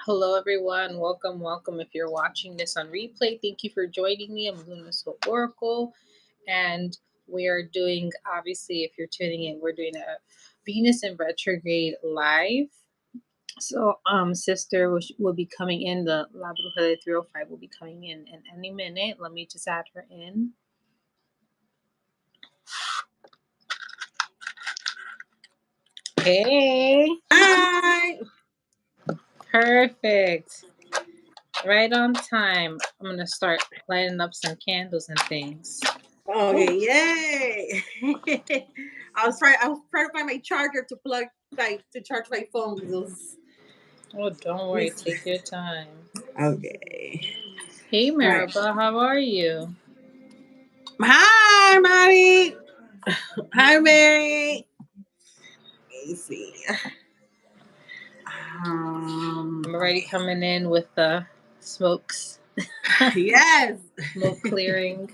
Hello, everyone. Welcome, welcome. If you're watching this on replay, thank you for joining me. I'm Luna's Oracle, and we are doing, obviously, if you're tuning in, we're doing a Venus in retrograde live. So, sister will be coming in. The La Bruja de 305 will be coming in any minute. Let me just add her in. Hey. Hi. Perfect. Right on time. I'm going to start lighting up some candles and things. Okay, yay. I was trying to find my charger to plug, to charge my phone. Oh, don't worry. Take your time. Okay. Hey, Maribel. How are you? Hi, Mari. Hi, Mary. Let me see. I'm already coming in with the smokes. Yes. Smoke clearing.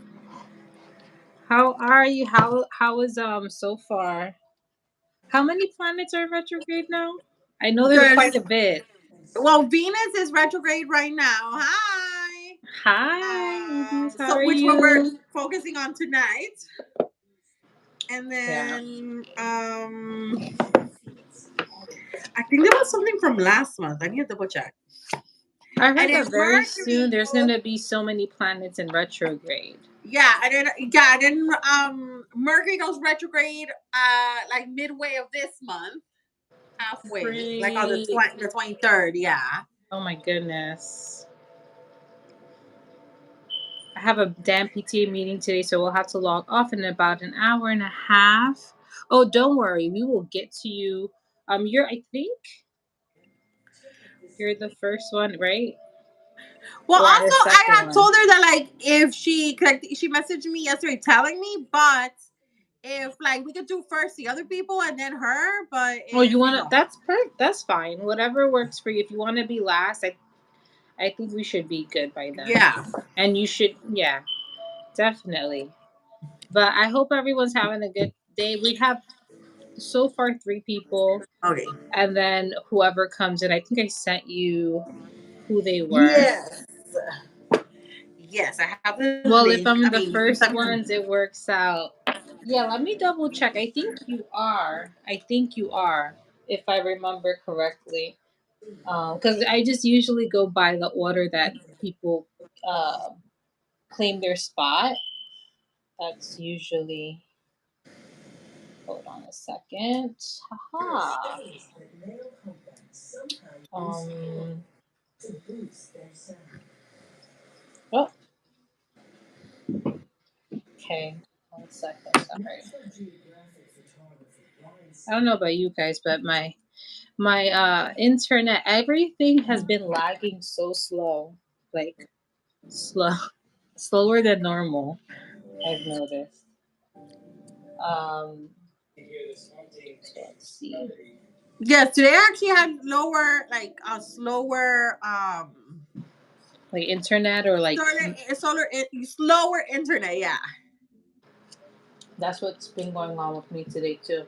How are you? How is so far? How many planets are retrograde now? I know there's quite a bit. Well, Venus is retrograde right now. Hi. Hi, Edith. How are which you? one we're focusing on tonight. And then I think there was something from last month. I need to double check. I heard that very soon there's gonna be so many planets in retrograde. Yeah, and then Mercury goes retrograde like midway of this month. Halfway. Great. Like on the 23rd, yeah. Oh my goodness. I have a damn PTA meeting today, so we'll have to log off in about an hour and a half. Oh, don't worry, we will get to you. I think you're the first one, right? Well, also I had told her that like if she messaged me yesterday telling me, but if like we could do first the other people and then her, but you want to? That's perfect. That's fine. Whatever works for you. If you want to be last, I think we should be good by then. Yeah, and you should. Yeah, definitely. But I hope everyone's having a good day. We have so far 3 people. Okay. And then whoever comes in, I think I sent you who they were. Yes. Yes, I have the Well, link. if I'm the first ones, it works out. Yeah, let me double check. I think you are. If I remember correctly. Because I just usually go by the order that people claim their spot. That's usually. Hold on a second. Haha. Oh. Okay. 1 second. Sorry. I don't know about you guys, but my internet, everything has been lagging so slow. Like slower than normal, I've noticed. So let's see. Yes, today I actually had slower like internet or like slower internet, yeah. That's what's been going on with me today too.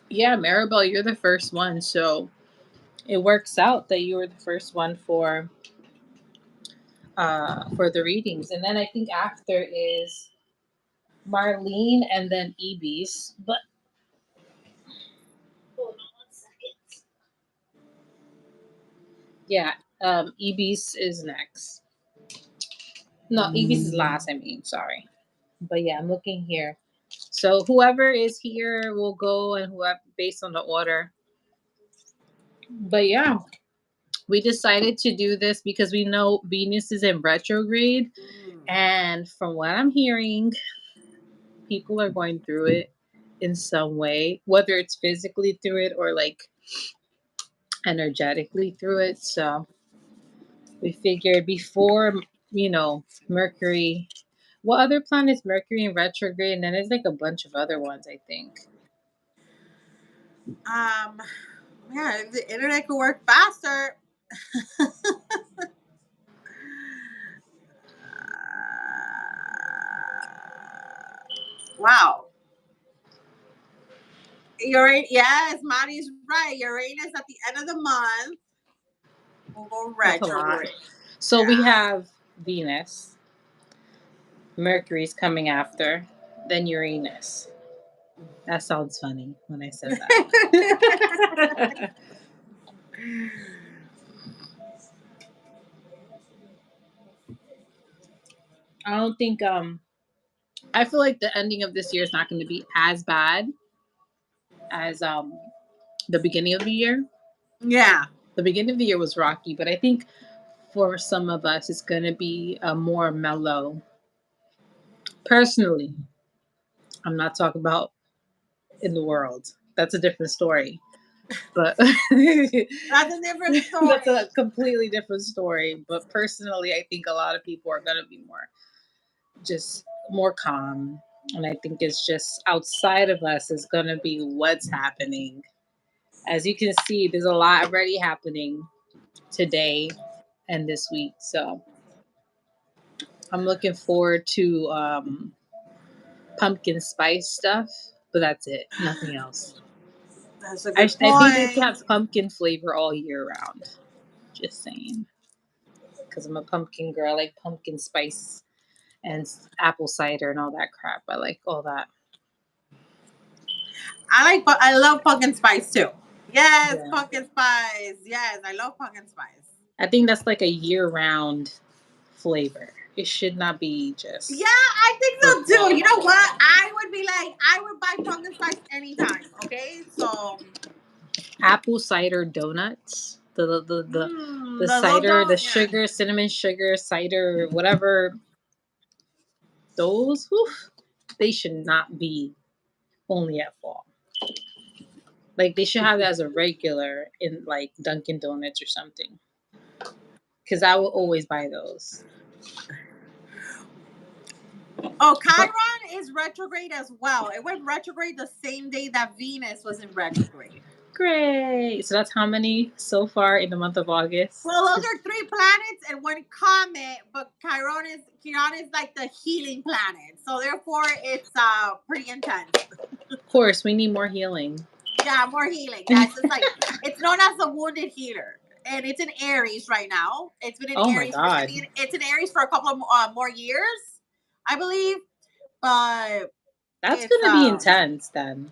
Yeah, Maribel, you're the first one, so it works out that you were the first one for the readings. And then I think after is Marlene and then Ebis. But hold on 1 second. Yeah, Ebis is next. No, Ebis is last, I mean, sorry. But yeah, I'm looking here. So whoever is here will go, and whoever based on the order. But yeah, we decided to do this because we know Venus is in retrograde, and from what I'm hearing, people are going through it in some way, whether it's physically through it or like energetically through it. So we figured before, Mercury. What other planets? Mercury in retrograde, and then there's like a bunch of other ones, I think. Yeah, if the internet could work faster. Wow. Yes, Mari's right. Uranus at the end of the month will go retrograde. So we have Venus, Mercury's coming after, then Uranus. That sounds funny when I said that. I don't think I feel like the ending of this year is not going to be as bad as the beginning of the year. Yeah. The beginning of the year was rocky, but I think for some of us it's going to be a more mellow. Personally, I'm not talking about in the world. That's a different story. But that's a different story. That's a completely different story. But personally, I think a lot of people are going to be more calm. And I think it's just outside of us is going to be what's happening. As you can see, there's a lot already happening today and this week. So I'm looking forward to pumpkin spice stuff, but that's it. Nothing else. That's a good I think it point. has pumpkin flavor all year round. Just saying. Because I'm a pumpkin girl. I like pumpkin spice and apple cider and all that crap. I like all that. I love pumpkin spice too. Yes, Yeah. pumpkin spice. Yes, I love pumpkin spice. I think that's like a year-round flavor. It should not be just. Yeah, I think so too. You know what? I would buy pumpkin spice anytime. Okay, so apple cider donuts. The cider, the sugar, cinnamon sugar, cider, whatever. Those, whew, they should not be only at fall. Like they should have that as a regular in like Dunkin' Donuts or something. Because I will always buy those. Oh, Chiron is retrograde as well. It went retrograde the same day that Venus was in retrograde. Great. So that's how many so far in the month of August? Well, those are 3 planets and 1 comet, but Chiron is like the healing planet. So therefore it's pretty intense. Of course, we need more healing. Yeah, more healing. That's just like it's known as the wounded healer. And it's in Aries right now. It's been in Aries. It's in Aries for a couple of more years, I believe. But that's going to be intense then.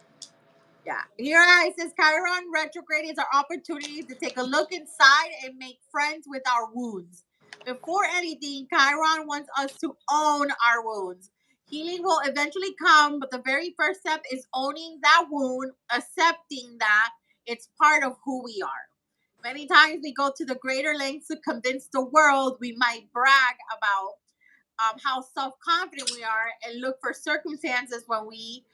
Yeah. Here it says Chiron retrograde is our opportunity to take a look inside and make friends with our wounds. Before anything, Chiron wants us to own our wounds. Healing will eventually come, but the very first step is owning that wound, accepting that it's part of who we are. Many times we go to the greater lengths to convince the world. We might brag about how self-confident we are and look for circumstances when we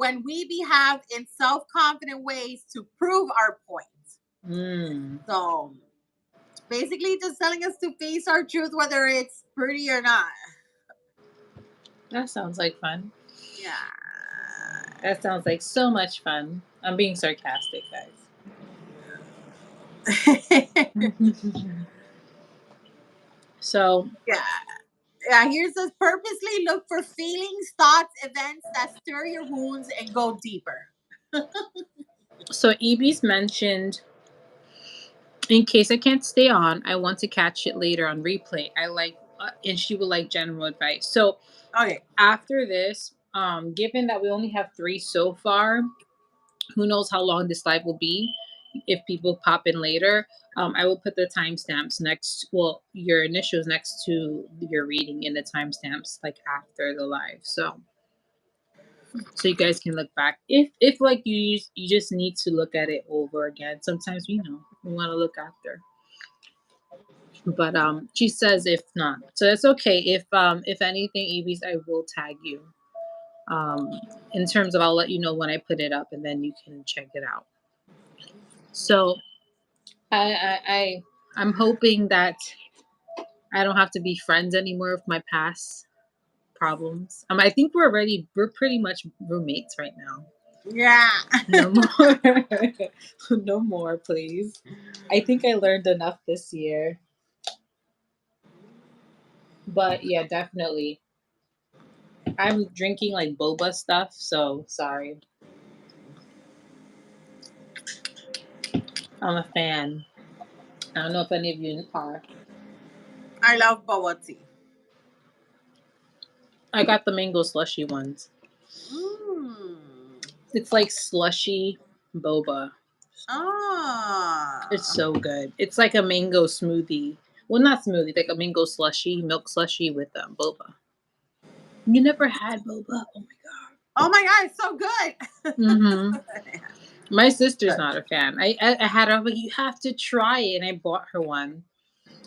when we behave in self-confident ways to prove our point. So basically just telling us to face our truth whether it's pretty or not. That sounds like fun. Yeah. That sounds like so much fun. I'm being sarcastic, guys. So yeah, here it says purposely look for feelings, thoughts, events that stir your wounds and go deeper. So Evie's mentioned, in case I can't stay on, I want to catch it later on replay. I like, and she would like general advice. So after this, given that we only have 3 so far, who knows how long this live will be? If people pop in later, I will put the timestamps next. Well, your initials next to your reading in the timestamps, like after the live. So you guys can look back. If like you just need to look at it over again. Sometimes we want to look after. But she says if not, so it's okay. If anything, Evie's, I will tag you. In terms of, I'll let you know when I put it up, and then you can check it out. So I'm hoping that I don't have to be friends anymore with my past problems. I think we're pretty much roommates right now. Yeah. No more. No more, please. I think I learned enough this year. But yeah, definitely. I'm drinking like boba stuff, so sorry. I'm a fan. I don't know if any of you are. I love bubble tea. I got the mango slushy ones. Mm. It's like slushy boba. It's Ah. so good. It's like a mango smoothie. Well, not smoothie, like a mango slushy, milk slushy with boba. You never had boba? Oh my god. Oh my god, it's so good. Mm-hmm. My sister's Good. not a fan. I had her, but you have to try it, and I bought her one.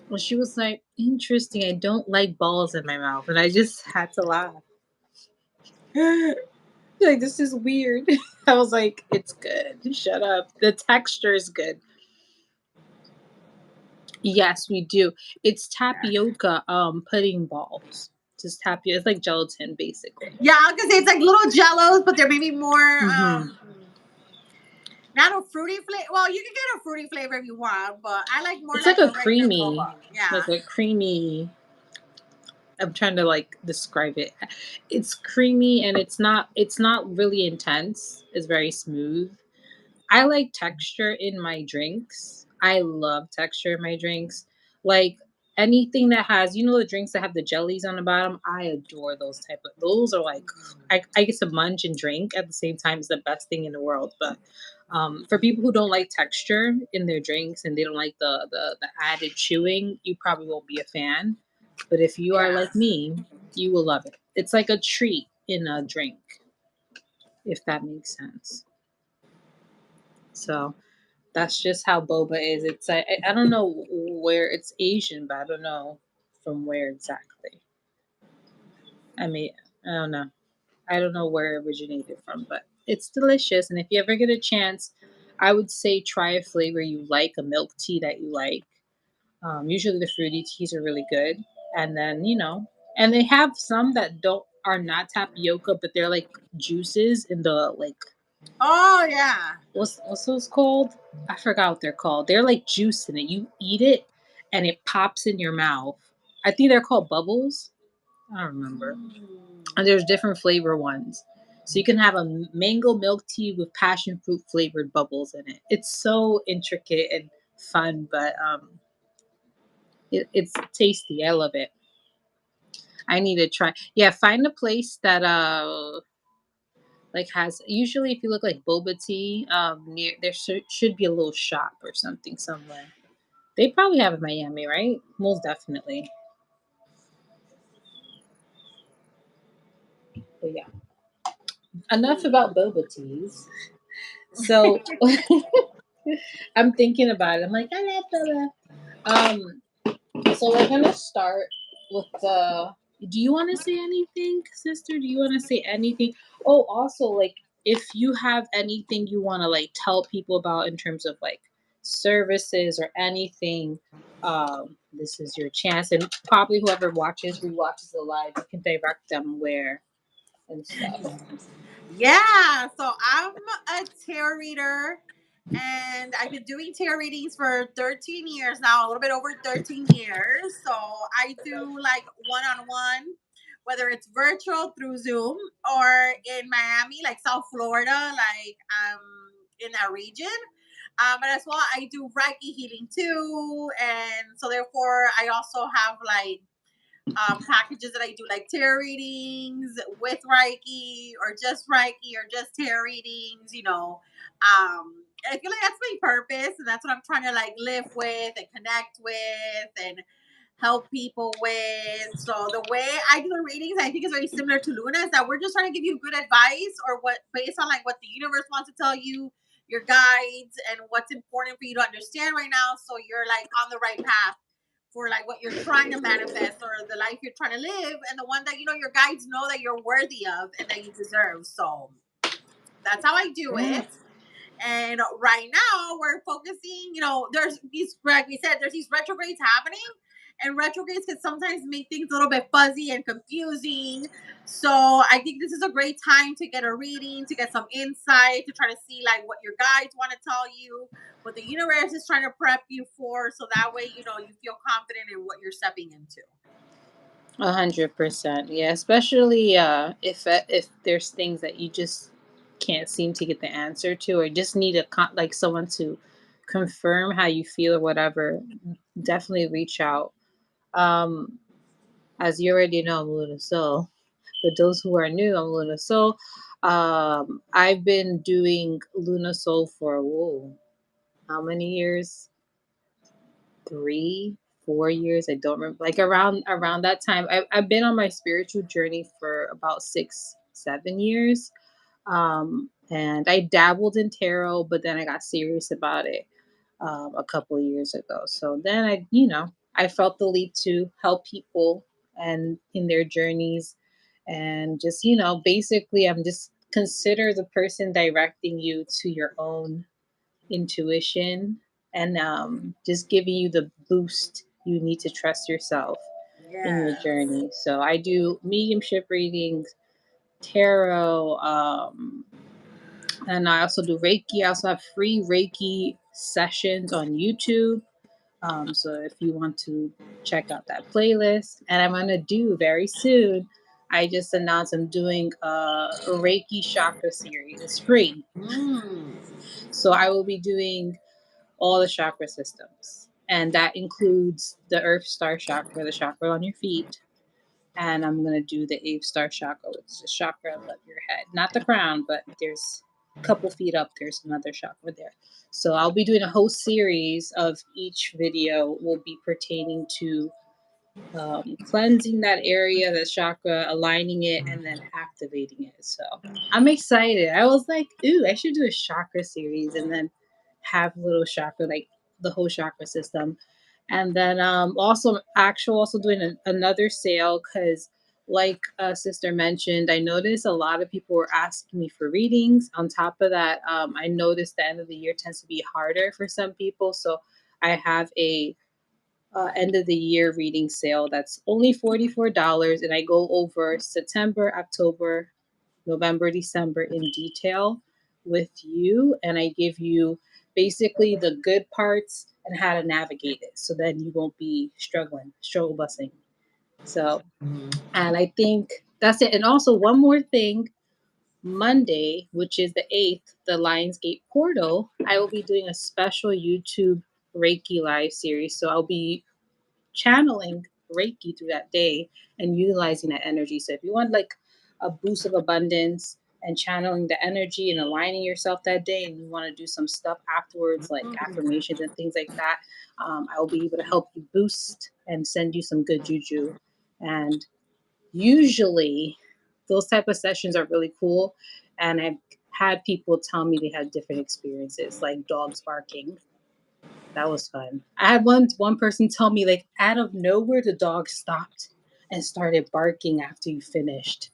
Well, she was like, interesting. I don't like balls in my mouth, and I just had to laugh. Like, this is weird. I was like, it's good. Shut up. The texture is good. Yes, we do. It's tapioca pudding balls. Just tapioca. It's like gelatin basically. Yeah, I was gonna say it's like little jellos, but they're maybe more Hmm. not a fruity flavor. Well, you can get a fruity flavor if you want, but I like more It's like like a a regular creamy, boba. Yeah. like a creamy. I'm trying to like describe it. It's creamy and it's not really intense. It's very smooth. I like texture in my drinks. I love texture in my drinks. Like anything that has, the drinks that have the jellies on the bottom. I adore those type of. Those are like, I get to munch and drink at the same time. It's the best thing in the world. But for people who don't like texture in their drinks and they don't like the added chewing, you probably won't be a fan. But if you are Yeah. like me, you will love it. It's like a treat in a drink, if that makes sense. So that's just how boba is. It's I don't know where it's Asian, but I don't know from where exactly. I mean, I don't know. I don't know where it originated from, but it's delicious. And if you ever get a chance, I would say try a flavor you like, a milk tea that you like. Usually the fruity teas are really good, and then and they have some that don't are not tapioca, but they're like juices in the like Oh yeah. what's those called? I forgot what they're called. They're like juice in it. You eat it and it pops in your mouth. I think they're called bubbles. I don't remember. Mm. And there's different flavor ones. So you can have a mango milk tea with passion fruit flavored bubbles in it. It's so intricate and fun, but it's tasty. I love it. I need to try. Yeah, find a place that like has usually if you look like boba tea near there should be a little shop or something somewhere. They probably have in Miami, right? Most definitely. But yeah, enough about boba teas. So I'm thinking about it. I'm like, I love boba. So we're gonna start with the. Do you want to say anything, sister? Do you want to say anything? Oh, also, like, if you have anything you want to like tell people about in terms of like services or anything, this is your chance. And probably whoever rewatches the live, you can direct them where and stuff. Yeah, so I'm a tarot reader and I've been doing tarot readings for 13 years now, a little bit over 13 years. So I do like one on one, whether it's virtual through Zoom or in Miami, like South Florida, like in that region. But as well, I do Reiki healing too. And so therefore, I also have like packages that I do like tarot readings with Reiki or just tarot readings, I feel like that's my purpose and that's what I'm trying to like live with and connect with and help people with. So the way I do the readings, I think is very similar to Luna, is that we're just trying to give you good advice or what based on like what the universe wants to tell you, your guides, and what's important for you to understand right now. So you're like on the right path for like what you're trying to manifest or the life you're trying to live and the one that your guides know that you're worthy of and that you deserve. So that's how I do Yeah. it. And right now we're focusing, there's these, like we said, there's these retrogrades happening, and retrogrades can sometimes make things a little bit fuzzy and confusing. So I think this is a great time to get a reading, to get some insight, to try to see like what your guides want to tell you, what the universe is trying to prep you for, so that way you feel confident in what you're stepping into. 100%. Yeah, especially if there's things that you just can't seem to get the answer to, or just need like someone to confirm how you feel or whatever, definitely reach out. Um, as you already know, I'm Luna Soul. But those who are new, I'm Luna Soul. I've been doing Luna Soul for whoa, how many years? 3, 4 years. I don't remember. Like around that time, I've been on my spiritual journey for about 6, 7 years. And I dabbled in tarot, but then I got serious about it a couple of years ago. So then I felt the need to help people and in their journeys, and just basically, I'm just consider the person directing you to your own intuition, and just giving you the boost you need to trust yourself in your Yes. journey. So I do mediumship readings, tarot, and I also do Reiki. I also have free Reiki sessions on YouTube. So if you want to check out that playlist, and I'm gonna do very soon. I just announced I'm doing a Reiki chakra series. It's free, Mm. so I will be doing all the chakra systems, and that includes the Earth Star chakra, the chakra on your feet, and I'm gonna do the eighth star chakra, which is the chakra above your head, not the crown, but there's a couple feet up. There's another chakra there. So I'll be doing a whole series of each video will be pertaining to cleansing that area, the chakra, aligning it, and then activating it. So I'm excited. I was like, ooh, I should do a chakra series and then have little chakra, like the whole chakra system. And then also doing another sale because, like sister mentioned, I noticed a lot of people were asking me for readings. On top of that, I noticed the end of the year tends to be harder for some people. So I have a end of the year reading sale that's only $44, and I go over September, October, November, December in detail with you, and I give you basically the good parts and how to navigate it so then you won't be struggle busing. So, and I think that's it. And also one more thing, Monday, which is the 8th, the Lionsgate portal, I will be doing a special YouTube Reiki live series. So I'll be channeling Reiki through that day and utilizing that energy. So if you want like a boost of abundance and channeling the energy and aligning yourself that day, and you want to do some stuff afterwards, like affirmations and things like that, I will be able to help you boost and send you some good juju. And usually, those type of sessions are really cool. And I've had people tell me they had different experiences, like dogs barking. That was fun. I had one person tell me like out of nowhere the dog stopped and started barking after you finished.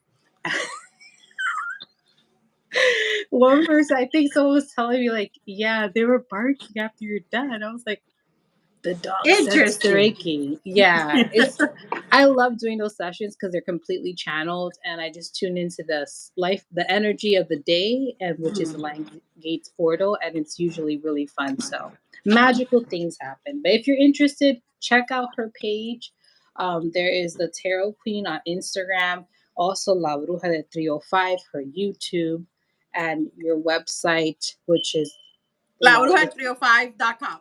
One person, I think someone was telling me like, yeah, they were barking after you're done. I was like, the dog sensed the Interesting. Reiki. Yeah, it's. I love doing those sessions because they're completely channeled, and I just tune into the energy of the day, and which is the Lion Gates portal, and it's usually really fun. So magical things happen. But if you're interested, check out her page. There is the Tarot Queen on Instagram, also La Bruja de 305, her YouTube, and your website, which is La LaBruja305.com.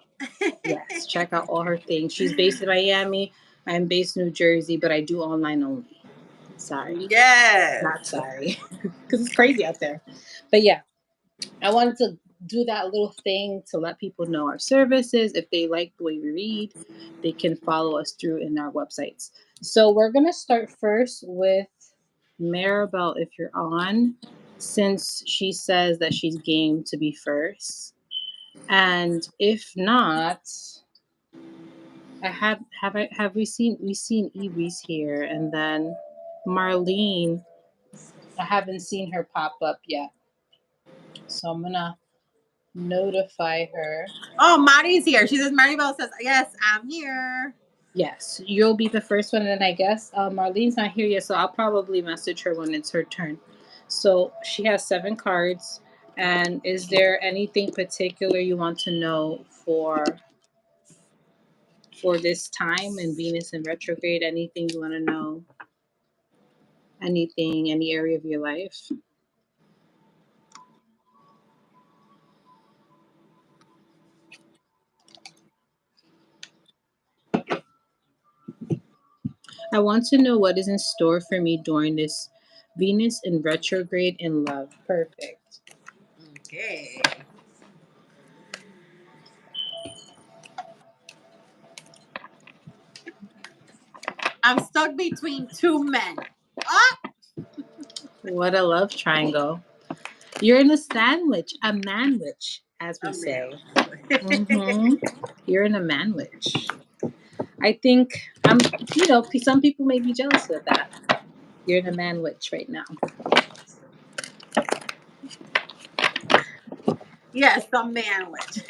Yes, check out all her things. She's based in Miami. I'm based in New Jersey, but I do online only. Sorry. Not Yes. sorry. Because it's crazy out there. But yeah, I wanted to do that little thing to let people know our services. If they like the way we read, they can follow us through in our websites. So we're going to start first with Maribel if you're on, since she says that she's game to be first. And if not, have we seen Ibis here, and then Marlene. I haven't seen her pop up yet, so I'm gonna notify her. Oh, Mari's here. She says, Maribel says, yes, I'm here. Yes, you'll be the first one, and I guess Marlene's not here yet, so I'll probably message her when it's her turn. So she has 7 cards, and is there anything particular you want to know for this time in Venus in retrograde? Anything you want to know? Anything, any area of your life? I want to know what is in store for me during this Venus in retrograde in love. Perfect. Okay. I'm stuck between two men. Ah! What a love triangle. You're in a sandwich, a manwich, as we A say. man. hmm You're in a manwich. I think some people may be jealous of that. You're in a manwich right now. Yes, a manwich.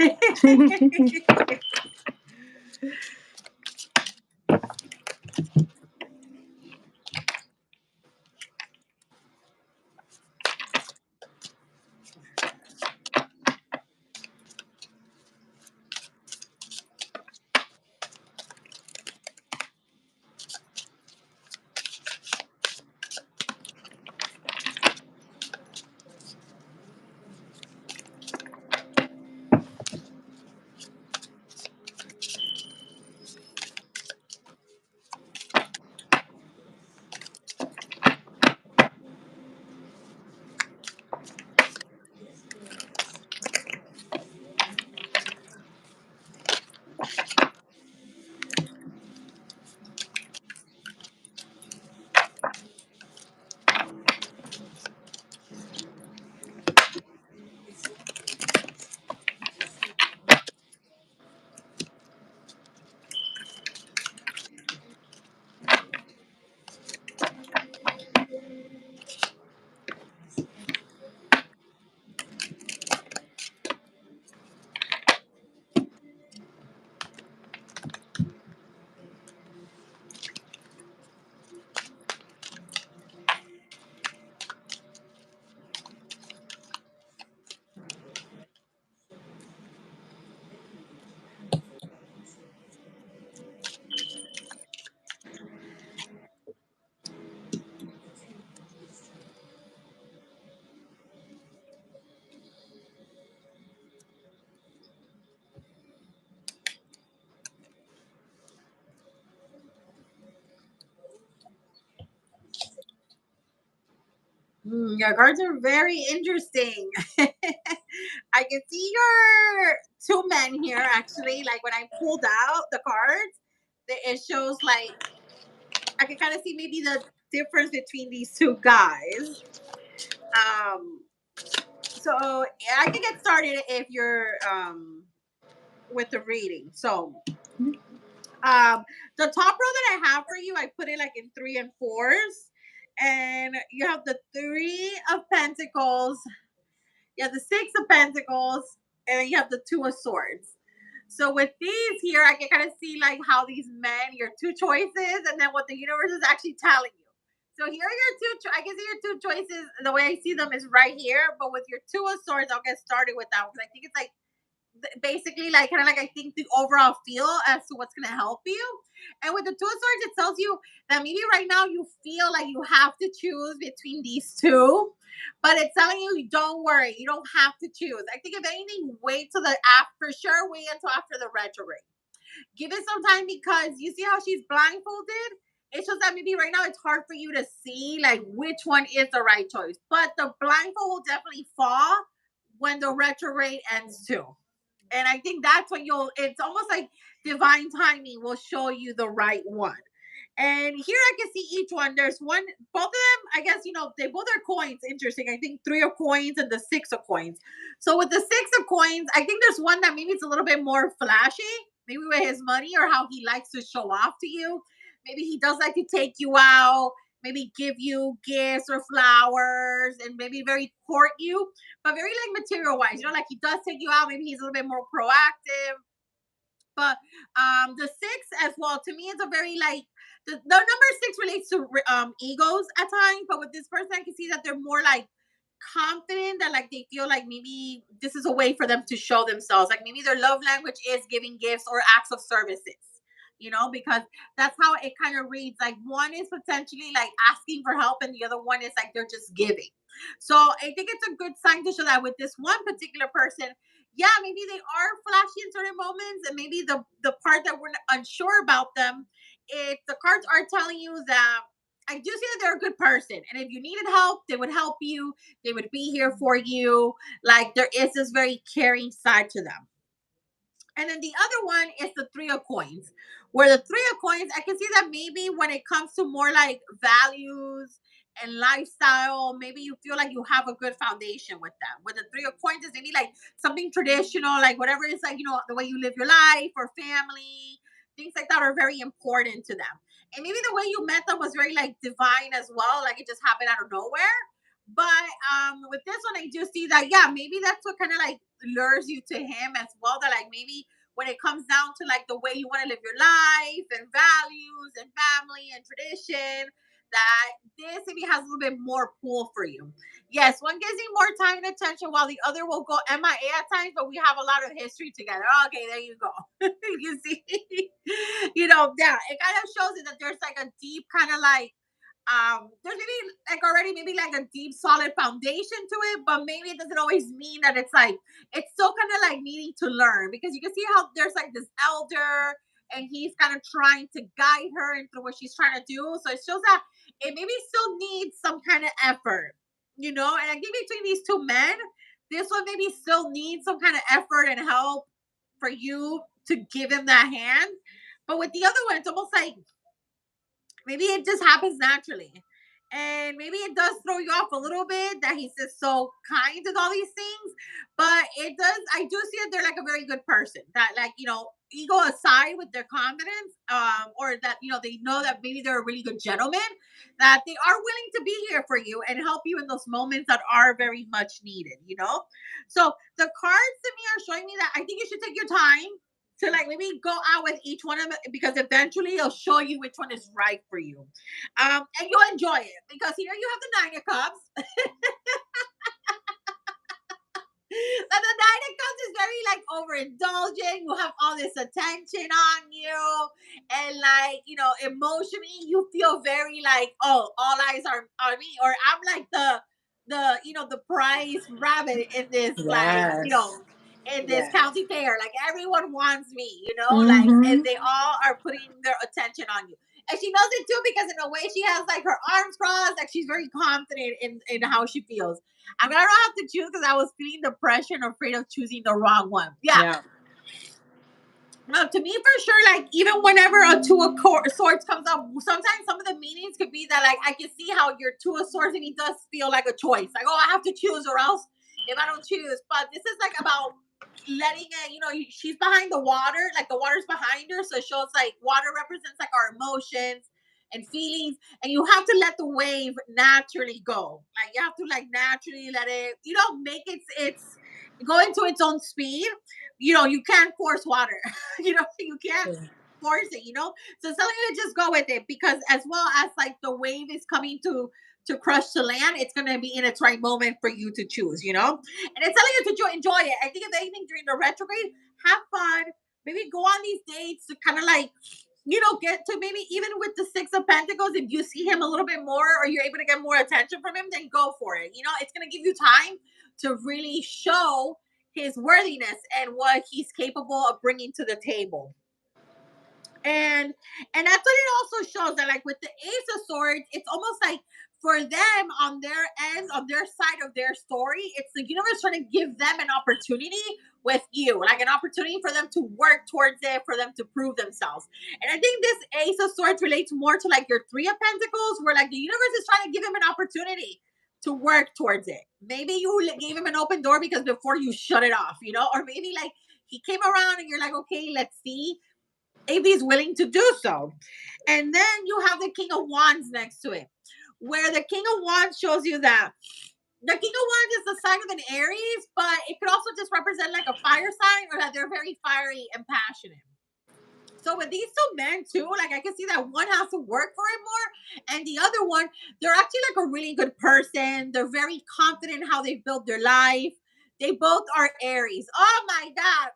Your cards are very interesting. I can see your two men here actually. Like when I pulled out the cards, it shows like I can kind of see maybe the difference between these two guys. Um, so yeah, I can get started if you're with the reading. So the top row that I have for you, I put it like in 3 and 4s, and you have the 3 of Pentacles, you have the 6 of Pentacles, and then you have the 2 of Swords. So with these here, I can kind of see like how these men, your two choices, and then what the universe is actually telling you. So here are your two. I can see your two choices. The way I see them is right here. But with your 2 of Swords, I'll get started with that because I think it's like basically like kind of like I think the overall feel as to what's gonna help you. And with the 2 of Swords, it tells you that maybe right now you feel like you have to choose between these two, but it's telling you don't worry, you don't have to choose. I think if anything, wait till the after, for sure, wait until after the retrograde. Give it some time because you see how she's blindfolded. It's just that maybe right now it's hard for you to see like which one is the right choice. But the blindfold will definitely fall when the retrograde ends too. And I think that's when it's almost like divine timing will show you the right one. And here I can see each one. There's one, both of them, I guess, they both are coins. Interesting. I think 3 of Coins and the 6 of Coins. So with the 6 of Coins, I think there's one that maybe it's a little bit more flashy, maybe with his money or how he likes to show off to you. Maybe he does like to take you out, maybe give you gifts or flowers, and maybe very court you, but very like material wise. Like he does take you out. Maybe he's a little bit more proactive. But the 6 as well, to me, it's a very like the number 6 relates to egos at times. But with this person, I can see that they're more like confident, that like they feel like maybe this is a way for them to show themselves. Like maybe their love language is giving gifts or acts of services. Because that's how it kind of reads. Like one is potentially like asking for help, and the other one is like they're just giving. So I think it's a good sign to show that with this one particular person, yeah, maybe they are flashy in certain moments, and maybe the part that we're unsure about them the cards are telling you that I do see that they're a good person, and if you needed help, they would help you. They would be here for you. Like there is this very caring side to them. And then the other one is the three of coins, where the three of coins, I can see that maybe when it comes to more like values and lifestyle, maybe you feel like you have a good foundation with them. With the three of coins is maybe like something traditional, like whatever is like, the way you live your life or family, things like that are very important to them. And maybe the way you met them was very like divine as well, like it just happened out of nowhere. But with this one, I do see that yeah, maybe that's what kind of like lures you to him as well. That like maybe when it comes down to like the way you want to live your life and values and family and tradition, that this maybe has a little bit more pull for you. Yes, one gives you more time and attention while the other will go MIA at times, but we have a lot of history together. Okay, there you go. You see, yeah, it kind of shows you that there's like a deep kind of like there's maybe like already maybe like a deep solid foundation to it, but maybe it doesn't always mean that it's like it's still kind of like needing to learn, because you can see how there's like this elder and he's kind of trying to guide her into what she's trying to do. So it shows that it maybe still needs some kind of effort, and I think between these two men, this one maybe still needs some kind of effort and help for you to give him that hand. But with the other one, it's almost like maybe it just happens naturally. And maybe it does throw you off a little bit that he's just so kind with all these things. But it does, I do see that they're like a very good person. That, like, ego aside with their confidence, or that, they know that maybe they're a really good gentleman, that they are willing to be here for you and help you in those moments that are very much needed. So the cards to me are showing me that I think you should take your time to like maybe go out with each one of them, because eventually it'll show you which one is right for you, and you'll enjoy it, because here you have the Nine of Cups. But the Nine of Cups is very like overindulgent. You have all this attention on you, and like emotionally, you feel very like, oh, all eyes are on me, or I'm like the prize rabbit in this, like, Yes. in this Yes. county fair. Like everyone wants me, like, and Mm-hmm. they all are putting their attention on you. And she knows it too, because in a way she has like her arms crossed, like she's very confident in how she feels. I'm gonna have to choose because I was feeling the pressure and afraid of choosing the wrong one. Yeah. Yeah. No, to me for sure, like even whenever a two of swords comes up, sometimes some of the meanings could be that like I can see how your two of swords and he does feel like a choice. Like, oh, I have to choose or else if I don't choose. But this is like about letting it, she's behind the water, like the water's behind her. So it shows like water represents like our emotions and feelings, and you have to let the wave naturally go. Like you have to like naturally let it, make it's go into its own speed. You can't force water. You can't force it. So it's telling you to just go with it, because as well as like the wave is coming to crush the land, it's gonna be in its right moment for you to choose. And it's telling you to enjoy it. I think if anything during the retrograde, have fun. Maybe go on these dates to kind of like get to, maybe even with the Six of Pentacles, if you see him a little bit more or you're able to get more attention from him, then go for it. It's going to give you time to really show his worthiness and what he's capable of bringing to the table. And that's what it also shows, that like with the Ace of Swords, it's almost like for them on their end, on their side of their story, it's the universe trying to give them an opportunity with you, like an opportunity for them to work towards it, for them to prove themselves. And I think this Ace of Swords relates more to like your Three of Pentacles, where like the universe is trying to give him an opportunity to work towards it. Maybe you gave him an open door because before you shut it off, or maybe like he came around and you're like, okay, let's see if he's willing to do so. And then you have the King of Wands next to it, where the King of Wands shows you that the King of Wands is the sign of an Aries, but it could also just represent like a fire sign, or that they're very fiery and passionate. So with these two men too, like I can see that one has to work for it more, and the other one, they're actually like a really good person. They're very confident in how they build their life. They both are Aries. Oh my God.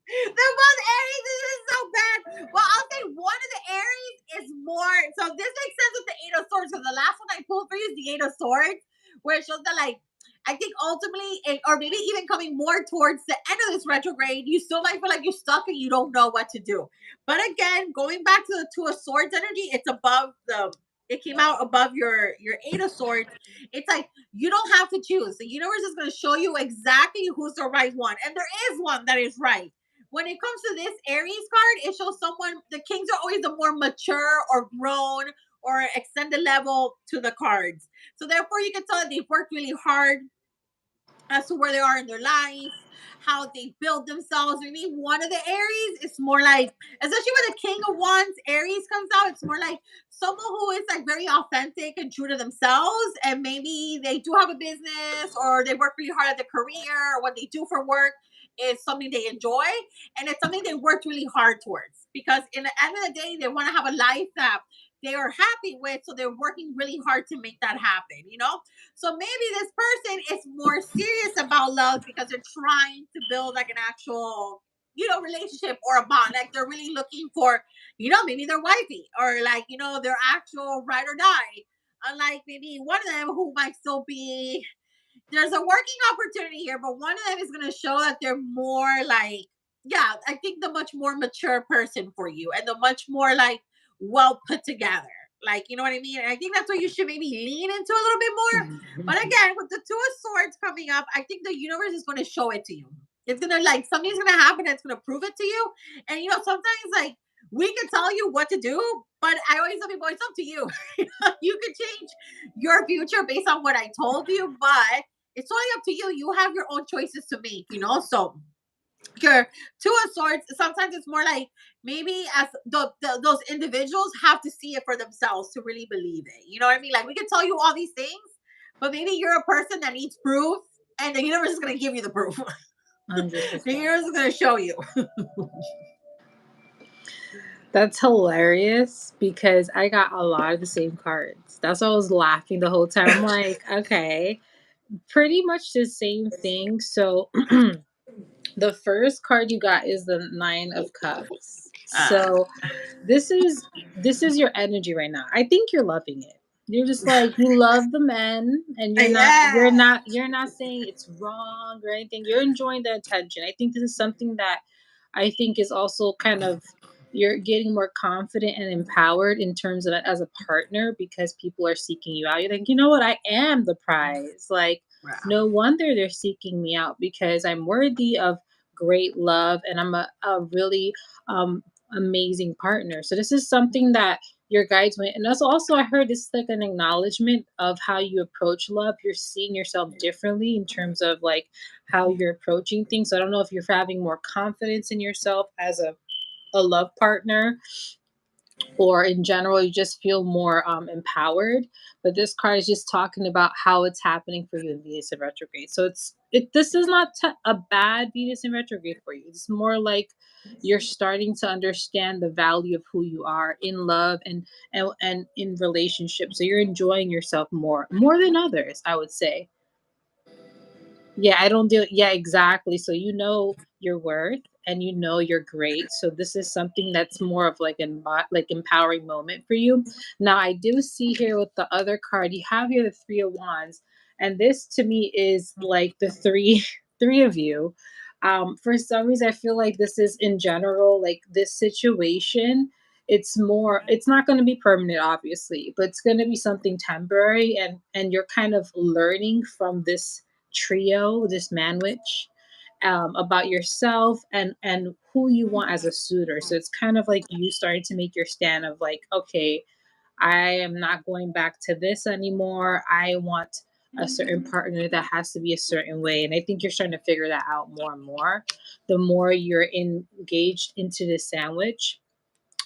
They're both Aries. This is so bad. Well, I'll say one of the Aries is more. So this makes sense with the Eight of Swords. So the last one I pulled for you is the Eight of Swords, where it shows that like I think ultimately, or maybe even coming more towards the end of this retrograde, you still might feel like you're stuck and you don't know what to do. But again, going back to the Two of Swords energy, it's above the. It came out above your Eight of Swords. It's like you don't have to choose. The universe is going to show you exactly who's the right one, and there is one that is right. When it comes to this Aries card, it shows someone. The kings are always the more mature or grown or extended level to the cards. So therefore, you can tell that they've worked really hard as to where they are in their life, how they build themselves. Maybe one of the Aries, it's more like, especially when the King of Wands Aries comes out, it's more like someone who is like very authentic and true to themselves, and maybe they do have a business or they work really hard at their career, or what they do for work is something they enjoy, and it's something they worked really hard towards, because in the end of the day they want to have a life that they are happy with, so they're working really hard to make that happen. So maybe this person is more serious about love because they're trying to build like an actual, relationship or a bond. Like they're really looking for, maybe their wifey, or like, their actual ride or die. Unlike maybe one of them who might still be, there's a working opportunity here, but one of them is going to show that they're more like, yeah, I think the much more mature person for you, and the much more like well put together. Like, you know what I mean? And I think that's what you should maybe lean into a little bit more. But again, with the Two of Swords coming up, I think the universe is going to show it to you. It's going to, like, something's going to happen that's going to prove it to you. And, sometimes, like, we can tell you what to do, but I always tell people it's up to you. You can change your future based on what I told you, but it's only up to you. You have your own choices to make. So your Two of Swords, sometimes it's more like maybe as those individuals have to see it for themselves to really believe it. You know what I mean? Like we can tell you all these things, but maybe you're a person that needs proof, and the universe is going to give you the proof. 100%. The universe is going to show you. That's hilarious because I got a lot of the same cards. That's why I was laughing the whole time. I'm like, okay, pretty much the same thing. So the first card you got is the Nine of Cups. So this is your energy right now. I think you're loving it. You're just like you love the men, and you're not you're Yeah. not you're not saying it's wrong or anything. You're enjoying the attention. I think this is something that I think is also kind of you're getting more confident and empowered in terms of it as a partner because people are seeking you out. You're like, you know what? I am the prize. Like, no wonder they're seeking me out because I'm worthy of great love and I'm a really um amazing partner. So this is something that your guides went, and that's also I heard this is like an acknowledgement of how you approach love. You're seeing yourself differently in terms of like how you're approaching things. So I don't know if you're having more confidence in yourself as a love partner or in general you just feel more empowered, but this card is just talking about how it's happening for you in Venus in retrograde. So this is not a bad Venus in retrograde for you. It's more like you're starting to understand the value of who you are in love and in relationships, so you're enjoying yourself more than others, I would say. Yeah, I don't do yeah, exactly. So you know your worth and you know you're great. So this is something that's more of like an like empowering moment for you. Now I do see here with the other card, you have here the Three of Wands, and this to me is like the three three of you. For some reason I feel like this is in general like this situation it's not going to be permanent obviously, but it's going to be something temporary, and you're kind of learning from this trio, this manwich, about yourself and who you want as a suitor. So it's kind of like you starting to make your stand of like, okay, I am not going back to this anymore. I want a certain partner that has to be a certain way. And I think you're starting to figure that out more and more the more you're engaged into this sandwich.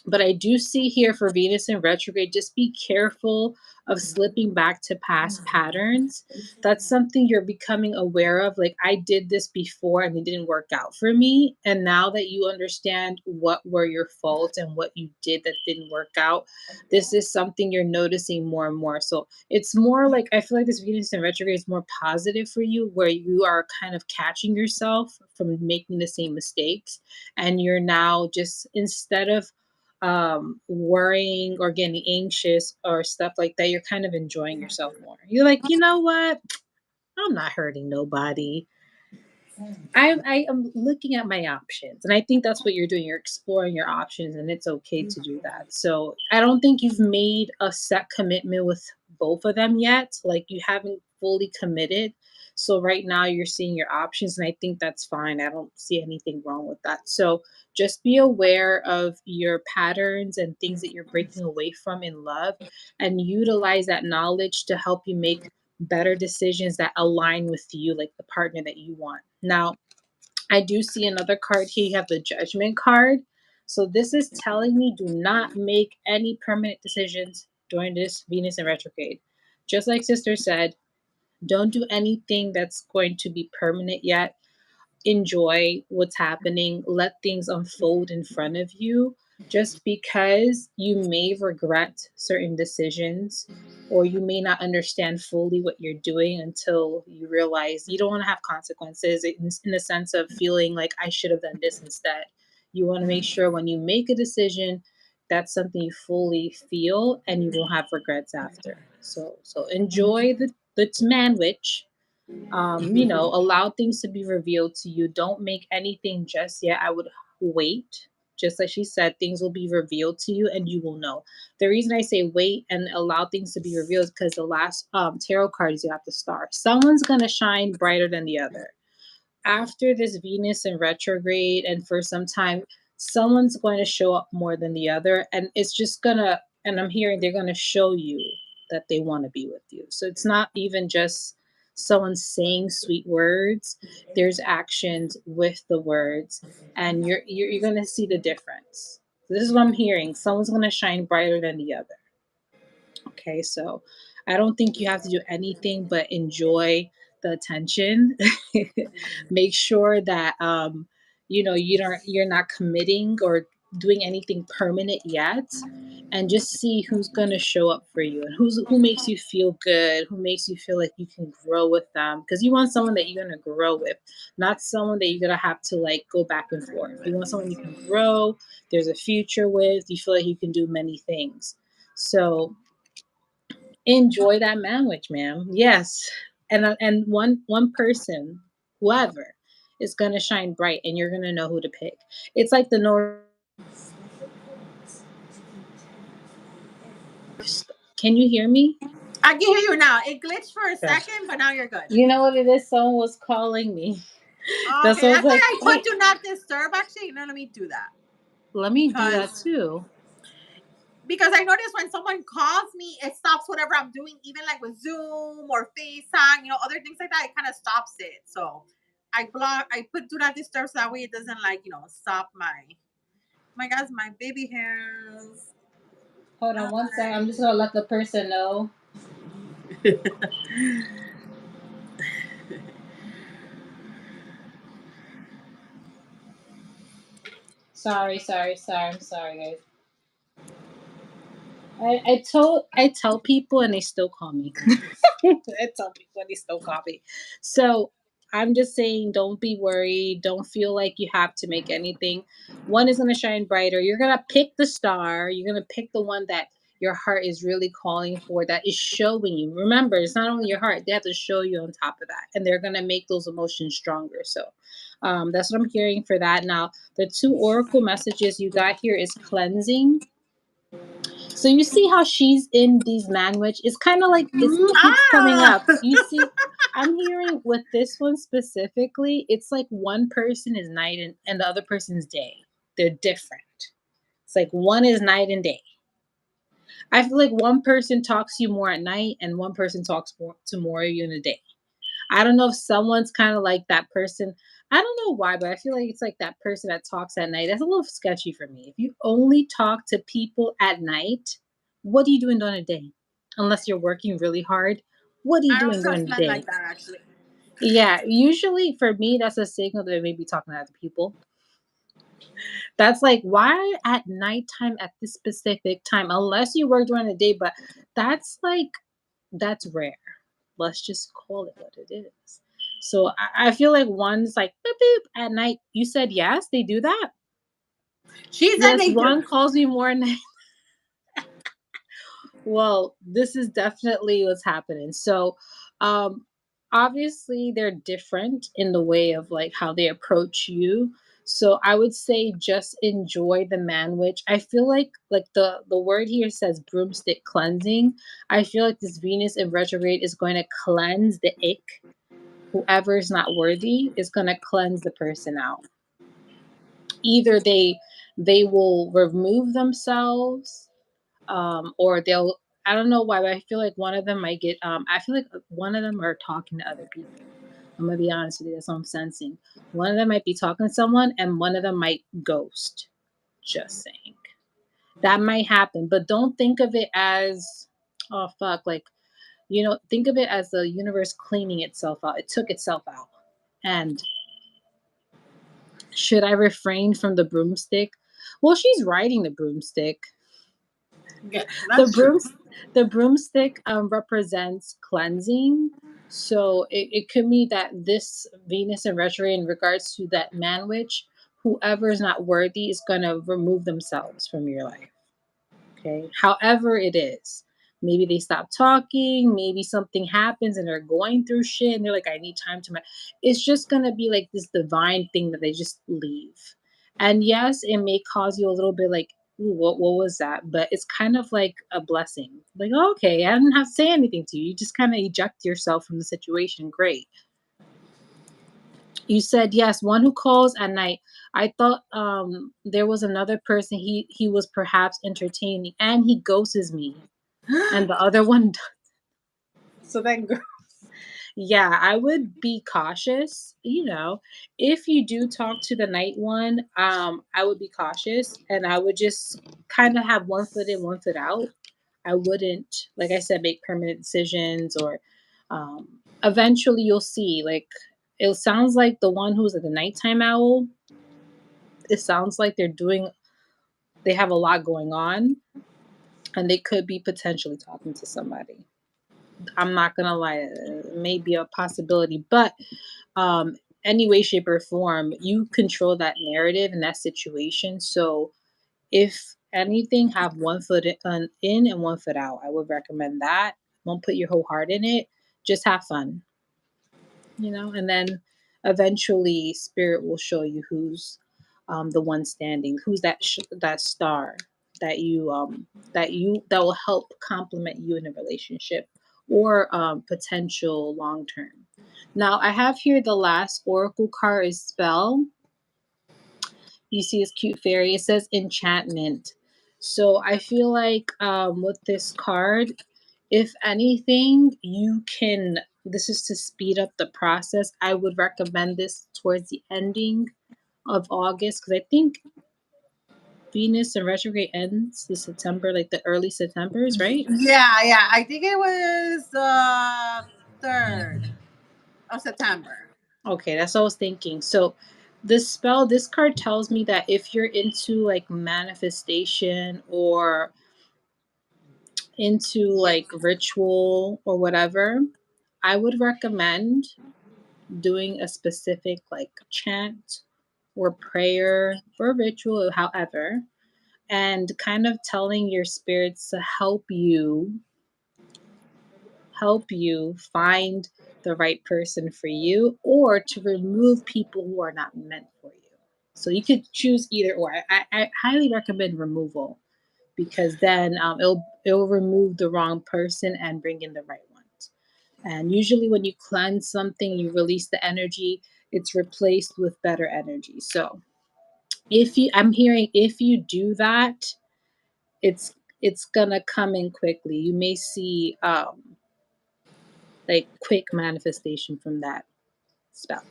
But I do see here for Venus in retrograde, just be careful of slipping back to past patterns. That's something you're becoming aware of. Like, I did this before and it didn't work out for me. And now that you understand what were your faults and what you did that didn't work out, this is something you're noticing more and more. So it's more like, I feel like this Venus in retrograde is more positive for you, where you are kind of catching yourself from making the same mistakes. And you're now just, instead of worrying or getting anxious or stuff like that, you're kind of enjoying yourself more. You're like, you know what? I'm not hurting nobody. I am looking at my options, and I think that's what you're doing. You're exploring your options, and it's okay to do that. So I don't think you've made a set commitment with both of them yet. Like you haven't fully committed. So right now you're seeing your options, and I think that's fine. I don't see anything wrong with that. So just be aware of your patterns and things that you're breaking away from in love, and utilize that knowledge to help you make better decisions that align with you, like the partner that you want. Now, I do see another card here. You have the Judgment card. So this is telling me do not make any permanent decisions during this Venus in retrograde. Just like Sister said, don't do anything that's going to be permanent yet. Enjoy what's happening, let things unfold in front of you. Just because you may regret certain decisions or you may not understand fully what you're doing until you realize you don't want to have consequences in the sense of feeling like I should have done this instead. You want to make sure when you make a decision, that's something you fully feel and you won't have regrets after. So enjoy the man witch, allow things to be revealed to you. Don't make anything just yet. I would wait. Just like she said, things will be revealed to you and you will know. The reason I say wait and allow things to be revealed is because the last tarot card is you have the star. Someone's going to shine brighter than the other after this Venus in retrograde and for some time, someone's going to show up more than the other. And it's just gonna, and I'm hearing they're gonna show you that they want to be with you. So it's not even just someone saying sweet words. There's actions with the words, and you're gonna see the difference. This is what I'm hearing. Someone's gonna shine brighter than the other. Okay, so I don't think you have to do anything but enjoy the attention. Make sure that you're not committing or doing anything permanent yet, and just see who's going to show up for you and who makes you feel good, who makes you feel like you can grow with them, because you want someone that you're going to grow with, not someone that you're going to have to like go back and forth. You want someone you can grow, there's a future with, you feel like you can do many things. So enjoy that sandwich, ma'am. Yes, and one person, whoever, is gonna shine bright, and you're gonna know who to pick. It's like the North. Can you hear me? I can hear you now. It glitched for a Okay. second, but now you're good. You know what it is? Someone was calling me. That's Okay, what I was that's why like. I put Wait, do not disturb. Actually, let me do that let me do that because too. I notice when someone calls me, it stops whatever I'm doing, even like with Zoom or FaceTime, other things like that. It kind of stops it. So I put do not disturb so that way it doesn't stop my guys, my baby hairs. Hold on one second. I'm just gonna let the person know. Sorry. I'm sorry, guys. I tell people and they still call me. I tell people and they still call me. So I'm just saying, don't be worried. Don't feel like you have to make anything. One is gonna shine brighter. You're gonna pick the star. You're gonna pick the one that your heart is really calling for, that is showing you. Remember, it's not only your heart, they have to show you on top of that. And they're gonna make those emotions stronger. So that's what I'm hearing for that. Now, the two oracle messages you got here is cleansing. So you see how she's in these language. It's kind of like it keeps coming Ah! up. You see, I'm hearing with this one specifically, it's like one person is night and the other person's day. They're different. It's like one is night and day. I feel like one person talks to you more at night and one person talks more to more of you in the day. I don't know if someone's kind of like that person. I don't know why, but I feel like it's like that person that talks at night. That's a little sketchy for me. If you only talk to people at night, what are you doing during the day? Unless you're working really hard, what are you I don't doing during trust the men day? like that actually. Yeah, usually for me, that's a signal that they may be talking to other people. That's like, why at nighttime at this specific time? Unless you work during the day, but that's like, that's rare. Let's just call it what it is. So I feel like one's like boop boop at night. You said yes, they do that. She said Yes, they do. one calls me more night. Well, this is definitely what's happening. So, um, obviously they're different in the way of like how they approach you. So I would say just enjoy the man witch. I feel like the word here says broomstick cleansing. I feel like this Venus in retrograde is going to cleanse the ick. Whoever is not worthy is going to cleanse the person out. Either they will remove themselves, or they'll, I don't know why, but I feel like one of them might get I feel like one of them are talking to other people. I'm gonna be honest with you, that's what I'm sensing. One of them might be talking to someone and one of them might ghost. Just saying. That might happen, but don't think of it as, oh fuck, like, think of it as the universe cleaning itself out. It took itself out. And should I refrain from the broomstick? Well, she's riding the broomstick. Yeah, The that's true. broom the broomstick represents cleansing. So it could mean that this Venus in retrograde in regards to that man witch, whoever is not worthy is gonna remove themselves from your life. Okay. However it is. Maybe they stop talking, maybe something happens and they're going through shit and they're like, I need time to it's just gonna be like this divine thing that they just leave. And yes, it may cause you a little bit like, ooh, what was that? But it's kind of like a blessing. Like, oh, okay, I didn't have to say anything to you. You just kind of eject yourself from the situation. Great. You said yes, one who calls at night. I thought there was another person he was perhaps entertaining and he ghosts me. And the other one So then, yeah, I would be cautious, if you do talk to the night one, I would be cautious and I would just kind of have one foot in, one foot out. I wouldn't, like I said, make permanent decisions or eventually you'll see like it sounds like the one who's at the nighttime owl, it sounds like they have a lot going on and they could be potentially talking to somebody. I'm not gonna lie, it may be a possibility, but um any way, shape, or form, you control that narrative and that situation. So if anything, have one foot in and one foot out. I would recommend that. Don't put your whole heart in it. Just have fun, and then eventually spirit will show you who's the one standing, who's that star that will help complement you in a relationship or potential long term. Now I have here the last oracle card is spell. You see this cute fairy, it says enchantment. So I feel like with this card, if anything, you can, this is to speed up the process. I would recommend this towards the ending of August because I think Venus and retrograde ends the September, like the early September's, right? yeah, yeah. I think it was the 3rd of September. Okay, that's what I was thinking. So this card tells me that if you're into like manifestation or into like ritual or whatever, I would recommend doing a specific like chant or prayer or ritual, however, and kind of telling your spirits to help you find the right person for you or to remove people who are not meant for you. So you could choose either or. I highly recommend removal because then it'll remove the wrong person and bring in the right ones. And usually when you cleanse something, you release the energy, it's replaced with better energy. So I'm hearing if you do that, it's gonna come in quickly. You may see like quick manifestation from that spell.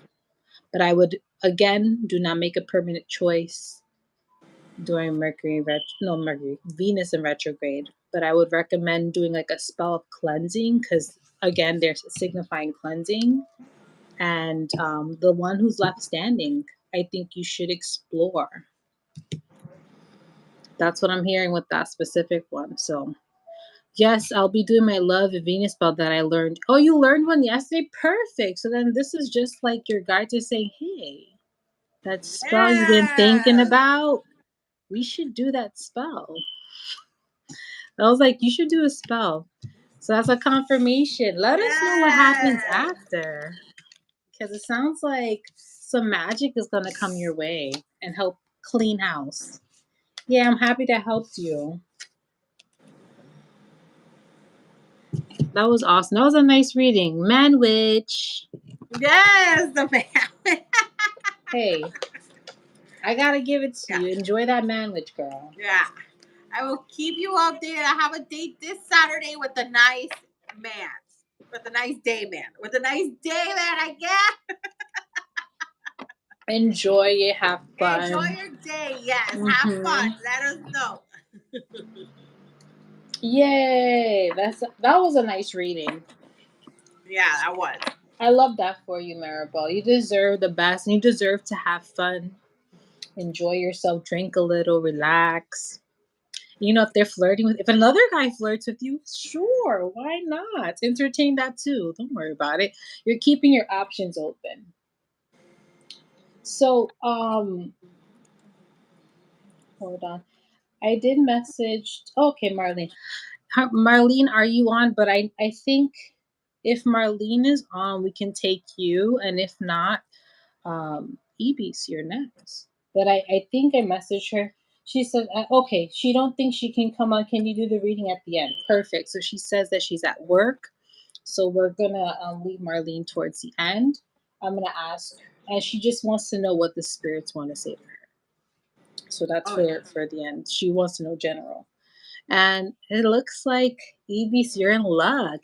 But I would again do not make a permanent choice during Venus in retrograde. But I would recommend doing like a spell of cleansing because again, they're signifying cleansing. And the one who's left standing, I think you should explore. That's what I'm hearing with that specific one. So yes, I'll be doing my love and Venus spell that I learned. Oh, you learned one yesterday? Perfect. So then this is just like your guides are saying, hey, that spell you've been thinking Yes. about, we should do that spell. I was like, you should do a spell. So that's a confirmation. Let us know what happens Yes. after. Because it sounds like some magic is going to come your way and help clean house. Yeah, I'm happy that helped you. That was awesome. That was a nice reading. Man witch. Yes, the man. Hey, I got to give it to Yeah. you. Enjoy that man witch, girl. Yeah. I will keep you updated. I have a date this Saturday with a nice man. With a nice day man. With a nice day man, I guess. Enjoy it. Have Enjoy fun. your day. Yes. Have fun. Mm-hmm. Let us know. Yay. That was a nice reading. Yeah, that was. I love that for you, Maribel. You deserve the best and you deserve to have fun. Enjoy yourself, drink a little, relax. You know, if they're flirting with, if another guy flirts with you, sure, why not? Entertain that too. Don't worry about it. You're keeping your options open. So, hold on. I did message. Okay, Marlene. Marlene, are you on? But I think if Marlene is on, we can take you, and if not, Ebis, you're next. But I think I messaged her. She said, okay, she don't think she can come on. Can you do the reading at the end? Perfect. So she says that she's at work. So we're going to leave Marlene towards the end. I'm going to ask, and she just wants to know what the spirits want to say to her. So that's Oh, yeah. for the end. She wants to know general. And it looks like, Ebis, you're in luck.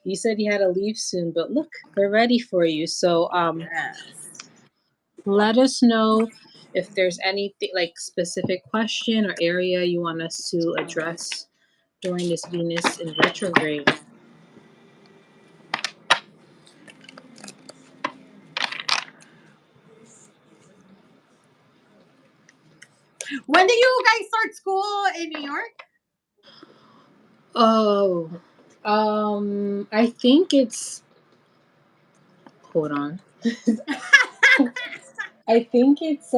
You said you had to leave soon, but look, we're ready for you. So Yes. let us know if there's anything like specific question or area you want us to address during this Venus in retrograde. When do you guys start school in New York? Oh, I think it's, hold on. I think it's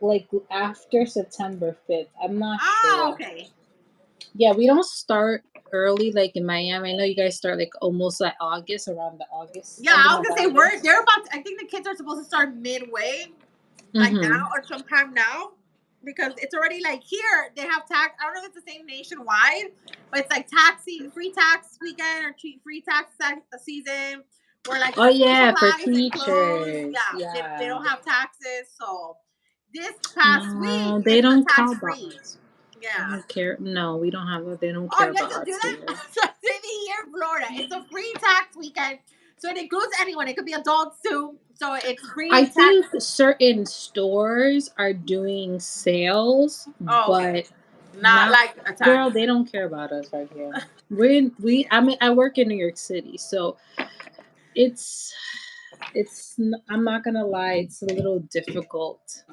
like after September 5th. I'm not Oh, sure. okay. Yeah, we don't start early like in Miami. I know you guys start like almost like August, around the August, Yeah, ending I was of gonna say August. they're about. I think the kids are supposed to start midway, like Mm-hmm. now or sometime now, because it's already like here they have tax. I don't know if it's the same nationwide, but it's like free tax weekend or free tax season, where like Oh the school yeah, for supplies and clothes. teachers. Yeah, they Yeah. don't have taxes. So this past week No, they it's the don't tax care about free. us. They Yeah. don't care. No, we don't have. They don't Oh, care you guys about don't do arts that? here. So maybe here in Florida, it's a free tax weekend. So it includes anyone. It could be adults too. So it's I free tax. think certain stores are doing sales, Oh, okay. but Not not. like a tax. Girl, they don't care about us right here. I mean, I work in New York City, so it's I'm not gonna lie, it's a little difficult.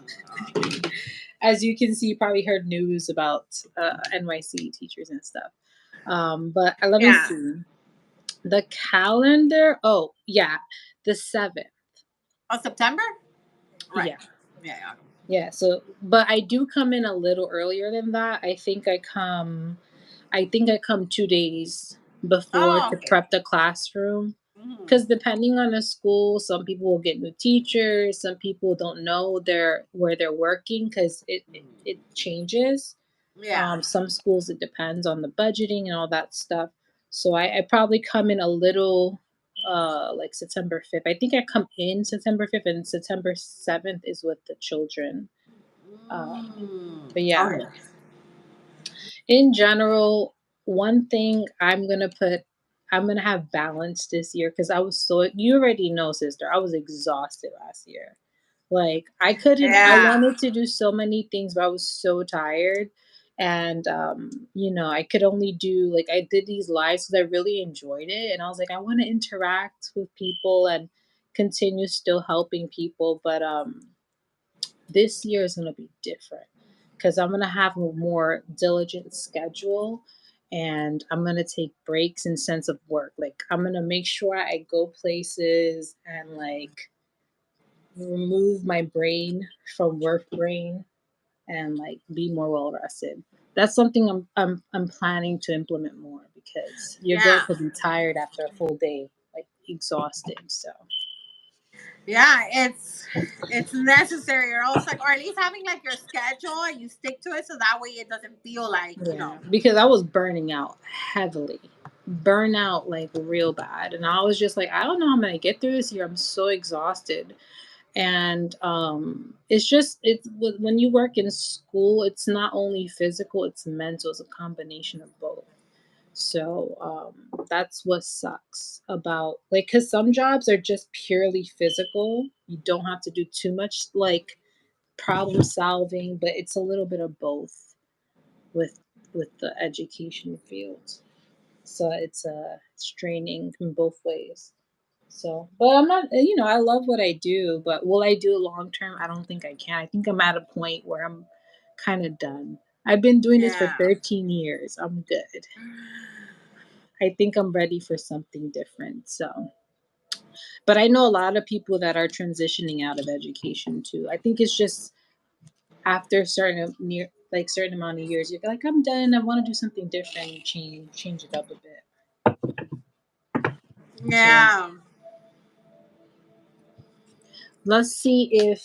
As you can see, you probably heard news about NYC teachers and stuff. But let me Yeah. see the calendar. Oh yeah, the 7th. Oh, September? Right. Yeah, Yeah, yeah. yeah. So, but I do come in a little earlier than that. I think I come 2 days before Oh, to okay. prep the classroom. Mhm. Because depending on the school, some people will get new teachers. Some people don't know where they're working because it changes. Yeah. Some schools it depends on the budgeting and all that stuff. So I probably come in a little like September 5th. I think I come in September 5th and September 7th is with the children. But yeah, Okay. in general, one thing I'm gonna have balance this year because I was so, you already know, sister, I was exhausted last year. Like I Yeah. wanted to do so many things, but I was so tired. And I could only do, like, I did these lives because I really enjoyed it. And I was like, I want to interact with people and continue still helping people. But this year is going to be different because I'm going to have a more diligent schedule and I'm going to take breaks in sense of work. Like I'm going to make sure I go places and like remove my brain from work brain and like be more well rested. That's something I'm planning to implement more because your girl Yeah. could be tired after a full day, like exhausted. So Yeah, it's necessary, or else like, or at least having like your schedule and you stick to it, so that way it doesn't feel like, yeah, because I was burning out heavily, burnout like real bad, and I was just like, I don't know how I'm gonna get through this year. I'm so exhausted, and it's just when you work in school, it's not only physical, it's mental. It's a combination of both. So that's what sucks about like because some jobs are just purely physical. You don't have to do too much like problem solving, but it's a little bit of both with the education field. So it's draining in both ways. So, but I'm not, I love what I do, but will I do it long term? I don't think I can. I think I'm at a point where I'm kind of done. I've been doing this for yeah. 13 years. I'm good. I think I'm ready for something different. So, but I know a lot of people that are transitioning out of education too. I think it's just after certain amount of years, you're like, I'm done. I want to do something different, change it up a bit. So Yeah. let's see if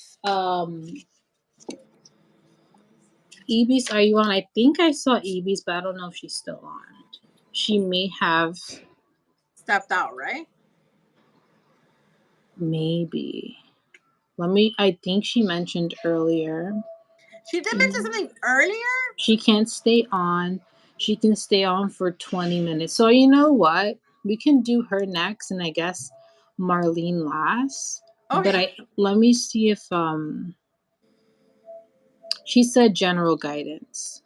Ebis, are you on? I think I saw Ebis, but I don't know if she's still on. She may have, Stepped out, right? maybe. I think she mentioned earlier. She did mention Mm, something earlier. She can't stay on. She can stay on for 20 minutes. So, you know what? We can do her next, and I guess Marlene last. But Okay. let me see if, she said general guidance.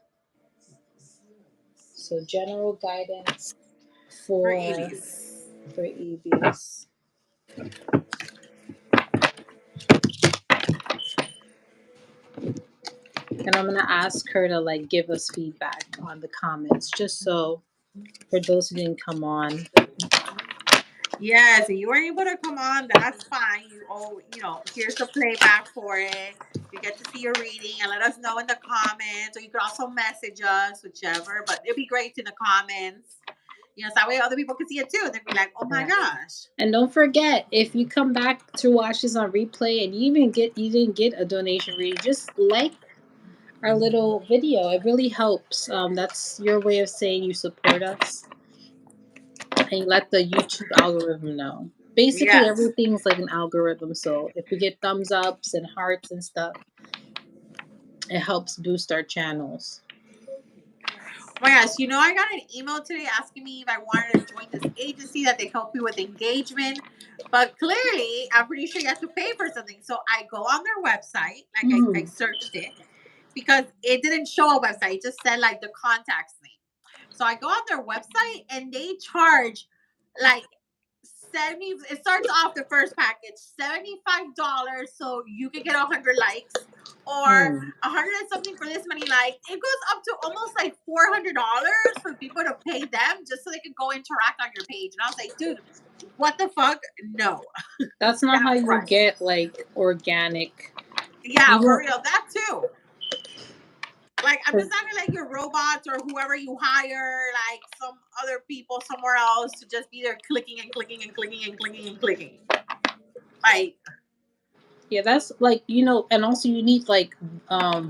So, general guidance For for, EVs. for EBs. And I'm gonna ask her to like give us feedback on the comments, just so for those who didn't come on. Yes, if you weren't able to come on, that's fine. Here's the playback for it. You get to see your reading and let us know in the comments, or you could also message us, whichever. But it'd be great in the comments. So that way other people can see it too. They'd be like, "Oh my Yeah. gosh!" And don't forget, if you come back to watch this on replay and you didn't get a donation reading, just like our little video. It really helps. That's your way of saying you support us and you let the YouTube algorithm know. Basically, Yes. everything's like an algorithm. So if we get thumbs ups and hearts and stuff, it helps boost our channels. Oh my gosh, I got an email today asking me if I wanted to join this agency that they help you with engagement. But clearly, I'm pretty sure you have to pay for something. So I go on their website, like I Mm. searched it because it didn't show a website, it just said like the contacts name. So I go on their website and they charge like 70. It starts off the first package $75 so you can get 100 likes, or Mm. 100 and something for this many likes. It goes up to almost like $400 for people to pay them just so they can go interact on your page. And I was like, dude, what the fuck? No. That's not how That's you right. get like organic. Yeah, You for don't. real. That too. Like, I'm just not gonna let your robots or whoever you hire, like some other people somewhere else, to just be there clicking and clicking and clicking and clicking and clicking. Like, Yeah, that's like and also you need like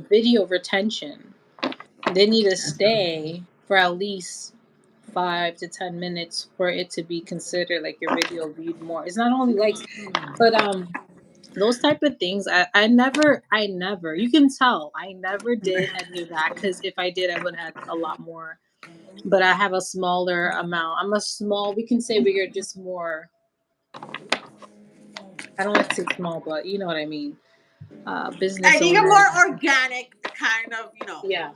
video retention. They need to stay for at least 5 to 10 minutes for it to be considered like your video viewed more. It's not only likes, but those type of things. I never. You can tell I never did any of that because if I did, I would have a lot more. But I have a smaller amount. I'm a small. We can say we are just more. I don't like to say small, but you know what I mean. I Business think a owner. more organic kind of, Yeah.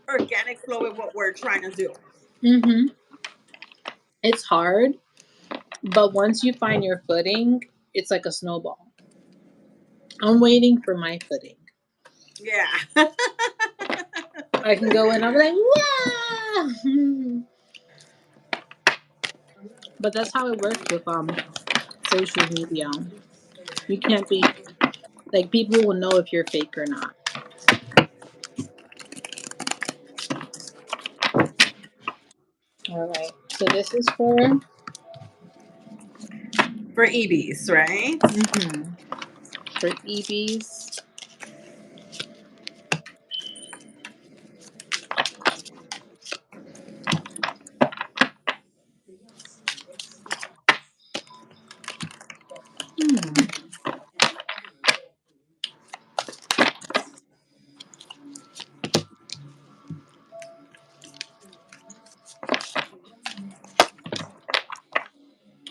organic flow with what we're trying to do. Mm-hmm. It's hard, but once you find your footing, it's like a snowball. I'm waiting for my footing. Yeah. I can go in, I'm like, wow. But that's how it works with social media. You can't be. Like people will know if you're fake or not. All right. So this is For EBs, right? for EBs. Hmm.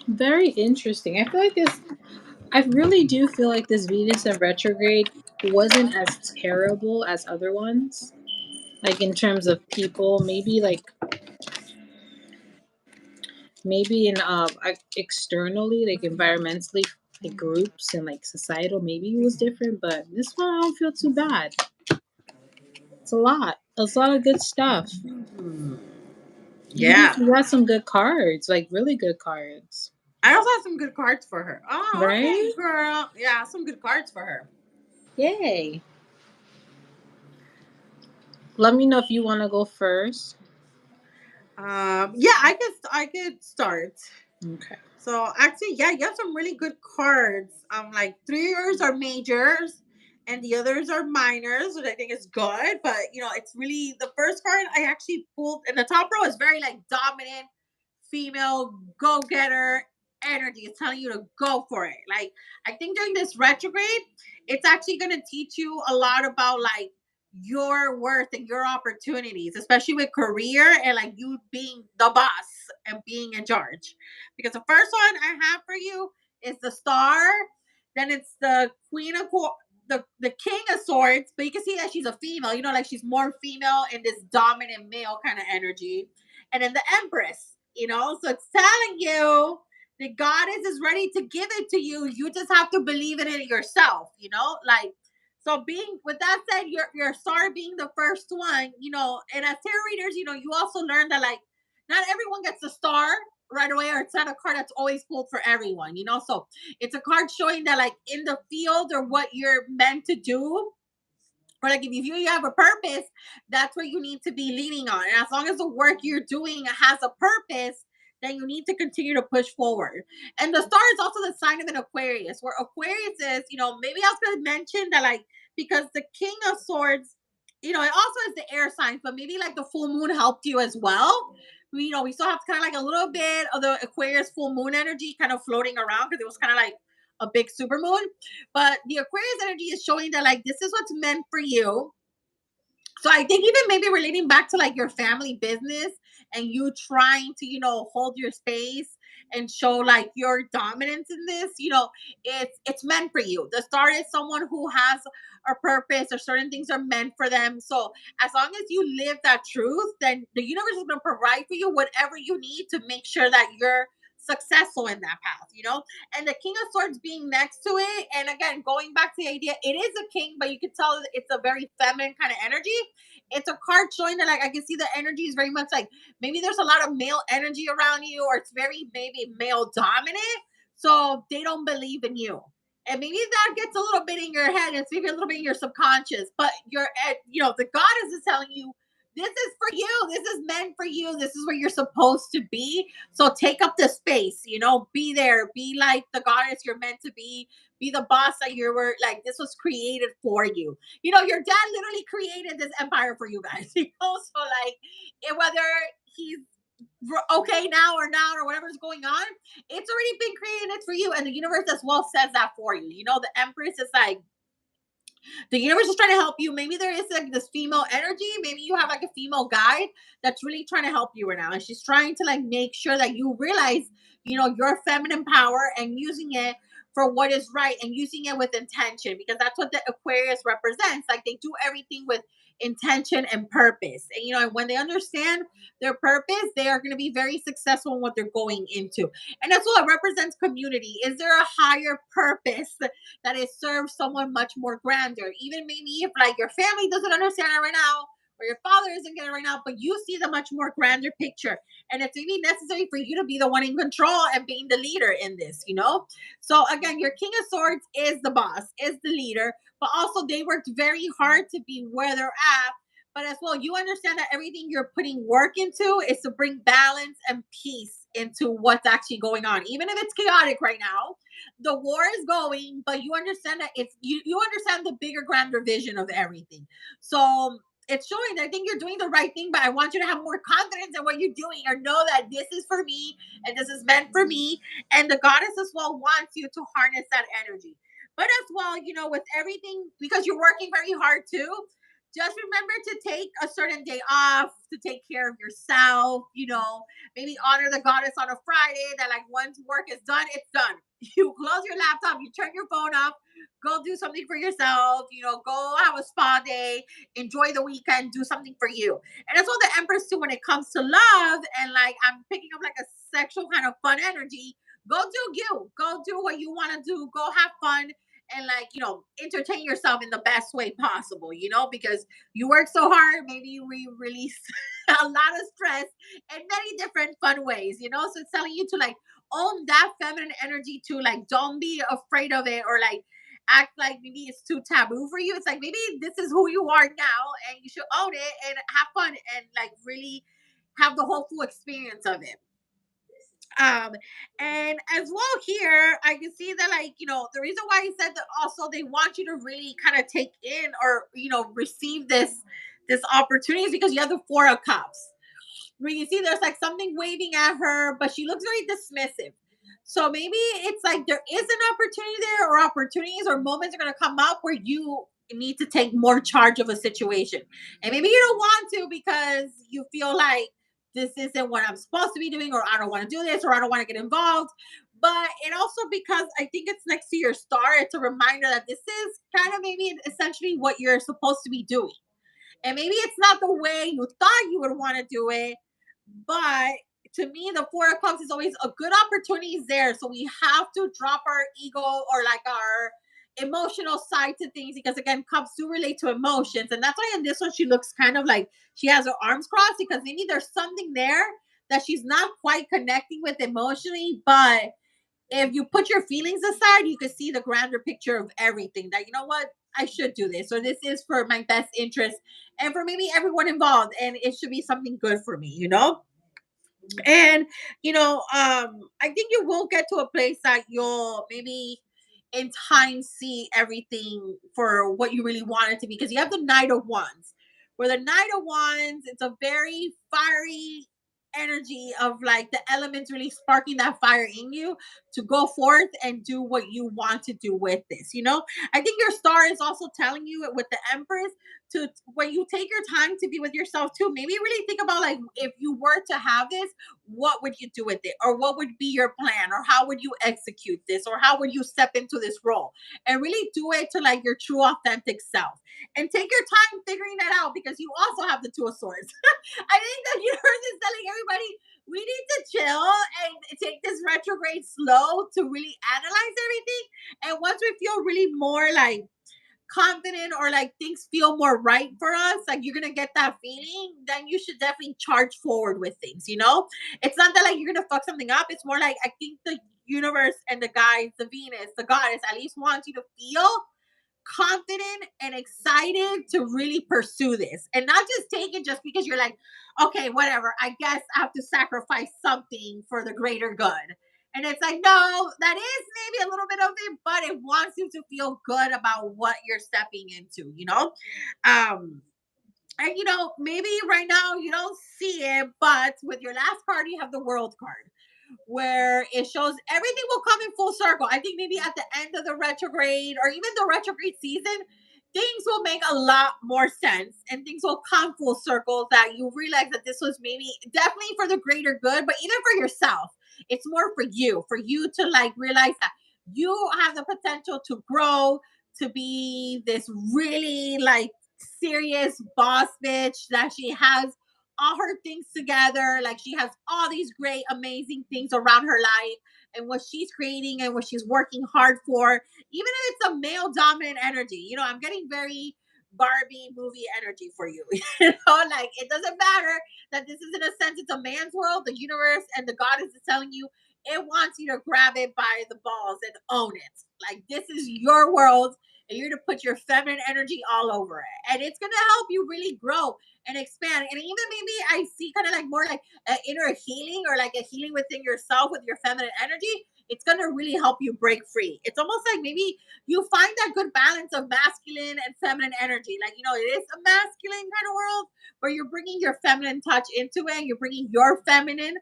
Very interesting. I feel like this. I really do feel like this Venus in retrograde wasn't as terrible as other ones. Like in terms of people, maybe in externally, like environmentally, like groups and like societal, maybe it was different. But this one, I don't feel too bad. It's a lot. It's a lot of good stuff. Yeah. You got some good cards, like really good cards, I also have some good cards for her. Oh, okay, right? girl. Yeah, some good cards for her. Yay! Let me know if you want to go first. Yeah, I could start. Okay. So actually, yeah, you have some really good cards. Like 3 years are majors, and the others are minors, which I think is good. But it's really the first card I actually pulled, and the top row is very like dominant, female, go getter energy. It's telling you to go for it. Like I think during this retrograde, it's actually going to teach you a lot about like your worth and your opportunities, especially with career and like you being the boss and being in charge. Because the first one I have for you is the star, then it's the queen of the king of swords, but you can see that she's a female, like she's more female in this dominant male kind of energy. And then the empress, so it's telling you the goddess is ready to give it to you. You just have to believe in it yourself, like so being with that said, your star being the first one, and as tarot readers, you also learn that like not everyone gets a star right away, or it's not a card that's always pulled for everyone, so it's a card showing that like in the field or what you're meant to do, or like if you have a purpose, that's where you need to be leaning on. And as long as the work you're doing has a purpose, then you need to continue to push forward. And the star is also the sign of an Aquarius, where Aquarius is, maybe I was going to mention that like because the king of swords, it also is the air signs, but maybe like the full moon helped you as well. We still have kind of like a little bit of the Aquarius full moon energy kind of floating around because it was kind of like a big super moon. But the Aquarius energy is showing that like this is what's meant for you. So I think even maybe relating back to like your family business and you trying to, hold your space and show like your dominance in this, it's meant for you. The star is someone who has a purpose or certain things are meant for them. So as long as you live that truth, then the universe is going to provide for you whatever you need to make sure that you're successful in that path. And the king of swords being next to it, and again going back to the idea, it is a king, but you can tell that it's a very feminine kind of energy. It's a card showing that like I can see the energy is very much like maybe there's a lot of male energy around you, or it's very maybe male dominant, so they don't believe in you. And maybe that gets a little bit in your head, it's maybe a little bit in your subconscious, but the goddess is telling you this is for you. This is meant for you. This is where you're supposed to be. So take up the space, be there, be like the goddess you're meant to be the boss that you were like, this was created for you. Your dad literally created this empire for you guys, so like whether he's okay now or not or whatever's going on, it's already been created for you. And the universe as well says that for you. The empress is like, the universe is trying to help you. Maybe there is like this female energy. Maybe you have like a female guide that's really trying to help you right now. And she's trying to like make sure that you realize, your feminine power and using it for what is right and using it with intention, because that's what the Aquarius represents. Like they do everything with intention and purpose. And and when they understand their purpose, they are going to be very successful in what they're going into. And that's what represents community. Is there a higher purpose that it serves someone much more grander? Even maybe if like your family doesn't understand it right now, or your father isn't getting it right now, but you see the much more grander picture. And it's maybe necessary for you to be the one in control and being the leader in this, you know? So again, your King of Swords is the boss, is the leader, but also they worked very hard to be where they're at. But as well, you understand that everything you're putting work into is to bring balance and peace into what's actually going on. Even if it's chaotic right now, the war is going, but you understand that it's you understand the bigger, grander vision of everything. So it's showing that I think you're doing the right thing, but I want you to have more confidence in what you're doing or know that this is for me and this is meant for me. And the goddess as well wants you to harness that energy. But as well, you know, with everything, because you're working very hard too, just remember to take a certain day off to take care of yourself, you know, maybe honor the goddess on a Friday that like once work is done, it's done. You close your laptop, you turn your phone off, go do something for yourself, you know, go have a spa day, enjoy the weekend, do something for you. And that's what the Empress too when it comes to love and like I'm picking up like a sexual kind of fun energy. Go do you. Go do what you want to do. Go have fun and like, you know, entertain yourself in the best way possible, you know, because you work so hard, maybe you release a lot of stress in many different fun ways, you know. So it's telling you to like own that feminine energy too. Like, don't be afraid of it or like act like maybe it's too taboo for you. It's like maybe this is who you are now and you should own it and have fun and like really have the whole full experience of it. Um, and as well here, I can see that like, you know, the reason why he said that also they want you to really kind of take in or, you know, receive this opportunity is because you have the Four of Cups where you see there's like something waving at her, but she looks very dismissive. So maybe it's like there is an opportunity there, or opportunities or moments are going to come up where you need to take more charge of a situation. And maybe you don't want to because you feel like this isn't what I'm supposed to be doing, or I don't want to do this, or I don't want to get involved. But it also because I think it's next to your star, it's a reminder that this is kind of maybe essentially what you're supposed to be doing. And maybe it's not the way you thought you would want to do it, but to me, the Four of Cups is always a good opportunity is there. So we have to drop our ego or like our emotional side to things because again, cups do relate to emotions. And that's why in this one she looks kind of like she has her arms crossed because maybe there's something there that she's not quite connecting with emotionally, but if you put your feelings aside, you can see the grander picture of everything that, you know what, I should do this, or this is for my best interest and for maybe everyone involved, and it should be something good for me, you know? And you know, I think you will get to a place that you'll maybe in time see everything for what you really want it to be because you have the Knight of Wands where the Knight of Wands, it's a very fiery energy of like the elements really sparking that fire in you to go forth and do what you want to do with this, you know. I think your star is also telling you with the Empress to when you take your time to be with yourself too, maybe really think about like if you were to have this, what would you do with it, or what would be your plan, or how would you execute this, or how would you step into this role and really do it to like your true authentic self and take your time figuring that out because you also have the Two of Swords. I think the universe is telling everybody we need to chill and take this retrograde slow to really analyze everything, and once we feel really more like confident or like things feel more right for us, like you're gonna get that feeling, then you should definitely charge forward with things, you know? It's not that like you're gonna fuck something up. It's more like I think the universe and the guys, the Venus, the goddess, at least wants you to feel confident and excited to really pursue this and not just take it just because you're like, okay, whatever, I guess I have to sacrifice something for the greater good. And it's like, no, that is maybe a little bit of it, but it wants you to feel good about what you're stepping into, you know? Um, and you know, maybe right now you don't see it, but with your last card, you have the World card where it shows everything will come in full circle. I think maybe at the end of the retrograde or even the retrograde season, things will make a lot more sense and things will come full circle that you realize that this was maybe definitely for the greater good, but even for yourself, it's more for you to like realize that you have the potential to grow, to be this really like serious boss bitch that she has all her things together. Like she has all these great, amazing things around her life and what she's creating and what she's working hard for. Even if it's a male dominant energy, you know, I'm getting very Barbie movie energy for you. You know, like it doesn't matter that this is in a sense it's a man's world, the universe and the goddess is telling you it wants you to grab it by the balls and own it. Like this is your world and you're to put your feminine energy all over it. And it's gonna help you really grow and expand. And even maybe I see kind of like more like an inner healing or like a healing within yourself with your feminine energy. It's gonna really help you break free. It's almost like maybe you find that good balance of masculine and feminine energy. Like, you know, it is a masculine kind of world where you're bringing your feminine touch into it. And you're bringing your feminine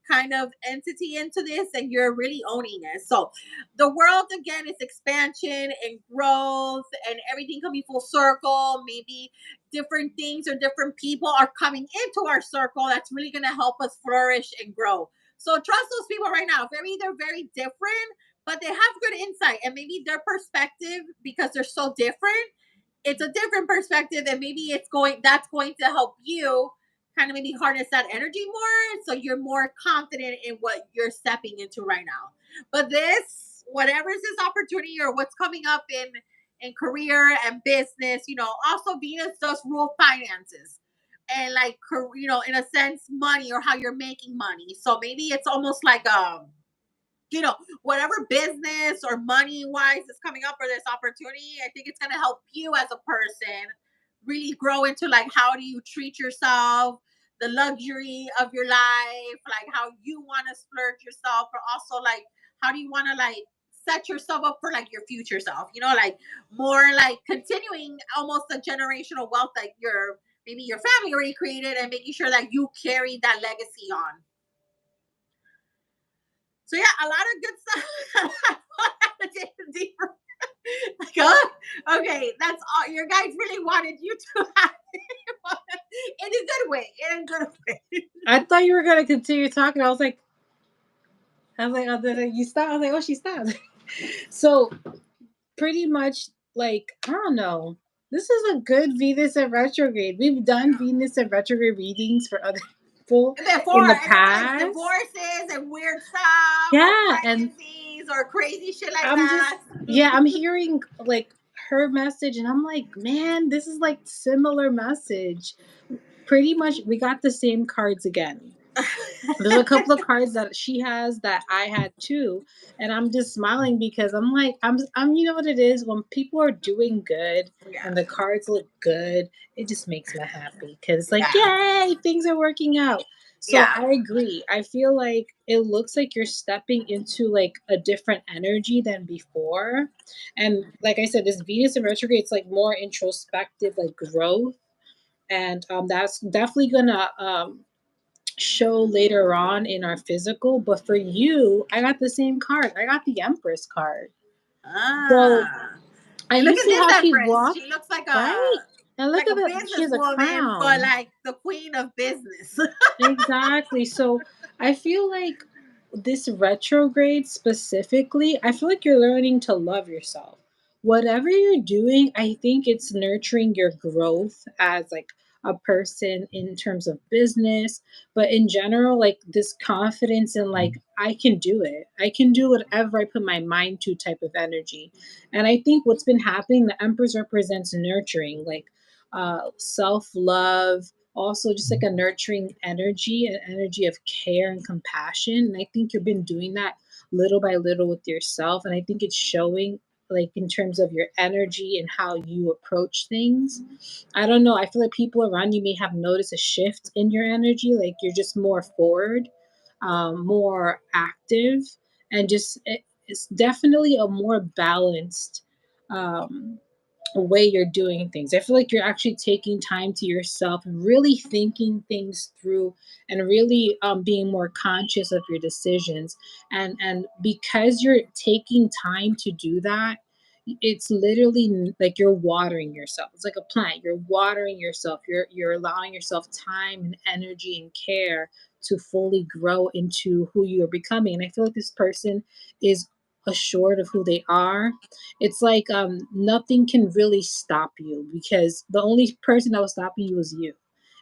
kind of entity into this and you're really owning it. So the world again is expansion and growth and everything coming full circle. Maybe different things or different people are coming into our circle that's really going to help us flourish and grow. So trust those people right now. They're very different, but they have good insight and maybe their perspective because they're so different, it's a different perspective and maybe that's going to help you kind of maybe harness that energy more so you're more confident in what you're stepping into right now. But this whatever is this opportunity or what's coming up in career and business, you know, also Venus does rule finances and like you know, in a sense money or how you're making money. So maybe it's almost like you know, whatever business or money wise is coming up for this opportunity, I think it's going to help you as a person really grow into like how do you treat yourself, the luxury of your life, like how you want to splurge yourself, but also like how do you want to like set yourself up for like your future self, you know, like more like continuing almost a generational wealth that your maybe your family already created and making sure that you carry that legacy on. So yeah, a lot of good stuff. Deeper. Like, oh, okay, that's all. Your guys really wanted you to have it in a good way. In a good way. I thought you were gonna continue talking. Oh, did you stop? I was like, oh, she stopped. So pretty much, like, I don't know. This is a good Venus and retrograde. We've done Venus and retrograde readings for other people Before, in the and it's like past. divorces and weird stuff or Yeah, and pregnancies or crazy shit like I'm just, that. yeah, I'm hearing like her message, and I'm like, man, this is like similar message. Pretty much, we got the same cards again. There's a couple of cards that she has that I had too, and I'm just smiling because I'm like, you know what it is when people are doing good Yeah. and the cards look good, it just makes me happy because it's like, Yeah. yay, things are working out. So Yeah. I agree. I feel like it looks like you're stepping into like a different energy than before, and like I said, this Venus in retrograde, it's like more introspective, like growth, and that's definitely gonna show later on in our physical. But for you, I got the same card. I got the Empress card. So Ah. and And you look at see this how she empress. walked, She looks right? And look like at a that. She has a businesswoman, but crown. like the queen of business. Exactly. So I feel like this retrograde specifically, I feel like you're learning to love yourself. Whatever you're doing, I think it's nurturing your growth as like a person in terms of business, but in general, like this confidence in like I can do it. I can do whatever I put my mind to type of energy. And I think what's been happening, the Empress represents nurturing, like self-love, also just like a nurturing energy, an energy of care and compassion. And I think you've been doing that little by little with yourself. And I think it's showing like in terms of your energy and how you approach things. I don't know. I feel like people around you may have noticed a shift in your energy. Like you're just more forward, more active, and it's definitely a more balanced um, way you're doing things. I feel like you're actually taking time to yourself and really thinking things through and really being more conscious of your decisions. And because you're taking time to do that, it's literally like you're watering yourself. It's like a plant. You're watering yourself. You're allowing yourself time and energy and care to fully grow into who you are becoming. And I feel like this person is assured of who they are. It's like nothing can really stop you because the only person that was stopping you was you.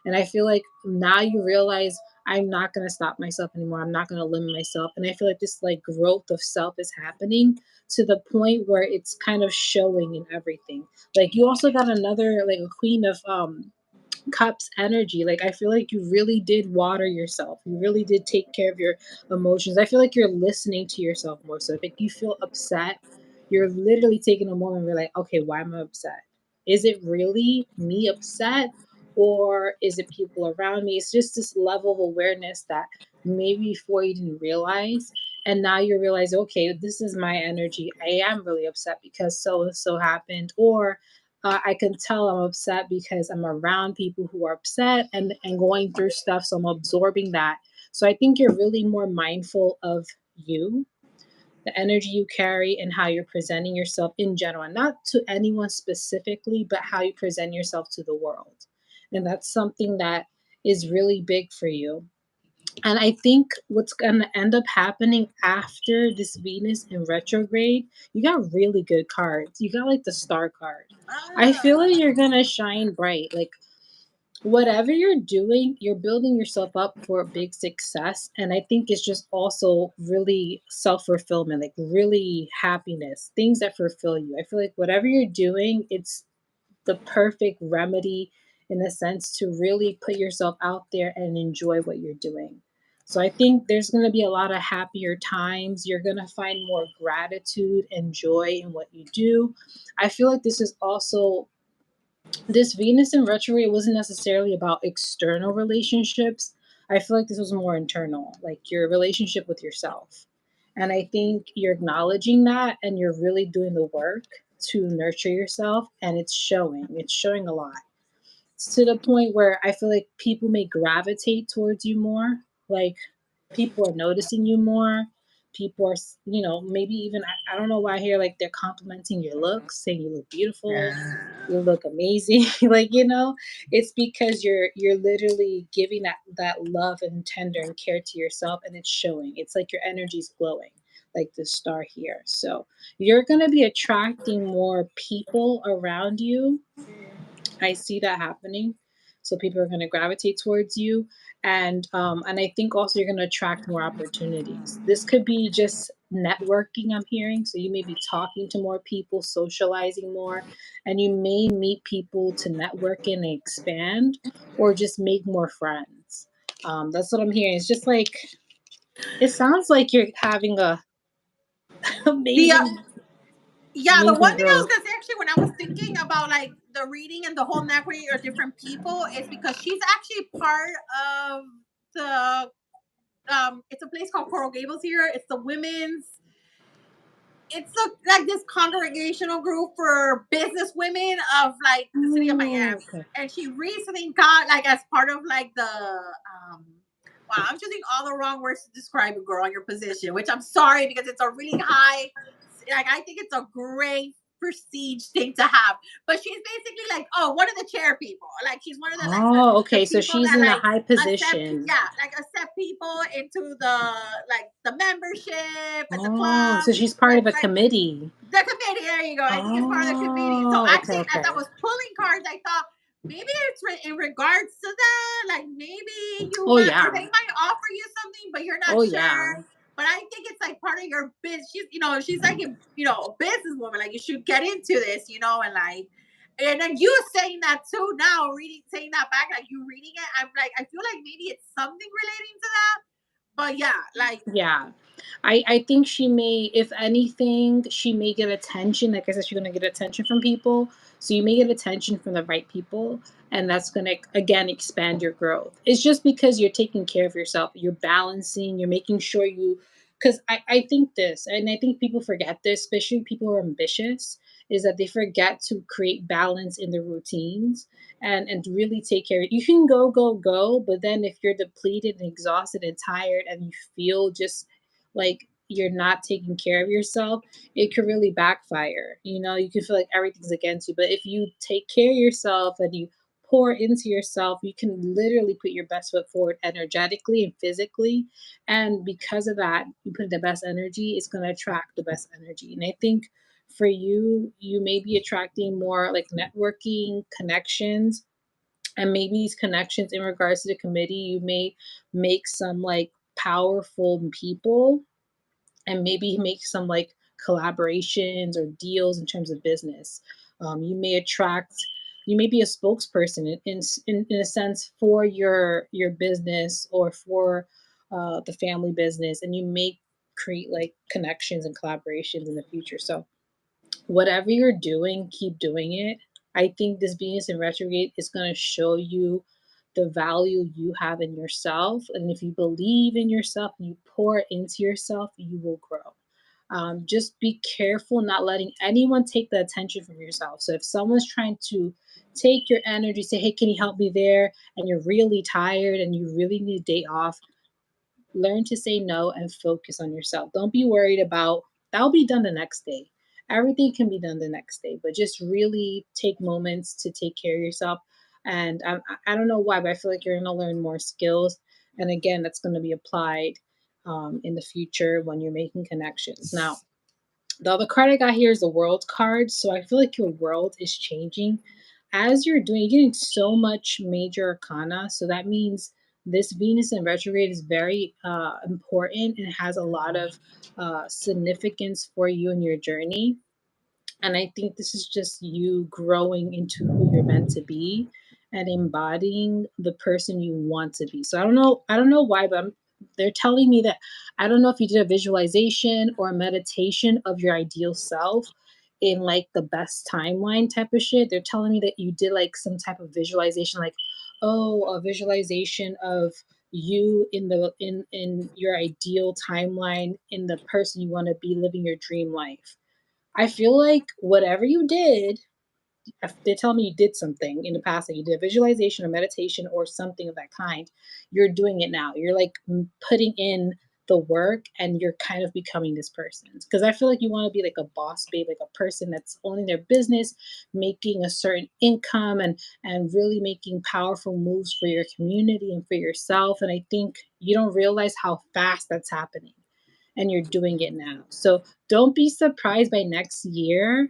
And I feel like now you realize I'm not going to stop myself anymore. I'm not going to limit myself. And I feel like this like growth of self is happening to the point where it's kind of showing in everything. Like you also got another like a queen of cups energy. Like I feel like you really did water yourself. You really did take care of your emotions. I feel like you're listening to yourself more. So if you feel upset, you're literally taking a moment and you're like, okay, why am I upset? Is it really me upset, or is it people around me? It's just this level of awareness that maybe before you didn't realize, and now you realize, okay, this is my energy. I am really upset because so and so happened, or I can tell I'm upset because I'm around people who are upset and going through stuff. So I'm absorbing that. So I think you're really more mindful of you, the energy you carry, and how you're presenting yourself in general, and not to anyone specifically, but how you present yourself to the world. And that's something that is really big for you. And I think what's going to end up happening after this Venus in retrograde, you got really good cards. You got like the star card. I feel like you're going to shine bright. Like whatever you're doing, you're building yourself up for a big success. And I think it's just also really self fulfillment, like really happiness, things that fulfill you. I feel like whatever you're doing, it's the perfect remedy in a sense to really put yourself out there and enjoy what you're doing. So I think there's going to be a lot of happier times. You're going to find more gratitude and joy in what you do. I feel like this is also this Venus in retrograde wasn't necessarily about external relationships. I feel like this was more internal, like your relationship with yourself. And I think you're acknowledging that and you're really doing the work to nurture yourself, and it's showing. It's showing a lot. It's to the point where I feel like people may gravitate towards you more. Like people are noticing you more. People are, maybe even, I don't know why I hear like they're complimenting your looks, saying you look beautiful, you look amazing. Like, it's because you're literally giving that love and tender and care to yourself, and it's showing. It's like your energy's glowing, like the star here. So you're going to be attracting more people around you. I see that happening. So people are going to gravitate towards you, and I think also you're going to attract more opportunities. This could be just networking. I'm hearing, so you may be talking to more people, socializing more, and you may meet people to network and expand, or just make more friends. That's what I'm hearing. It's just like it sounds like you're having a The amazing, Yeah, the one amazing thing I was growth. gonna say actually when I was thinking about like the reading and the whole networking or different people is because she's actually part of the it's a place called Coral Gables here. It's the women's like this congregational group for business women of like the city of Oh, Miami. okay. And she recently got like as part of like the wow, I'm choosing all the wrong words to describe a girl in your position, which I'm sorry because it's a really high, like I think it's a great prestige thing to have. But she's basically like, oh, one of the chair people. Like she's one of the like Oh, the okay. So people she's that in a like high accept, position. yeah, like accept people into the like the membership and the Oh, club. so she's part Like, of a like committee. the committee, there you go. I think it's part of the committee. So Oh, okay, actually, as I okay. was pulling cards, I thought maybe it's in regards to that. Like maybe you Oh might, or yeah. they might offer you something, but you're not Oh sure. yeah. But I think it's like part of your business. She's like a businesswoman. Like you should get into this, and like, and then you saying that too now, saying that back, like you reading it. I'm like, I feel like maybe it's something relating to that. But yeah, like Yeah. I think she may, if anything, she may get attention. Like I said, she's gonna get attention from people. So you may get attention from the right people, and that's gonna again expand your growth. It's just because you're taking care of yourself, you're balancing, you're making sure you, because I think this, and I think people forget this, especially people who are ambitious, is that they forget to create balance in their routines and really take care. You can go, but then if you're depleted and exhausted and tired and you feel just like you're not taking care of yourself, it could really backfire. You can feel like everything's against you. But if you take care of yourself and you pour into yourself, you can literally put your best foot forward energetically and physically. And because of that, you put the best energy, it's going to attract the best energy. And I think for you, you may be attracting more like networking connections, And maybe these connections in regards to the committee, you may make some like powerful people, and maybe make some like collaborations or deals in terms of business. You may attract, you may be a spokesperson in a sense for your business or for the family business, and you may create like connections and collaborations in the future. So whatever you're doing, keep doing it. I think this Venus in retrograde is going to show you the value you have in yourself. And if you believe in yourself and you pour into yourself, you will grow. Just be careful not letting anyone take the attention from yourself. So if someone's trying to take your energy, say, hey, can you help me there? And you're really tired and you really need a day off, learn to say no and focus on yourself. Don't be worried about that'll be done the next day. Everything can be done the next day, but just really take moments to take care of yourself. And I don't know why, but I feel like you're going to learn more skills. And again, that's going to be applied in the future when you're making connections. Now, the other card I got here is the world card. So I feel like your world is changing as you're getting so much major arcana. So that means this Venus in retrograde is very important and has a lot of significance for you in your journey. And I think this is just you growing into who you're meant to be and embodying the person you want to be. So I don't know why, but they're telling me that I don't know if you did a visualization or a meditation of your ideal self in like the best timeline type of shit. They're telling me that you did like some type of visualization, like, oh, a visualization of you in your ideal timeline, in the person you want to be living your dream life. I feel like whatever you did, if they tell me you did something in the past, that you did a visualization or meditation or something of that kind, you're doing it now. You're like putting in the work and you're kind of becoming this person. Because I feel like you want to be like a boss babe, like a person that's owning their business, making a certain income and really making powerful moves for your community and for yourself. And I think you don't realize how fast that's happening and you're doing it now. So don't be surprised by next year.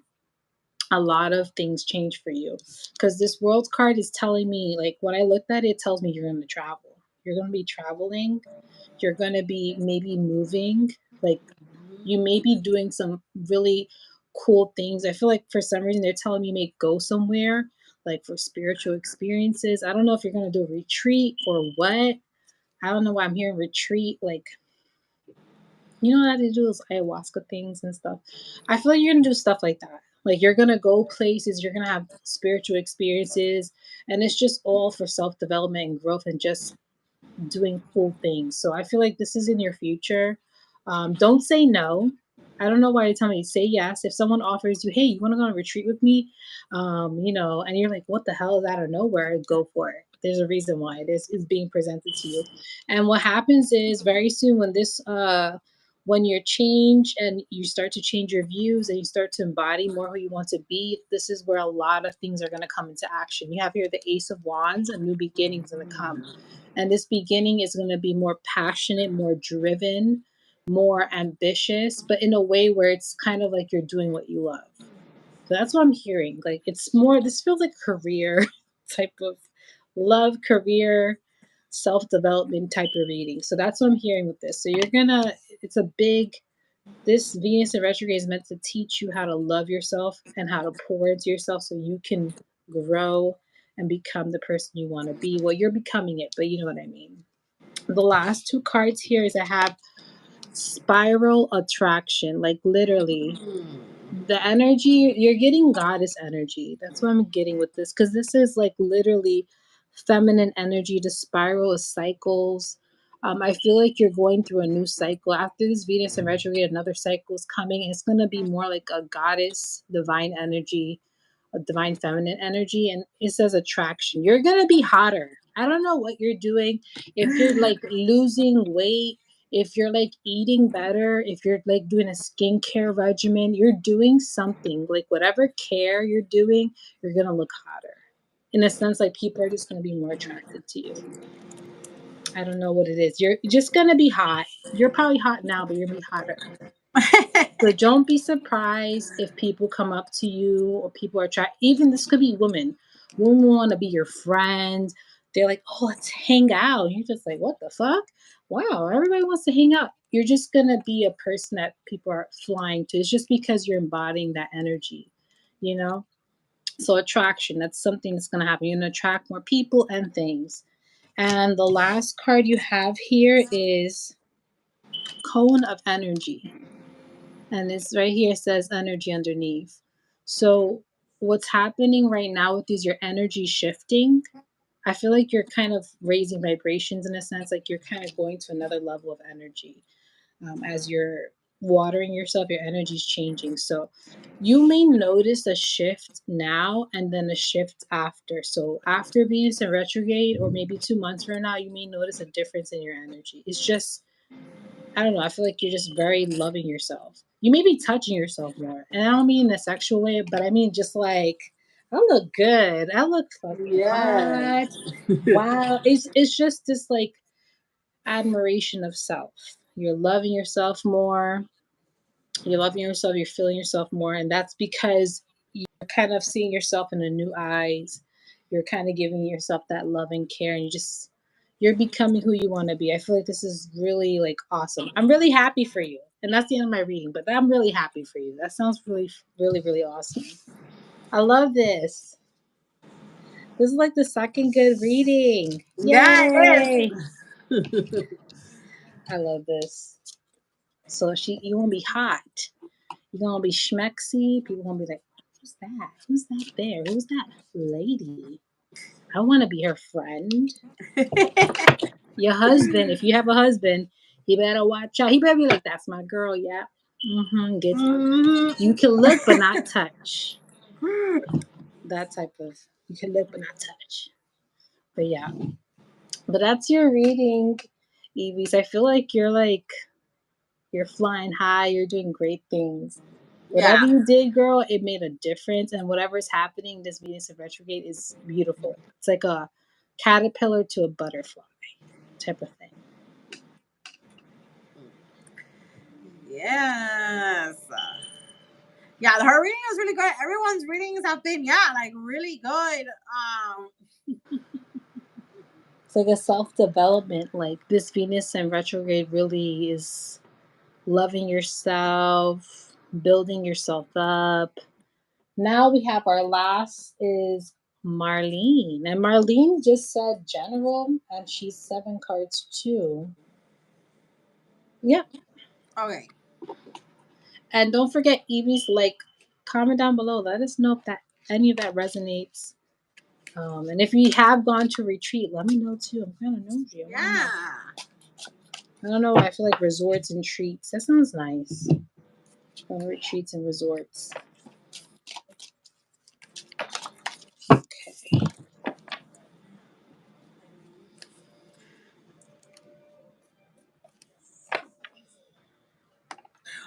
A lot of things change for you because this world card is telling me, like, when I looked at it, it tells me you're going to travel. You're going to be traveling. You're going to be maybe moving. Like, you may be doing some really cool things. I feel like for some reason they're telling me you may go somewhere like for spiritual experiences. I don't know if you're going to do a retreat or what. I don't know why I'm hearing retreat. Like, you know how they do those ayahuasca things and stuff. I feel like you're gonna do stuff like that. Like you're gonna go places, you're gonna have spiritual experiences, and it's just all for self development and growth and just doing cool things. So I feel like this is in your future. Don't say no. I don't know why you're telling me say yes. If someone offers you, hey, you want to go on a retreat with me? And you're like, what the hell is out of nowhere? Go for it. There's a reason why this is being presented to you. And what happens is very soon when you're changed and you start to change your views and you start to embody more who you want to be, this is where a lot of things are going to come into action. You have here the Ace of Wands, a new beginning is going to come. And this beginning is going to be more passionate, more driven, more ambitious, but in a way where it's kind of like you're doing what you love. So that's what I'm hearing. Like it's more, this feels like career type of love, career, self development type of reading. So that's what I'm hearing with this. So it's a big, this Venus in retrograde is meant to teach you how to love yourself and how to pour into yourself so you can grow and become the person you want to be. Well, you're becoming it, but you know what I mean. The last two cards here is I have spiral attraction, like literally the energy you're getting, goddess energy. That's what I'm getting with this because this is like literally feminine energy. The spiral is cycles. I feel like you're going through a new cycle after this Venus in retrograde. Another cycle is coming, and it's going to be more like a goddess, divine energy, a divine feminine energy. And it says attraction. You're going to be hotter. I don't know what you're doing. If you're like losing weight, if you're like eating better, if you're like doing a skincare regimen, you're doing something, like whatever care you're doing, you're going to look hotter. In a sense, like people are just going to be more attracted to you. I don't know what it is. You're just going to be hot. You're probably hot now, but you're going to be hotter. So don't be surprised if people come up to you or people are trying, even this could be women. Women want to be your friend. They're like, oh, let's hang out. And you're just like, what the fuck? Wow, everybody wants to hang out. You're just gonna be a person that people are flying to. It's just because you're embodying that energy, you know? So attraction, that's something that's gonna happen. You're gonna attract more people and things. And the last card you have here is Cone of Energy. And it's right here, it says energy underneath. So what's happening right now with these, your energy shifting. I feel like you're kind of raising vibrations in a sense, like you're kind of going to another level of energy. As you're watering yourself, your energy's changing. So you may notice a shift now and then a shift after. So after Venus in retrograde, or maybe 2 months from now, you may notice a difference in your energy. It's just, I don't know. I feel like you're just very loving yourself. You may be touching yourself more. And I don't mean in a sexual way, but I mean just like, I look good. I look fucking Yes. hot. Wow. It's just this like admiration of self. You're loving yourself more. You're loving yourself, you're feeling yourself more. And that's because you're kind of seeing yourself in a new eyes. You're kind of giving yourself that love and care, and you're becoming who you want to be. I feel like this is really like awesome. I'm really happy for you. And that's the end of my reading, but I'm really happy for you. That sounds really, really, really awesome. I love this. This is like the second good reading. Yeah, it Yay! is. I love this. So you want to be hot. You're gonna be schmexy. People gonna be like, "Who's that? Who's that there? Who's that lady? I want to be her friend." Your husband, if you have a husband, he better watch out. He better be like, "That's my girl." Yeah. Get. You can look but not touch. That type of. You can look but not touch. But yeah. But that's your reading, Evie. I feel like you're flying high. You're doing great things. Whatever Yeah. you did, girl, it made a difference. And whatever's happening, this Venus in retrograde is beautiful. It's like a caterpillar to a butterfly type of thing. Yes. Yeah, her reading was really good. Everyone's readings have been, yeah, like really good. It's like a self development. Like this Venus in retrograde really is loving yourself, building yourself up. Now we have our last is Marlene. And Marlene just said general, and she's 7 cards too. Yep. Okay. And don't forget, Evie's like, comment down below. Let us know if that any of that resonates. And if you have gone to retreat, let me know too. I'm kind of nosy. Yeah. I don't know. I feel like resorts and treats. That sounds nice. Retreats and resorts. Okay.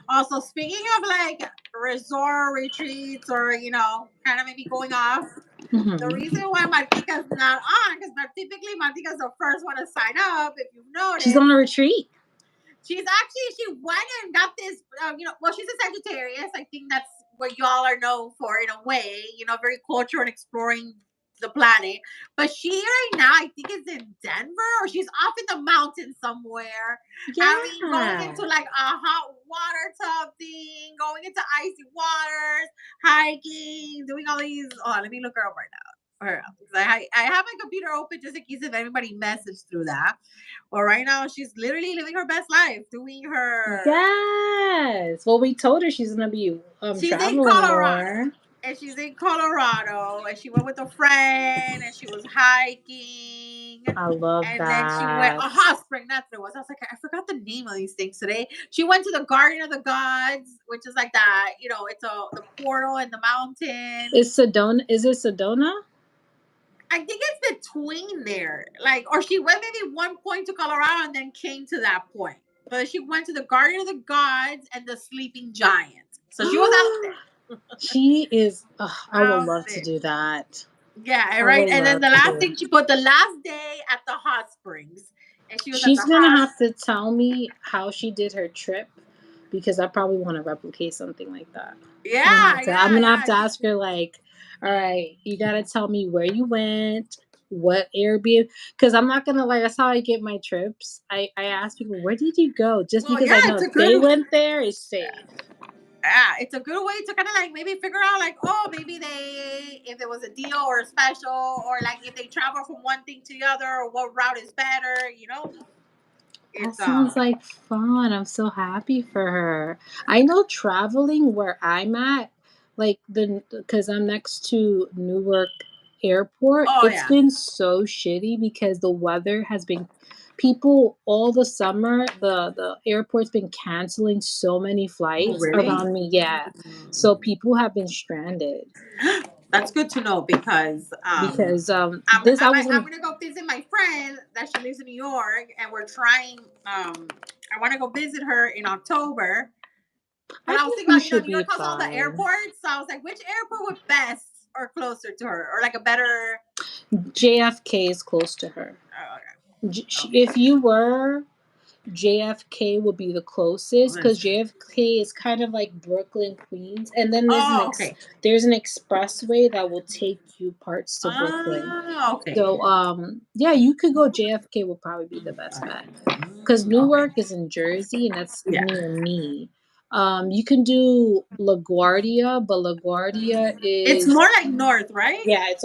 Also, speaking of like resort retreats or, kind of maybe going off, the reason why Martika's not on, because typically Martika's the first one to sign up, if you've noticed. She's on a retreat. She went and got this, well, she's a Sagittarius. I think that's what y'all are known for in a way, very cultural and exploring the planet. But she right now, I think, is in Denver or she's off in the mountains somewhere. Yeah. I mean, going into like a hot water tub thing, going into icy waters, hiking, doing all these. Oh, let me look her up right now. I have my computer open just in case if anybody messaged through that. Well, right now she's literally living her best life, doing her. Yes. Well, we told her she's gonna be She's traveling in Colorado, more. and she's in Colorado, and she went with a friend, and she was hiking. I love and that. then she went a hot spring. That's what it was. I was like, I forgot the name of these things today. She went to the Garden of the Gods, which is like that. It's the portal in the mountains. Is Sedona? Is it Sedona? I think it's between there. Or she went maybe one point to Colorado and then came to that point. But she went to the Garden of the Gods and the Sleeping Giant. So she was out there. She is. I would love to do that. Yeah, right. And then the last thing she put the last day at the hot springs. And she's gonna have to tell me how she did her trip because I probably want to replicate something like that. Yeah, I'm gonna have to ask her like, All right, you gotta tell me where you went, what Airbnb, because I'm not gonna lie, that's how I get my trips. I ask people, where did you go? Just Well, because yeah, I know it's a if they good. went there, it's safe. Yeah, it's a good way to kind of like maybe figure out like, oh, maybe they, if there was a deal or a special, or like if they travel from one thing to the other, or what route is better, you know. That It's sounds like fun. I'm so happy for her. I know traveling where I'm at, like because I'm next to Newark Airport, oh it's yeah. been so shitty because the weather has been people all the summer, the airport's been canceling so many Oh flights really? around me. Yeah. So people have been stranded That's good to know because because I'm this I I'm was I'm gonna gonna go visit my friend that she lives in New York, and we're trying. I want to go visit her in October, but I I was think thinking we about, should New York be has all the fine. airports, so I was like, which airport would best or closer to her, or like a better. JFK is close to her. Okay. If you were JFK would be the closest Okay. because JFK is kind of like Brooklyn, Queens, and then Oh, okay. there's an expressway that will take you parts to Brooklyn. Oh, okay. So yeah, you could go JFK would probably be the best bet because Okay. Newark is in Jersey and that's Yeah. near me. You can do LaGuardia, but LaGuardia It's is more like north, right? yeah, it's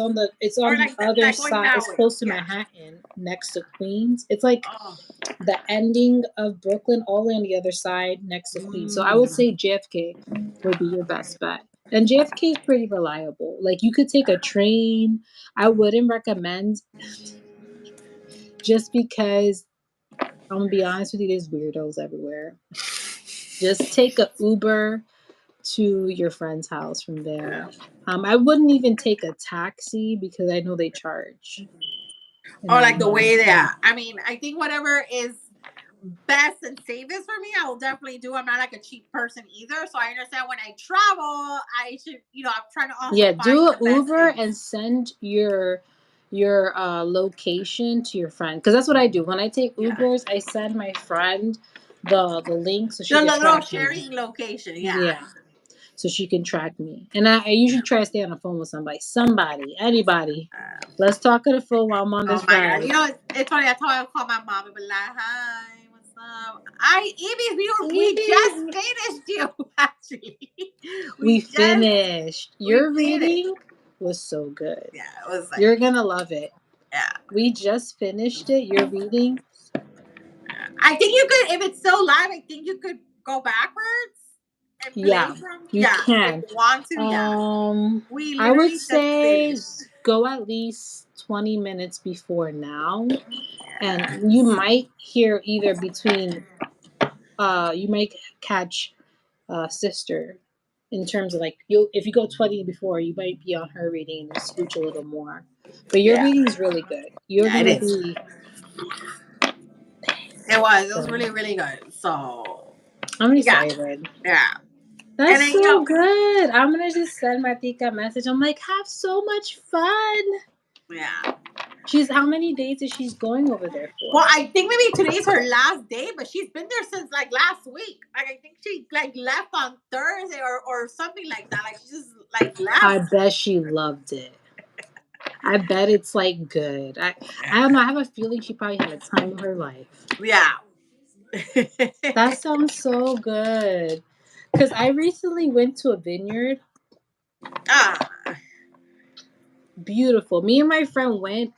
Or on the like other like going side. that It's way. close to Yeah. Manhattan, next to Queens. It's like Oh. the ending of Brooklyn, all the way on the other side, next to Queens. So I would say JFK would be your best bet. And JFK is pretty reliable. Like you could take a train. I wouldn't recommend just because I'm gonna be honest with you, there's weirdos everywhere. Just take a Uber to your friend's house from there. I wouldn't even take a taxi because I know they charge. And Or I like the know. way they are. I mean, I think whatever is best and safest for me, I will definitely do. I'm not like a cheap person either, so I understand when I travel, I should, I'm trying to also Yeah, find do the a best Uber things. and send your location to your friend because that's what I do. When I take Yeah, Ubers, I send my friend the link so she the can little track me. sharing location. Yeah. Yeah, so she can track me. And I usually try to stay on the phone with somebody, anybody. Let's talk on the phone while I'm on Oh this my god! ride. It's funny. That's how I call my mom and be like, "Hi, what's up?" Evie, we just Evie, finished you. Actually, we we just finished. we Your did it. reading was so good. Yeah, it was like, You're gonna love it. yeah. We just finished it. Your reading. I think you could, if it's still live, I think you could go backwards and play Yeah, from. you Yeah, if can. you want to. Yeah, we I would literally just say finished. go at least 20 minutes before now, and you Yes. might hear either between you might catch sister in terms of like you if you go 20 before you might be on her reading and you scooch a little more, but your Yeah, reading is really good. You're yeah, it gonna is. be It was. It was so really, really good. So, I'm yeah, excited. yeah. And That's then, so good. I'm gonna just send my tika a message. I'm like, have so much fun. yeah. She's how many days is she's going over there for? Well, I think maybe today's her last day, but she's been there since like last week. Like I think she like left on Thursday or something like that. Like she just like I left. bet she loved it. I bet it's like good. I don't know. I have a feeling she probably had a time of her life. Yeah. That sounds so good. Cause I recently went to a vineyard. Ah, Beautiful. Me and my friend went.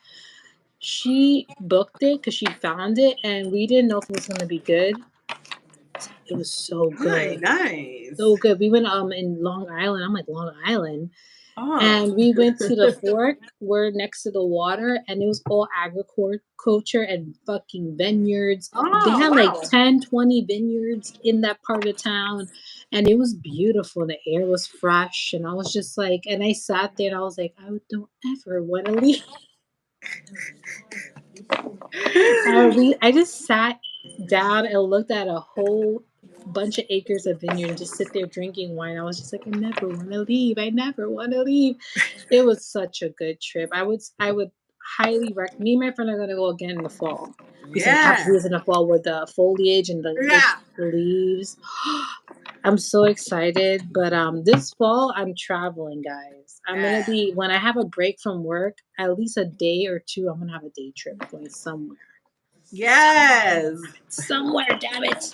She booked it because she found it, and we didn't know if it was gonna be good. It was so nice, good, nice. so good. We went in Long Island. I'm like Long Island. Oh. And we went to the fork. We're next to the water, and it was all agriculture and fucking vineyards. They Oh, had like wow. 10, 20 vineyards in that part of town, and it was beautiful. The air was fresh, and I was just like, and I sat there and I was like, I don't ever want to leave. I just sat down and looked at a whole bunch of acres of vineyard and just sit there drinking wine. I was just like, I never want to leave. I never want to leave. It was such a good trip. I would highly recommend. Me and my friend are gonna go again in the fall because you have to Yeah. do this in the fall with the foliage and the Yeah. leaves. I'm so excited, but this fall I'm traveling, guys. I'm gonna Yeah. be when I have a break from work, at least a day or two. I'm gonna have a day trip going somewhere, Yes. somewhere. Damn it!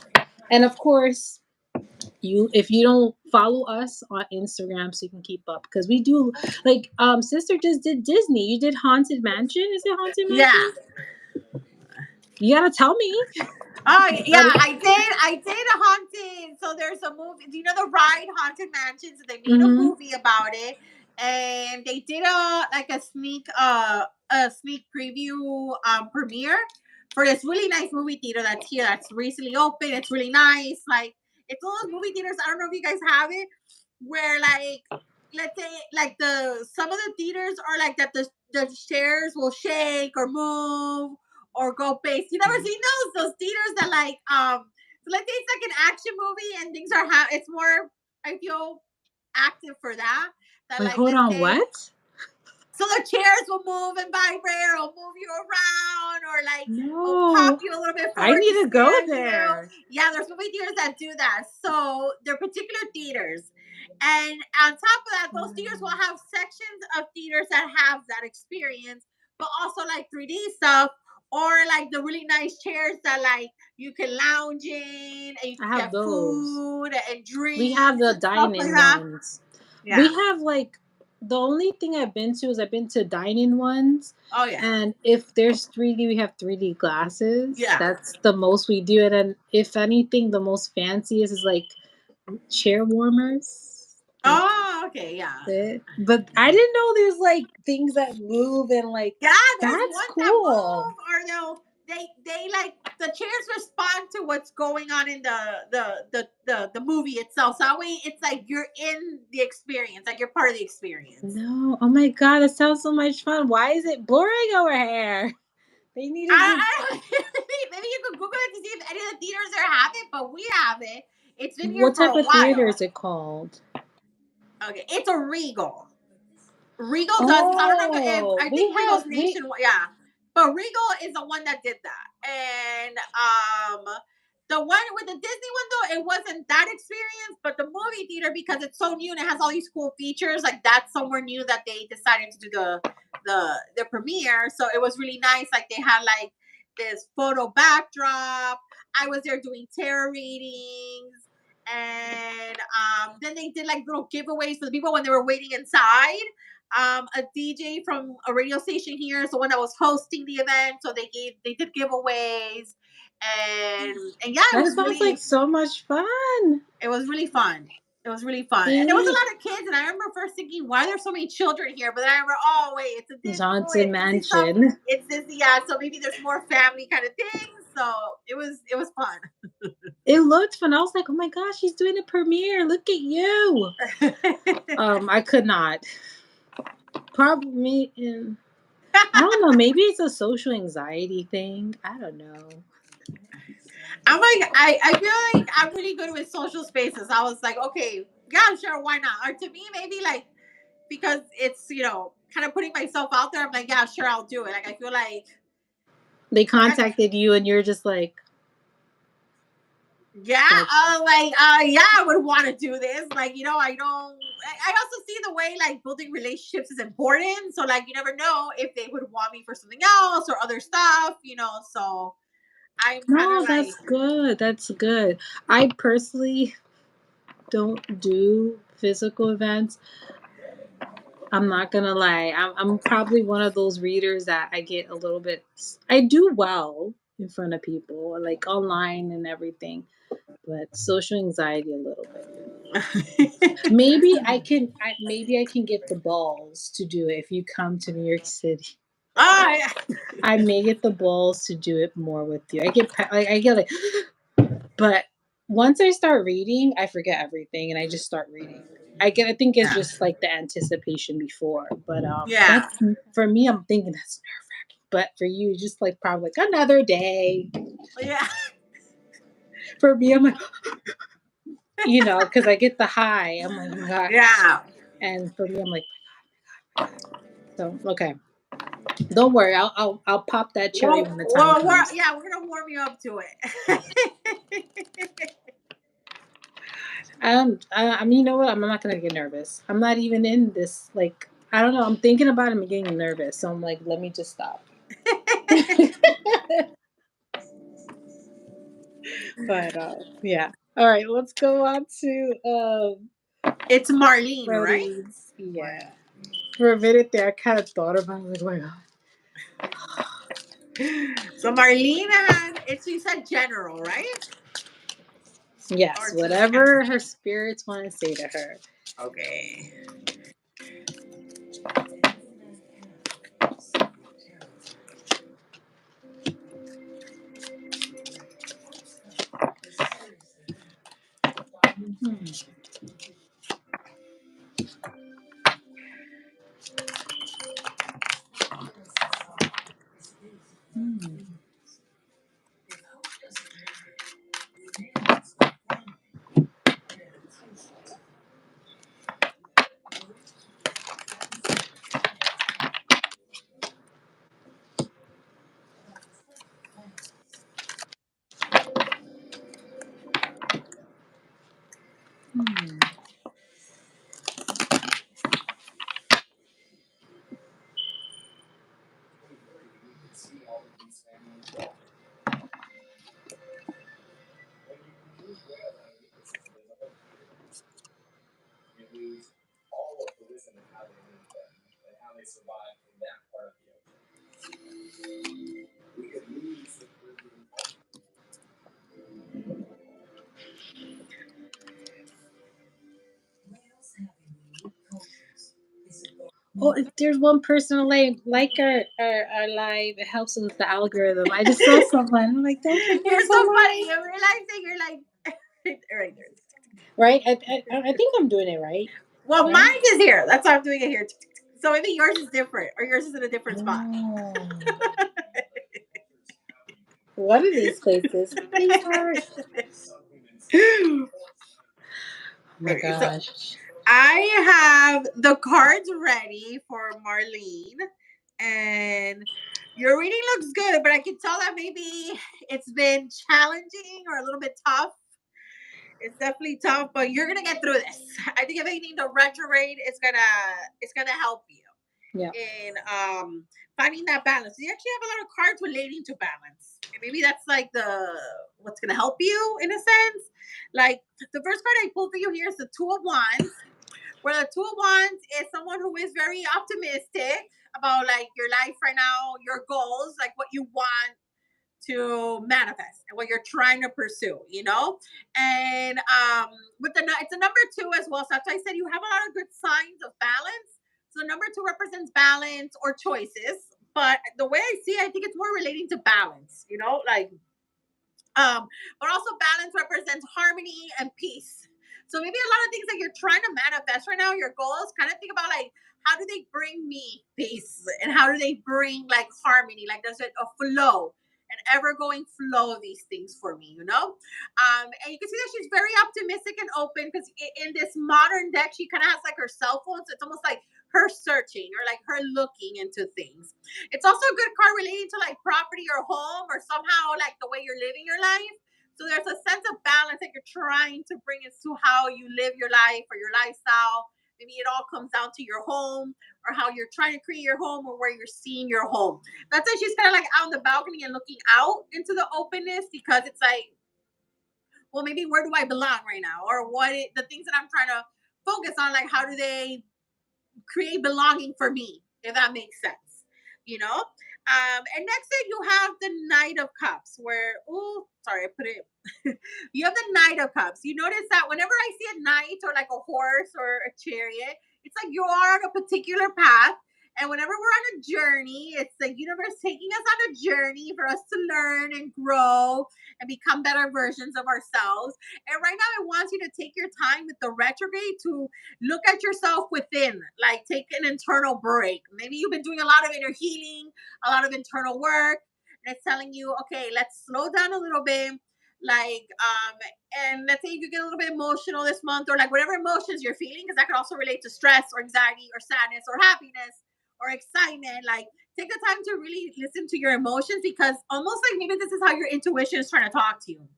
And of course, if you don't follow us on Instagram, so you can keep up because we do like sister just did Disney. You did Haunted Mansion. Is it Haunted Yeah. Mansion? You gotta tell me. Oh yeah, But I did. I did a haunted. So there's a movie. Do you know the ride Haunted Mansions? They made a mm-hmm. movie about it, and they did a sneak preview premiere for this really nice movie theater that's here. That's recently open. It's really nice. Like it's all those movie theaters. I don't know if you guys have it, where like let's say like the some of the theaters are like that the chairs will shake or move or go base. You never seen those theaters that like so let's say it's like an action movie and things are it's more I feel active for that. That Wait, like hold let's on. say What? so the chairs will move and vibrate or move you around or like will pop No, you a little bit I forward to need to go scare you. there. Yeah, there's movie theaters that do that. So they're particular theaters. And on top of that, those theaters will have sections of theaters that have that experience, but also like 3D stuff or like the really nice chairs that like you can lounge in and you I can have get those. food and We have drinks the and stuff like dine-in that. ones. Yeah. We have like the only thing I've been to is I've been to dine-in ones, Oh yeah. and if there's 3D, we have 3D glasses. Yeah. That's the most we do. And then if anything, the most fanciest is like chair warmers. Like Oh, okay, yeah. it. But I didn't know there's like things that move and like Yeah, there's that's ones that cool. move or they like the chairs respond to what's going on in the movie itself. So that way it's like you're in the experience, like you're part of the experience. No, oh my god, that sounds so much fun. Why is it boring over here? They need to do. Maybe you could Google it to see if any of the theaters there have it, but we have it. It's been here What for type a of theater while. is it called? Okay, it's a Regal. Regal does this. I don't know if Oh, I we think have Regal's we nationwide. Yeah, but Regal is the one that did that. And the one with the Disney one though, it wasn't that experience. But the movie theater, because it's so new and it has all these cool features, like that's somewhere new that they decided to do the premiere. So it was really nice. Like they had like this photo backdrop. I was there doing tarot readings. And then they did like little giveaways for the people when they were waiting inside. A DJ from a radio station here is the one that was hosting the event, so they did giveaways, and yeah, that sounds like so much fun. it was really fun. It was really fun, and there was a See? lot of kids. And I remember first thinking, why are there so many children here? But then I remember, oh wait, it's a Disney movie, Haunted it's Disney stuff, Mansion. it's Disney, yeah. So maybe there's more family kind of things. So it was fun. It looked fun. I was like, oh my gosh, she's doing a premiere. Look at you. I could not. Probably I don't know, maybe it's a social anxiety thing. I don't know. I'm like, I feel like I'm really good with social spaces. I was like, okay, yeah, sure, why not? Or to me, maybe like because it's kind of putting myself out there. I'm like, yeah, sure, I'll do it. Like I feel like, They contacted you and you're just like yeah, yeah, I would want to do this. Like I don't. I also see the way like building relationships is important. So like you never know if they would want me for something else or other stuff. So I'm kind of no, like, that's good. That's good. I personally don't do physical events. I'm not gonna lie. I'm probably one of those readers that I get a little bit. I do well in front of people, like online and everything, but social anxiety a little bit for me. Maybe I can. Maybe I can get the balls to do it if you come to New York City. oh yeah. I may get the balls to do it more with you. I get like, but once I start reading, I forget everything and I just start reading. I think it's Yeah. just like the anticipation before, but Yeah. that's for me. I'm thinking that's nerve wracking, but for you, just like probably like another day. Yeah. For me, I'm like, because I get the high. I'm like, oh my god, Yeah. and for me, I'm like, so okay. Don't worry, I'll pop that cherry when the time comes. Yeah, we're gonna warm you up to it. I mean, you know what? I'm not gonna get nervous. I'm not even in this. Like, I don't know. I'm thinking about it and getting nervous. So I'm like, let me just stop. But yeah. All right, let's go on to It's Marlene, right? Freddie's. Yeah. For a minute there, I kind of thought about it. Like, oh my God. So Marlene had, it's, you said general, right? Yes, Or just whatever her spirits want to say to her. okay. Hmm. Hmm. Hmm. Oh, if there's one person like our live, it helps with the algorithm. I just saw someone. I'm like, don't forget You're so someone. funny. You're realizing you're like right there. Right? I think I'm doing it right. Well, Right? mine is here. That's why I'm doing it here. So maybe yours is different, or yours is in a different spot. Oh. One of these places. Please hurry. Oh my Okay, so gosh. I have the cards ready for Marlene, and your reading looks good, but I can tell that maybe it's been challenging or a little bit tough. It's definitely tough, but you're gonna get through this. I think if anything, the retrograde is gonna help you Yeah. in finding that balance. You actually have a lot of cards relating to balance, and maybe that's like the what's gonna help you in a sense. Like the first card I pulled for you here is the Two of Wands, where the Two of Wands is someone who is very optimistic about like your life right now, your goals, like what you want to manifest and what you're trying to pursue, you know? And with the it's a number two as well. So that's why I said you have a lot of good signs of balance. So number two represents balance or choices. But the way I see it, I think it's more relating to balance, you know, like but also balance represents harmony and peace. So maybe a lot of things that you're trying to manifest right now, your goals, kind of think about like how do they bring me peace and how do they bring like harmony? Like there's a flow, an ever going flow of these things for me, you know? And you can see that she's very optimistic and open because in this modern deck, she kind of has like her cell phone. So it's almost like her searching or like her looking into things. It's also a good card relating to like property or home or somehow like the way you're living your life. So there's a sense of balance that you're trying to bring into how you live your life or your lifestyle. Maybe it all comes down to your home or how you're trying to create your home or where you're seeing your home. That's why she's kind of like out on the balcony and looking out into the openness because it's like, well, maybe where do I belong right now? Or the things that I'm trying to focus on, like how do they create belonging for me, if that makes sense, you know? And next thing you have the Knight of Cups, where, oh, sorry, I put it. You have the Knight of Cups. You notice that whenever I see a knight or like a horse or a chariot, it's like you are on a particular path. And whenever we're on a journey, it's the universe taking us on a journey for us to learn and grow and become better versions of ourselves. And right now, it wants you to take your time with the retrograde to look at yourself within, like take an internal break. Maybe you've been doing a lot of inner healing, a lot of internal work, and it's telling you, okay, let's slow down a little bit. Like, and let's say if you get a little bit emotional this month, or like whatever emotions you're feeling, because that could also relate to stress or anxiety or sadness or happiness or excitement. Like, take the time to really listen to your emotions because almost like maybe this is how your intuition is trying to talk to you.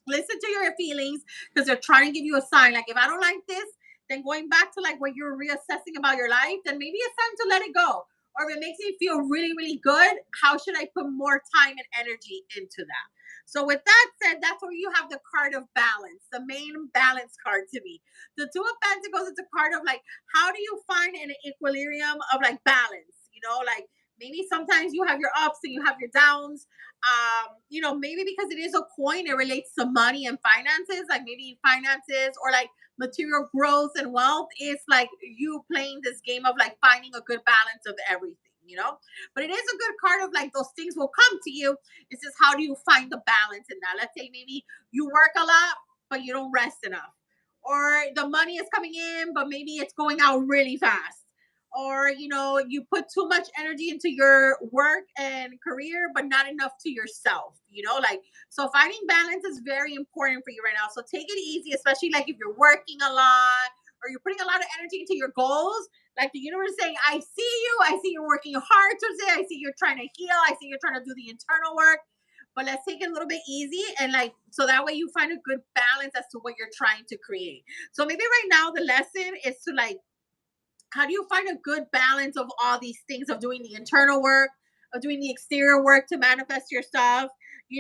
Listen to your feelings because they're trying to give you a sign. Like, if I don't like this, then going back to like what you're reassessing about your life, then maybe it's time to let it go. Or if it makes me feel really, really good, how should I put more time and energy into that? So, with that said, that's where you have the card of balance, the main balance card to me. The Two of Pentacles is a card of like, how do you find an equilibrium of like balance? Like maybe sometimes you have your ups and you have your downs. Maybe because it is a coin, it relates to money and finances, like maybe finances or like material growth and wealth is like you playing this game of like finding a good balance of everything. But it is a good card of like those things will come to you. It's just how do you find the balance in that? Let's say maybe you work a lot, but you don't rest enough. Or the money is coming in, but maybe it's going out really fast. Or you put too much energy into your work and career but not enough to yourself. Like, so finding balance is very important for you right now. So take it easy, especially like if you're working a lot or you're putting a lot of energy into your goals. Like the universe is saying, I see you're working hard today, I see you're trying to heal, I see you're trying to do the internal work, but let's take it a little bit easy, and like so that way you find a good balance as to what you're trying to create. So maybe right now the lesson is to like, how do you find a good balance of all these things, of doing the internal work, of doing the exterior work to manifest your stuff,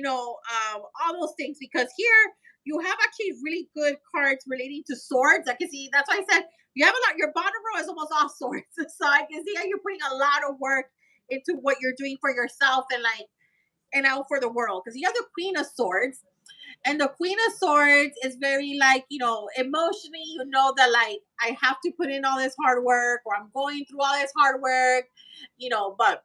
all those things, because here you have actually really good cards relating to swords. I can see, that's why I said you have a lot, your bottom row is almost all swords. So I can see how you're putting a lot of work into what you're doing for yourself and like and out for the world, because you have the Queen of Swords, and the Queen of Swords is very like, emotionally, that like I have to put in all this hard work, or I'm going through all this hard work, but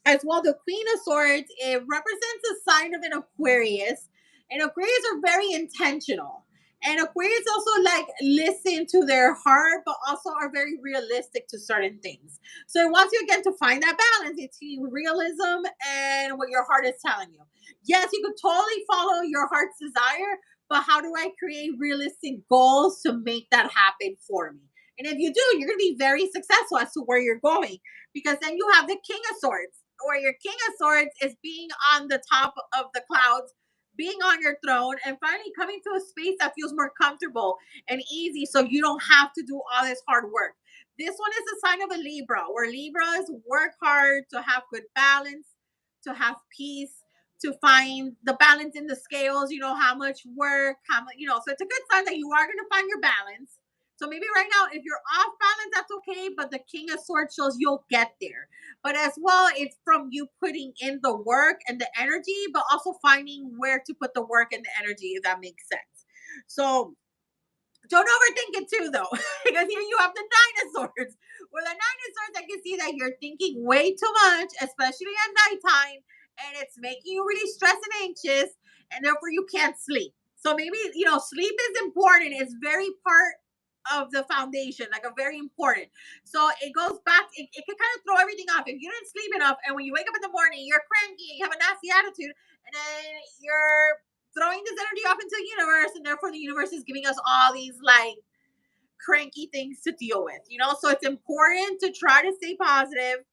as well, the Queen of Swords, it represents a sign of an Aquarius, and Aquarius are very intentional. And Aquarius also like listen to their heart, but also are very realistic to certain things. So it wants you again to find that balance between realism and what your heart is telling you. Yes, you could totally follow your heart's desire, but how do I create realistic goals to make that happen for me? And if you do, you're going to be very successful as to where you're going, because then you have the King of Swords, or your King of Swords is being on the top of the clouds, being on your throne, and finally coming to a space that feels more comfortable and easy, so you don't have to do all this hard work. This one is a sign of a Libra, where Libras work hard to have good balance, to have peace, to find the balance in the scales, how much work, how much, so it's a good sign that you are going to find your balance. So maybe right now, if you're off balance, that's okay, but the King of Swords shows you'll get there. But as well, it's from you putting in the work and the energy, but also finding where to put the work and the energy, if that makes sense. So don't overthink it too, though, because here you have the Nine of Swords. With the Nine of Swords, I can see that you're thinking way too much, especially at nighttime, and it's making you really stressed and anxious, and therefore you can't sleep. So maybe, sleep is important. It's very part of the foundation, like a very important. So it goes back, it can kind of throw everything off. If you didn't sleep enough, and when you wake up in the morning, you're cranky, you have a nasty attitude, and then you're throwing this energy off into the universe, and therefore the universe is giving us all these like cranky things to deal with. So it's important to try to stay positive,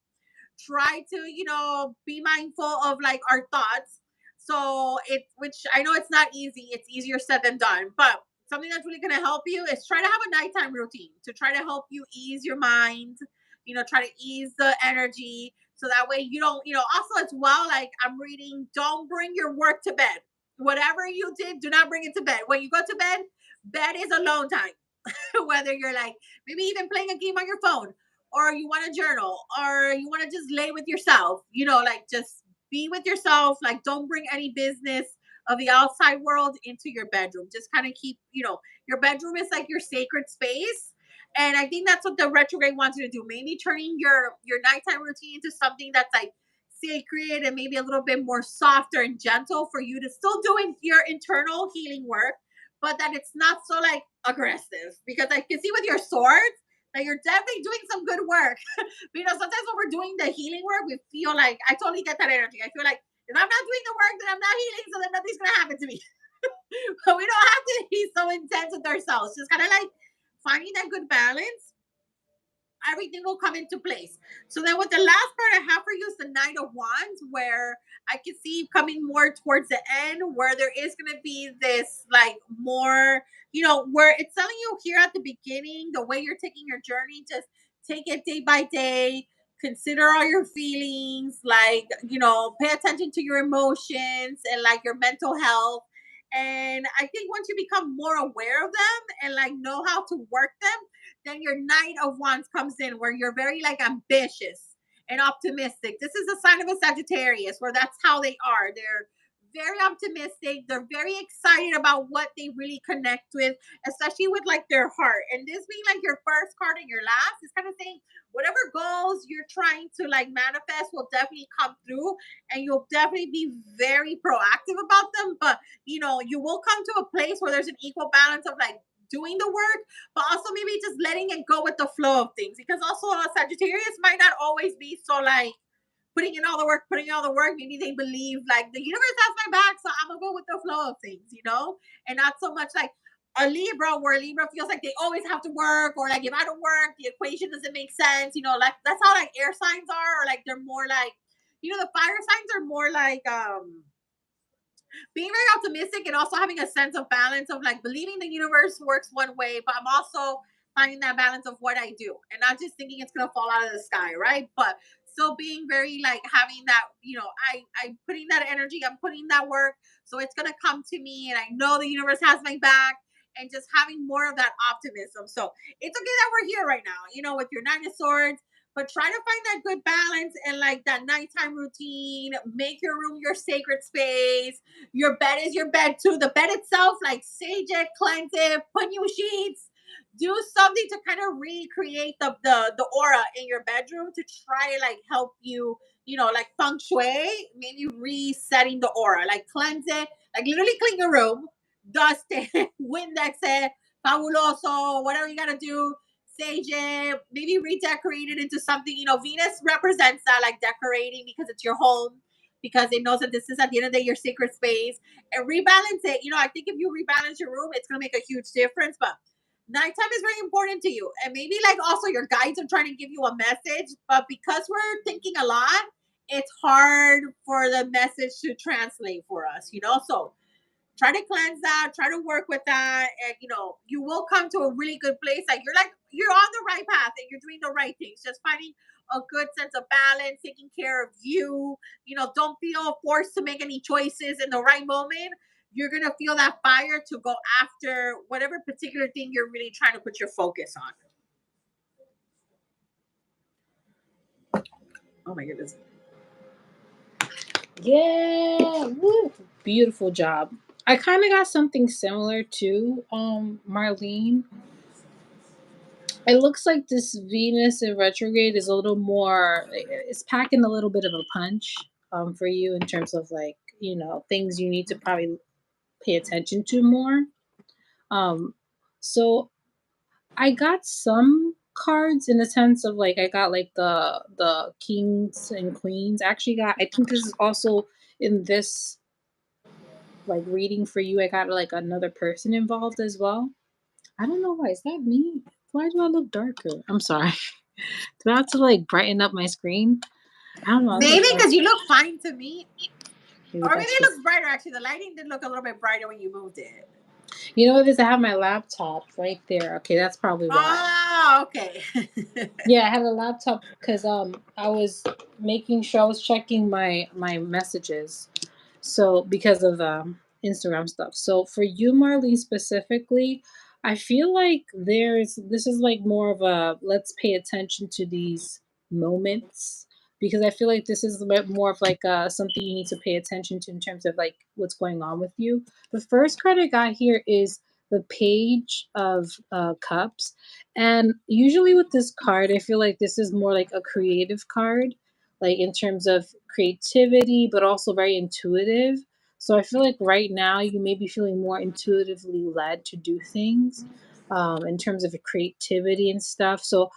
try to be mindful of like our thoughts. So it, which I know it's not easy, it's easier said than done, but something that's really going to help you is try to have a nighttime routine to try to help you ease your mind, try to ease the energy, so that way you don't, also as well, like I'm reading, don't bring your work to bed. Whatever you did, do not bring it to bed. When you go to bed, bed is alone time. Whether you're like maybe even playing a game on your phone, or you want to journal, or you want to just lay with yourself, like just be with yourself. Like, don't bring any business of the outside world into your bedroom. Just kind of keep, your bedroom is like your sacred space. And I think that's what the retrograde wants you to do. Maybe turning your nighttime routine into something that's like sacred and maybe a little bit more softer and gentle, for you to still doing your internal healing work, but that it's not so like aggressive. Because I can see with your swords that you're definitely doing some good work. But sometimes when we're doing the healing work, we feel like, I totally get that energy. I feel like if I'm not doing the work, then I'm not healing, so then nothing's gonna happen to me. But we don't have to be so intense with ourselves. Just kind of like finding that good balance. everything will come into place. So then with the last card I have for you is the Knight of Wands, where I can see coming more towards the end, where there is going to be this like more, where it's telling you here at the beginning, the way you're taking your journey, just take it day by day, consider all your feelings, like, pay attention to your emotions and like your mental health. And I think once you become more aware of them and like know how to work them, then your Knight of Wands comes in, where you're very like ambitious and optimistic. This is a sign of a Sagittarius, where that's how they are. They're very optimistic. They're very excited about what they really connect with, especially with like their heart. And this being like your first card and your last is kind of saying whatever goals you're trying to like manifest will definitely come through, and you'll definitely be very proactive about them. But you will come to a place where there's an equal balance of like doing the work, but also maybe just letting it go with the flow of things. Because also a Sagittarius might not always be so like putting in all the work, putting in all the work. Maybe they believe like the universe has my back, so I'm gonna go with the flow of things, and not so much like a Libra, where a Libra feels like they always have to work, or like if I don't work, the equation doesn't make sense. Like that's how like air signs are, or like they're more like, the fire signs are more like being very optimistic and also having a sense of balance of like believing the universe works one way, but I'm also finding that balance of what I do and not just thinking it's gonna fall out of the sky, right? But still being very like having that, I'm putting that energy, I'm putting that work, so it's gonna come to me, and I know the universe has my back. And just having more of that optimism. So it's okay that we're here right now, with your Nine of Swords, but try to find that good balance and like that nighttime routine. Make your room your sacred space. Your bed is your bed too. The bed itself, like sage it, cleanse it, put new sheets. Do something to kind of recreate the aura in your bedroom to try to like help you, like feng shui, maybe resetting the aura, like cleanse it, like literally clean your room, dust it, Windex it, fabuloso, whatever you gotta do, sage it, maybe redecorate it into something. Venus represents that, like decorating, because it's your home, because it knows that this is at the end of the day your sacred space, and rebalance it. I think if you rebalance your room, it's going to make a huge difference. But nighttime is very important to you, and maybe like also your guides are trying to give you a message, but because we're thinking a lot, it's hard for the message to translate for us. So try to cleanse that, try to work with that, and you will come to a really good place. Like you're on the right path and you're doing the right things. Just finding a good sense of balance, taking care of you. Don't feel forced to make any choices in the right moment. You're gonna feel that fire to go after whatever particular thing you're really trying to put your focus on. Oh my goodness. Yeah, woo. Beautiful job. I kind of got something similar to Marlene. It looks like this Venus in retrograde is a little more. It's packing a little bit of a punch for you in terms of like things you need to probably pay attention to more. Um, so I got some cards in the sense of like I got like the kings and queens. I actually got. I think this is also in this like reading for you. I got like another person involved as well. I don't know why. Is that me? Why do I look darker? I'm sorry. Do I have to like brighten up my screen? I don't know. I look Maybe dark. because you look fine to me. Maybe Or maybe that's it just. looks brighter. Actually, the lighting did look a little bit brighter when you moved it. You know what it is? I have my laptop right there. Okay, that's probably why. Oh, okay. Yeah, I had a laptop because I was making sure I was checking my messages. So because of the Instagram stuff. So for you, Marlene, specifically, I feel like this is like more of a let's pay attention to these moments because I feel like this is a bit more of like something you need to pay attention to in terms of like what's going on with you. The first card I got here is the Page of Cups, and usually with this card, I feel like this is more like a creative card, like in terms of creativity, but also very intuitive. So I feel like right now you may be feeling more intuitively led to do things in terms of creativity and stuff. So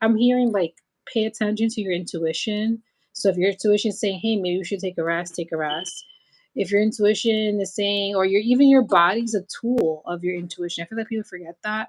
I'm hearing like pay attention to your intuition. So if your intuition is saying, "Hey, maybe you should take a rest," take a rest. If your intuition is saying, or your even your body's a tool of your intuition. I feel like people forget that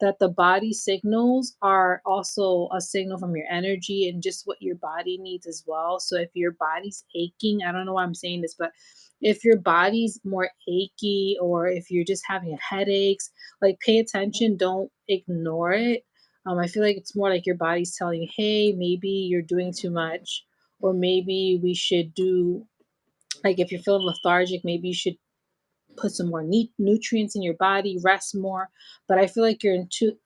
that the body signals are also a signal from your energy and just what your body needs as well. So if your body's aching, I don't know why I'm saying this, but if your body's more achy or if you're just having headaches, like pay attention, don't ignore it. I feel like it's more like your body's telling you, hey, maybe you're doing too much, or maybe we should do, like if you're feeling lethargic, maybe you should put some more nutrients in your body, rest more. But I feel like your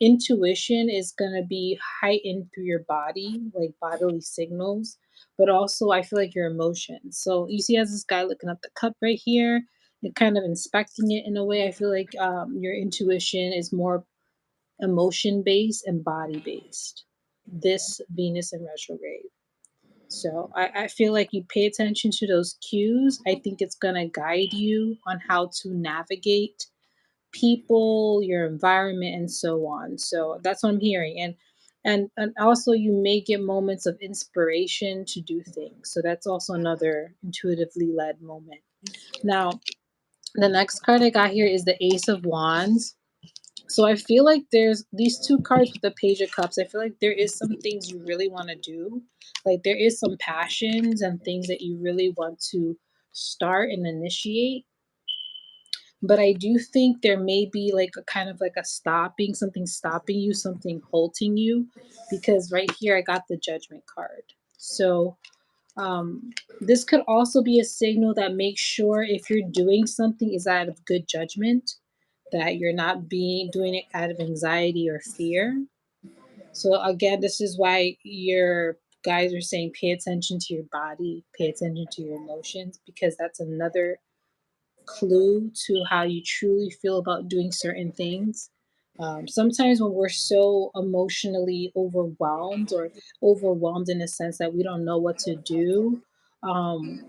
intuition is going to be heightened through your body, like bodily signals, but also I feel like your emotions. So you see, as this guy looking at the cup right here and kind of inspecting it in a way, I feel like your intuition is more emotion based and body based. This Venus in retrograde. So I feel like you pay attention to those cues. I think it's going to guide you on how to navigate people, your environment, and so on. So that's what I'm hearing. And also you may get moments of inspiration to do things. So that's also another intuitively led moment. Now, the next card I got here is the Ace of Wands. So I feel like there's these two cards with the Page of Cups. I feel like there is some things you really want to do. Like there is some passions and things that you really want to start and initiate. But I do think there may be like a kind of like a stopping, something stopping you, something halting you. Because right here I got the Judgment card. So this could also be a signal that makes sure if you're doing something is out of good judgment, that you're not being doing it out of anxiety or fear. So again, this is why your guys are saying pay attention to your body, pay attention to your emotions, because that's another clue to how you truly feel about doing certain things. Sometimes when we're so emotionally overwhelmed or overwhelmed in a sense that we don't know what to do, um,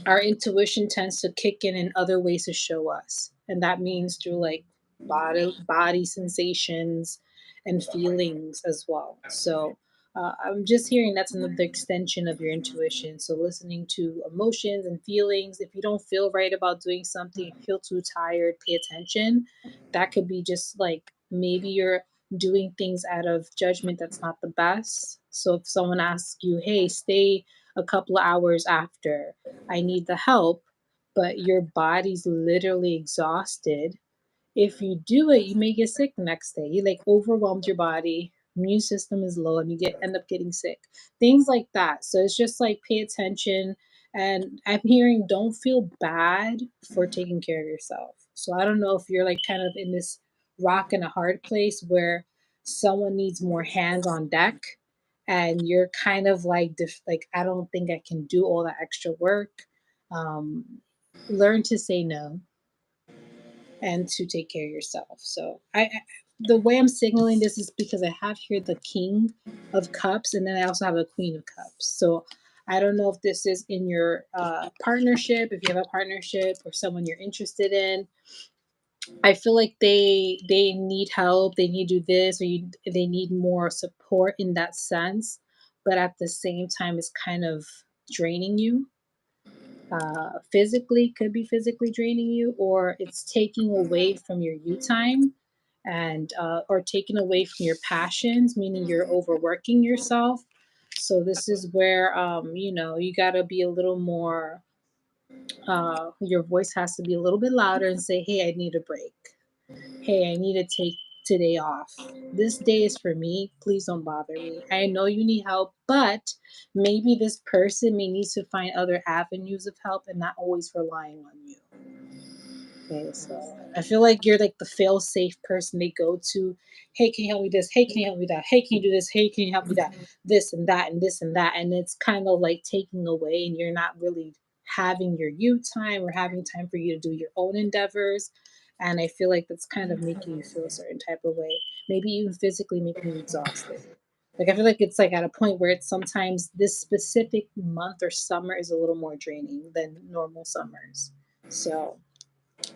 our intuition tends to kick in other ways to show us, and that means through like body sensations and feelings as well. So I'm just hearing that's another extension of your intuition. So listening to emotions and feelings. If you don't feel right about doing something, if you feel too tired, pay attention. That could be just like maybe you're doing things out of judgment that's not the best. So if someone asks you, hey, stay a couple of hours after, I need the help, but your body's literally exhausted. If you do it, you may get sick the next day. You like overwhelmed your body, immune system is low, and you end up getting sick. Things like that. So it's just like pay attention. And I'm hearing don't feel bad for taking care of yourself. So I don't know if you're like kind of in this rock and a hard place where someone needs more hands on deck and you're kind of like like I don't think I can do all that extra work. Um, learn to say no and to take care of yourself. So the way I'm signaling this is because I have here the King of Cups and then I also have a Queen of Cups. So I don't know if this is in your partnership, if you have a partnership or someone you're interested in. I feel like they need help, they need to do this, or they need more support in that sense. But at the same time, it's kind of draining you. Physically, could be physically draining you, or it's taking away from your you time, and or taking away from your passions, meaning you're overworking yourself. So this is where you got to be a little more. Your voice has to be a little bit louder and say, "Hey, I need a break. Hey, I need to take today off. This day is for me. Please don't bother me. I know you need help, but maybe this person may need to find other avenues of help and not always relying on you." Okay, so I feel like you're like the fail safe person they go to. Hey, can you help me this? Hey, can you help me that? Hey, can you do this? Hey, can you help me that? This and that and this and that. And it's kind of like taking away, and you're not really having your you time or having time for you to do your own endeavors. And I feel like that's kind of making you feel a certain type of way, maybe even physically making you exhausted. Like I feel like it's like at a point where it's sometimes this specific month or summer is a little more draining than normal summers. So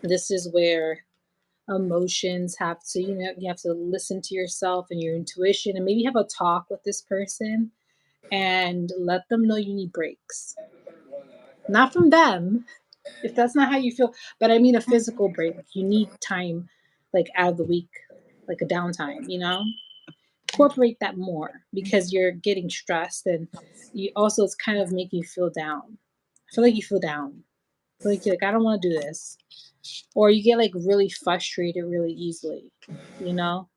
this is where emotions have to, you have to listen to yourself and your intuition and maybe have a talk with this person and let them know you need breaks. Not from them, if that's not how you feel, but I mean a physical break. You need time like out of the week. like a downtime, you know? Incorporate that more because you're getting stressed and you also it's kind of making you feel down. I feel like you feel down. I feel like you're like, I don't want to do this. Or you get like really frustrated really easily, you know,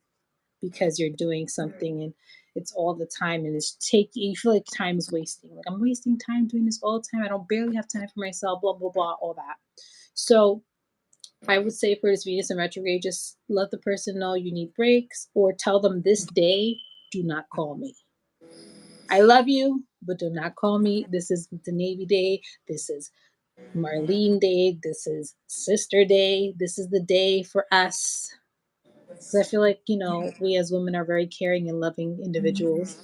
because you're doing something and it's all the time and it's taking you feel like time is wasting. Like I'm wasting time doing this all the time. I don't barely have time for myself, blah blah blah, all that. So I would say for this Venus in retrograde, just let the person know you need breaks or tell them this day, do not call me. I love you, but do not call me. This is the Navy Day. This is Marlene Day. This is Sister Day. This is the day for us. Because I feel like, you know, we as women are very caring and loving individuals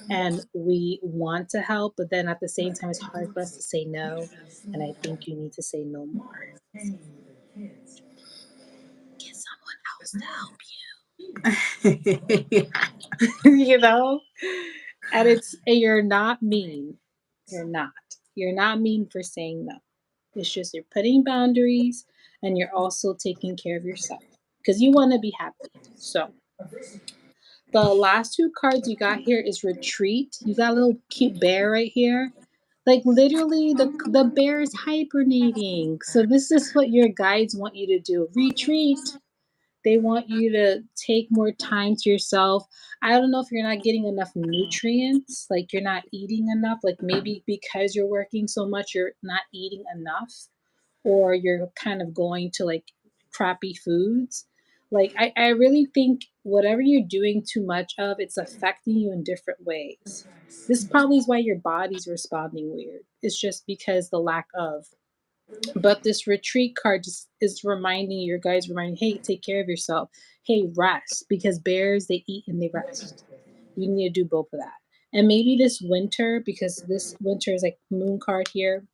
and we want to help, but then at the same time, it's hard for us to say no. And I think you need to say no more. Get someone else to help you. You know? And you're not mean. You're not. You're not mean for saying no. It's just you're putting boundaries and you're also taking care of yourself because you want to be happy. So the last two cards you got here is retreat. You got a little cute bear right here. Like literally the bear is hibernating. So this is what your guides want you to do. Retreat. They want you to take more time to yourself. I don't know if you're not getting enough nutrients, like you're not eating enough, like maybe because you're working so much, you're not eating enough, or you're kind of going to like crappy foods. Like, I really think whatever you're doing too much of, it's affecting you in different ways. This probably is why your body's responding weird. It's just because the lack of. But this retreat card just is reminding your guys, reminding, hey, take care of yourself. Hey, rest. Because bears, they eat and they rest. You need to do both of that. And maybe this winter, because this winter is like moon card here,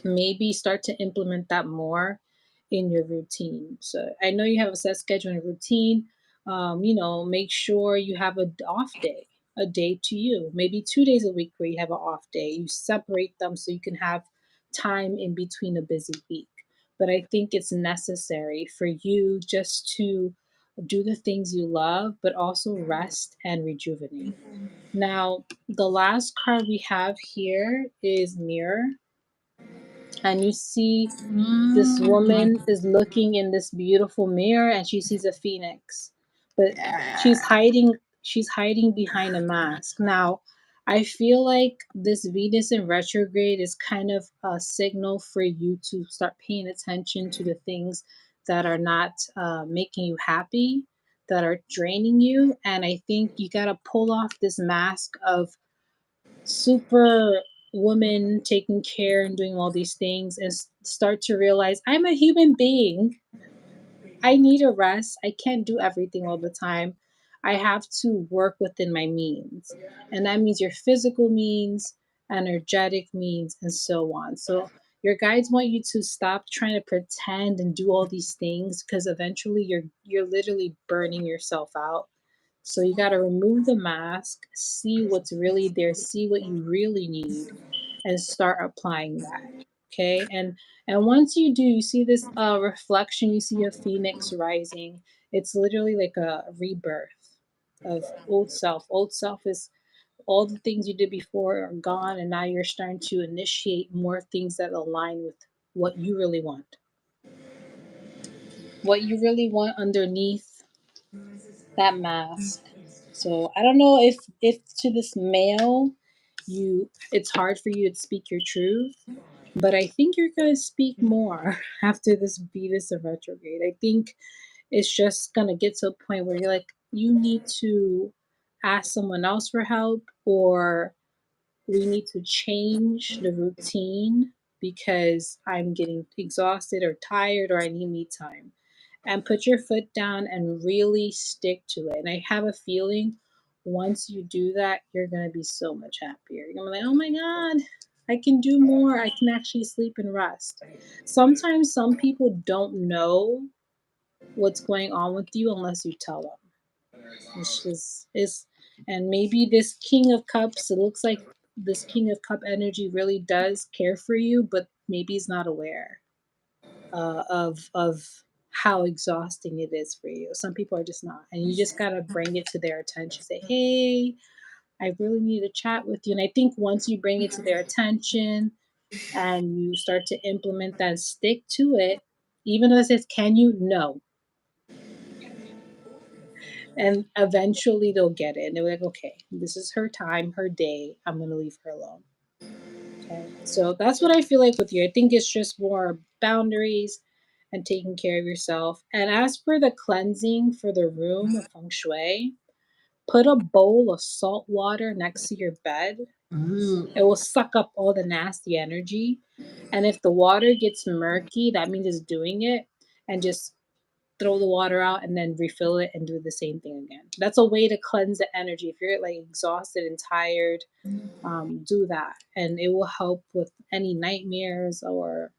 maybe start to implement that more in your routine. So I know you have a set schedule and a routine. You know, make sure you have a off day, a day to you. Maybe 2 days a week where you have an off day. You separate them so you can have time in between a busy week. But I think it's necessary for you just to do the things you love, but also rest and rejuvenate. Now, the last card we have here is Mirror, and you see this woman is looking in this beautiful mirror and she sees a phoenix, but she's hiding behind a mask. Now I feel like this Venus in retrograde is kind of a signal for you to start paying attention to the things that are not making you happy, that are draining you. And I think you got to pull off this mask of super woman taking care and doing all these things and start to realize I'm a human being. I need a rest. I can't do everything all the time. I have to work within my means. And that means your physical means, energetic means, and so on. So your guides want you to stop trying to pretend and do all these things because eventually you're literally burning yourself out. So you got to remove the mask, see what's really there, see what you really need, and start applying that. Okay, and once you do, you see this reflection. You see a phoenix rising. It's literally like a rebirth of old self. Old self is all the things you did before are gone, and now you're starting to initiate more things that align with what you really want. What you really want underneath that mask. So I don't know if to this male you it's hard for you to speak your truth, but I think you're gonna speak more after this Venus in retrograde. I think it's just gonna get to a point where you're like, you need to ask someone else for help, or we need to change the routine because I'm getting exhausted or tired or I need me time. And put your foot down and really stick to it. And I have a feeling once you do that, you're going to be so much happier. You're going to be like, oh my God, I can do more. I can actually sleep and rest. Sometimes some people don't know what's going on with you unless you tell them. And maybe this King of Cups, it looks like this King of Cup energy really does care for you, but maybe he's not aware of how exhausting it is for you. Some people are just not. And you just got to bring it to their attention. Say, hey, I really need to chat with you. And I think once you bring it to their attention and you start to implement that, stick to it, even though it says, can you? No. And eventually they'll get it. And they're like, okay, this is her time, her day. I'm going to leave her alone. Okay. So that's what I feel like with you. I think it's just more boundaries and taking care of yourself. And as for the cleansing for the room of feng shui, put a bowl of salt water next to your bed. Mm. It will suck up all the nasty energy. And if the water gets murky, that means it's doing it. And just throw the water out and then refill it and do the same thing again. That's a way to cleanse the energy. If you're like exhausted and tired, do that, and it will help with any nightmares or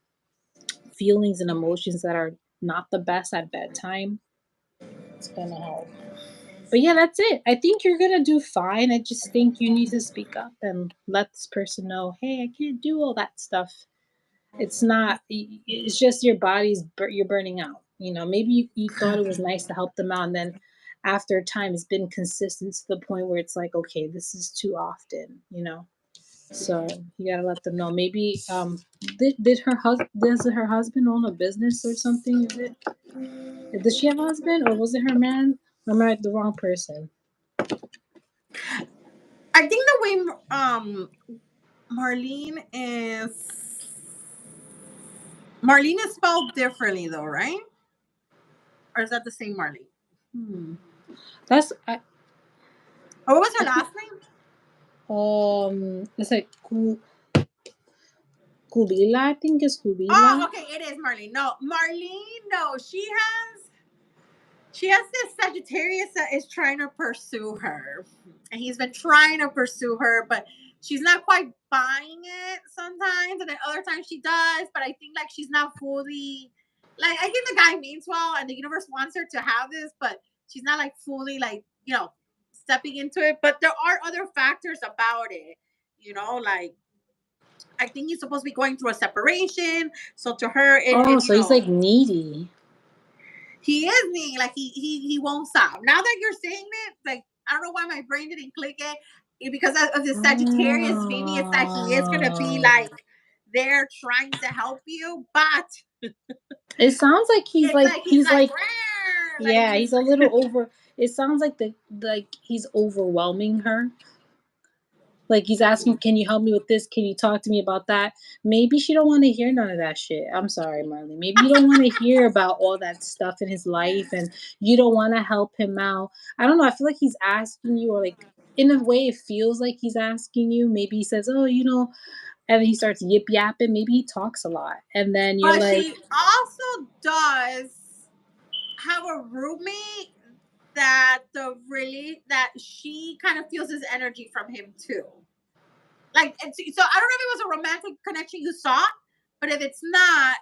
feelings and emotions that are not the best at bedtime. It's gonna help. But yeah, that's it. I think you're gonna do fine. I just think you need to speak up and let this person know, hey, I can't do all that stuff. It's not. It's just your you're burning out. Maybe you thought it was nice to help them out, and then after time, it's been consistent to the point where it's like, okay, this is too often. So you gotta let them know. Maybe did her husband does her husband own a business or something? Does she have a husband or was it her man? Or am I the wrong person? I think the way Marlene is spelled differently though, right? Or is that the same Marlene? That's Or what was her last name? it's like Kubila. I think it's Oh, Kubila. okay, it is Marlene. No, Marlene. No, she has this Sagittarius that is trying to pursue her, and he's been trying to pursue her, but she's not quite buying it sometimes, and then other times she does. But I think like she's not fully like I think the guy means well, and the universe wants her to have this, but she's not like fully like stepping into it. But there are other factors about it, like I think he's supposed to be going through a separation. So to her, Oh, so he's like needy. he is me. Like he won't stop. Now that you're saying it, like I don't know why my brain didn't click it. Because of the Sagittarius, maybe it's that he is gonna be like there trying to help you, but It sounds like it's like he's like, like yeah, he's a little over. It sounds like he's overwhelming her. Like he's asking, "Can you help me with this? Can you talk to me about that?" Maybe she don't want to hear none of that shit. I'm sorry, Marley. Maybe you don't want to hear about all that stuff in his life, and you don't want to help him out. I don't know. I feel like he's asking you, or like in a way, it feels like he's asking you. Maybe he says, "Oh, and then he starts yip yapping. Maybe he talks a lot, and then you're but like, she also does have a roommate that she kind of feels his energy from him too. Like, so I don't know if it was a romantic connection you saw, but if it's not,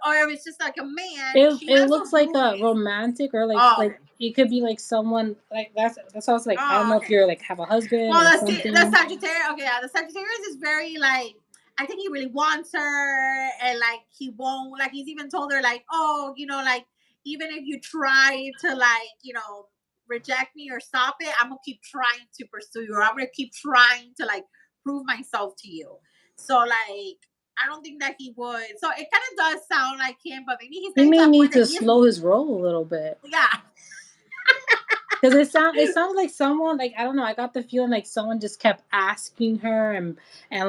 or if it's just like a man, she it has a looks like a roommate. romantic or Oh, like okay. it could be like someone like that's how I was like, I don't Oh, know if okay. you're like have a husband Well, or the something. Sagittarius, okay, yeah, the Sagittarius is very like, I think he really wants her, and like he won't, like he's even told her like, oh, like even if you try to like, reject me or stop it, I'm gonna keep trying to pursue you, or I'm gonna keep trying to like prove myself to you. So like, I don't think that he would. So it kind of does sound like him, but maybe he's He getting to may a point need that to he is, slow his roll a little bit. yeah. Because it sounds like someone like I don't know. I got the feeling like someone just kept asking her and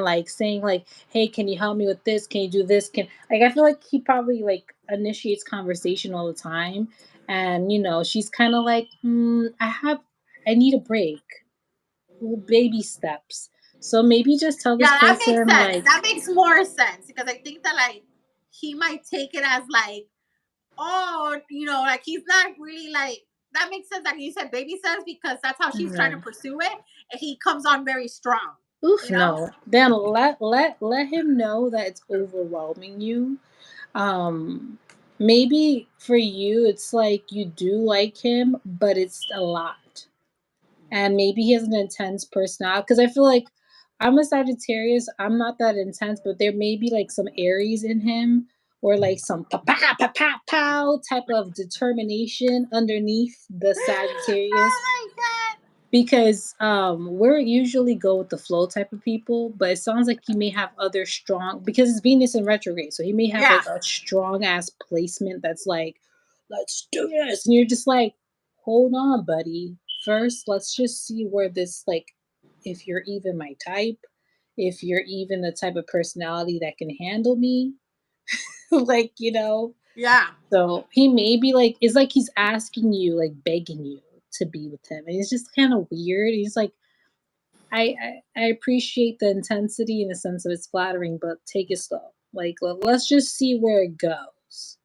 like saying like, "Hey, can you help me with this? Can you do this? Can like I feel like he probably like initiates conversation all the time, and she's kind of like, I need a break, baby steps. So maybe just tell this Yeah, that makes person sense. like, That makes more sense because I think that like he might take it as like, oh, like he's not really like that makes sense. Like you said, baby steps because that's how she's trying to mm, pursue it, and he comes on very strong. oof, You know, no. Then let him know that it's overwhelming you. Um, maybe for you, it's like you do like him, but it's a lot. And maybe he has an intense personality. Because I feel like I'm a Sagittarius. I'm not that intense, but there may be like some Aries in him or like some pa pa pa pa pow type of determination underneath the Sagittarius. Oh my god. Because we're usually go with the flow type of people, but it sounds like he may have other strong, because it's Venus in retrograde, so he may have Yeah. like a strong ass placement that's like, let's do this, and you're just like, hold on, buddy. First, let's just see where this, like, if you're even my type, if you're even the type of personality that can handle me, like, Yeah. so he may be like, it's like he's asking you, like begging you to be with him. And it's just kind of weird. He's like, I appreciate the intensity in the sense of it's flattering, but take it slow. Like, let's just see where it goes.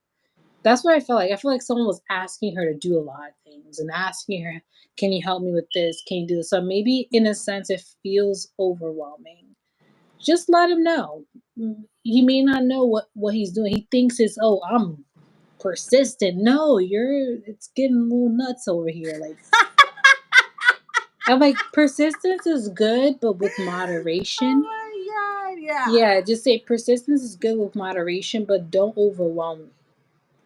That's what I felt like. I feel like someone was asking her to do a lot of things and asking her, can you help me with this? Can you do this? So maybe in a sense, it feels overwhelming. Just let him know. He may not know what he's doing. He thinks it's, oh, I'm persistent. No, it's getting a little nuts over here. Like, I'm like, persistence is good, but with moderation. Oh my god. Yeah. Yeah, just say persistence is good with moderation, but don't overwhelm me.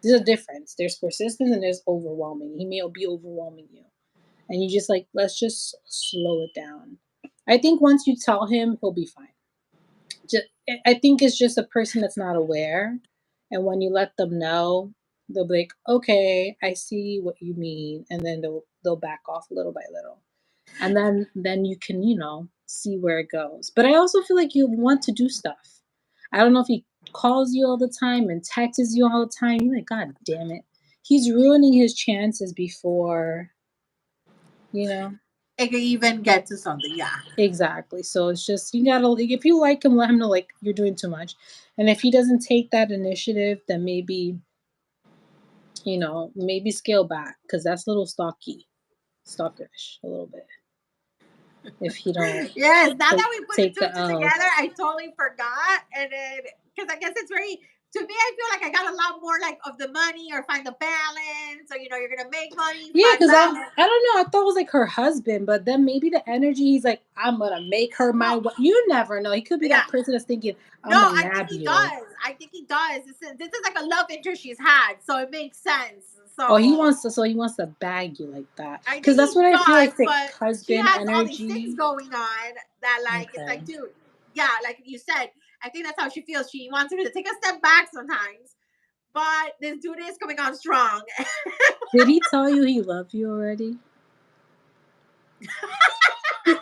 There's a difference. There's persistence and there's overwhelming. He may be overwhelming you. And you just like, let's just slow it down. I think once you tell him, he'll be fine. Just, I think it's just a person that's not aware. And when you let them know, they'll be like, okay, I see what you mean. And then they'll back off little by little. And then you can, see where it goes. But I also feel like you want to do stuff. I don't know if he calls you all the time and texts you all the time. You're like, God damn it. He's ruining his chances before, you know. It could even get to something. Yeah. Exactly. So it's just, you gotta, like, if you like him, let him know, like, you're doing too much. And if he doesn't take that initiative, then maybe, maybe scale back, because that's a little stalkerish a little bit. If he don't Yes. Now take that we put the take two the and two L's. together, I totally forgot. And then, because I guess it's very, to me, I feel like I got a lot more like of the money or find the balance, or you're gonna make money, Yeah, find because I balance. I don't know. I thought it was like her husband, but then maybe the energy. He's like, I'm gonna make her my No. wife. You never know. He could be Yeah. that person that's thinking, No, I'm gonna I think nab he you. does. I think he does. This is like a love interest she's had, so it makes sense. Oh, he So wants to. So he wants to bag you like that. I Because think that's he what I feel does, like. The but she husband has all these things energy. going on that, like, it's Okay. like, dude, yeah, like you said, I think that's how she feels. She wants him to take a step back sometimes, but this dude is coming on strong. Did he tell you he loved you already? That's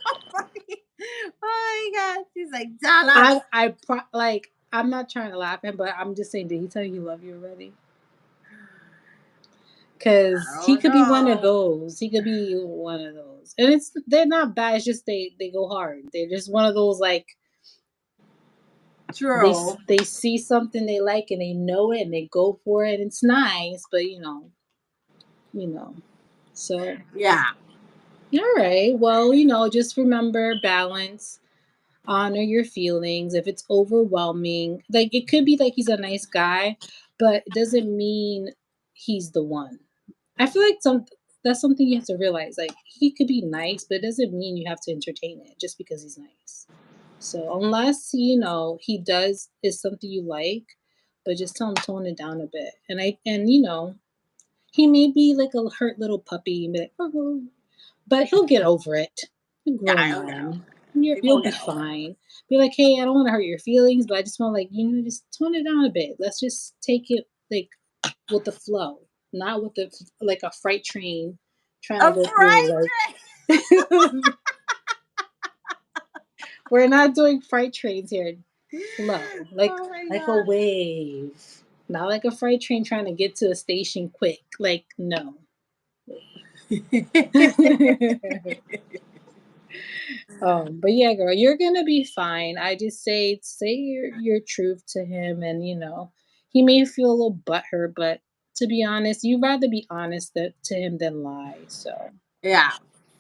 so funny. Oh my god, she's like Dallas. Like, I'm not trying to laugh at him, but I'm just saying, did he tell you he loved you already? Because I he don't could be one of know. those. He could be one of those, and they're not bad. It's just they go hard. They're just one of those, like, they True. they see something they like and they know it and they go for it. And it's nice, but you know. So, Yeah. all right. Well, just remember balance. Honor your feelings. If it's overwhelming, like, it could be like he's a nice guy, but it doesn't mean he's the one. I feel like that's something you have to realize. Like, he could be nice, but it doesn't mean you have to entertain it just because he's nice. So unless he does is something you like, but just tell him tone it down a bit. And he may be like a hurt little puppy and be like, oh, but he'll get over it. He'll Yeah, grow a I'll get over man. it. He You'll will be get over it. fine. Be like, hey, I don't want to hurt your feelings, but I just want, like, just tone it down a bit. Let's just take it, like, with the flow, not with the, like, a freight train trying to A go fright through. train. Like, we're not doing freight trains here. Flow, like Oh my like a god. wave, not like a freight train trying to get to a station quick. Like, no, wave. But yeah, girl, you're gonna be fine. I just say your truth to him, and he may feel a little butthurt, but to be honest, you'd rather be honest to him than lie. So Yeah,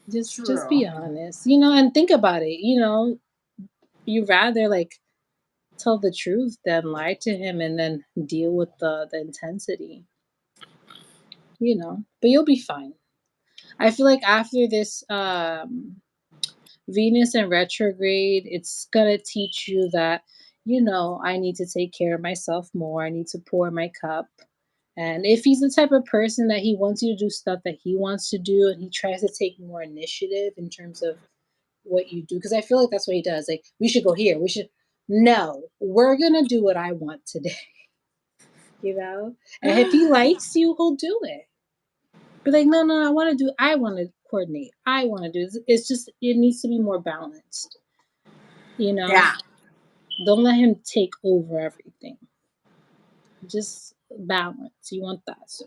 just true. be honest, and think about it. You rather, like, tell the truth than lie to him and then deal with the intensity. But you'll be fine. I feel like after this Venus and retrograde, it's gonna teach you that I need to take care of myself more. I need to pour my cup. And if he's the type of person that he wants you to do stuff that he wants to do and he tries to take more initiative in terms of what you do, because I feel like that's what he does. Like, we should go here. We should. No, we're going to do what I want today, you know? And if he likes you, he'll do it. But like, no, no, I want to coordinate. I want to do this. It's just, it needs to be more balanced, you know? Yeah. Don't let him take over everything. Just balance. You want that. So,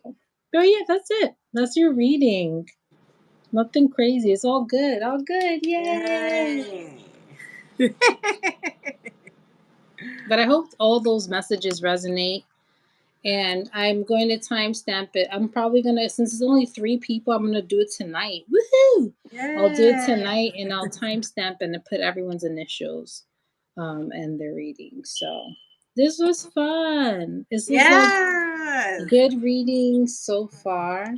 but yeah, that's it. That's your reading. Nothing crazy. It's all good. All good. Yay. Yay. But I hope all those messages resonate. And I'm going to timestamp it. I'm probably going to, since it's only 3 people, I'm going to do it tonight. Woohoo! I'll do it tonight and I'll timestamp and put everyone's initials and their readings. So this was fun. This was a Yes. good reading so far.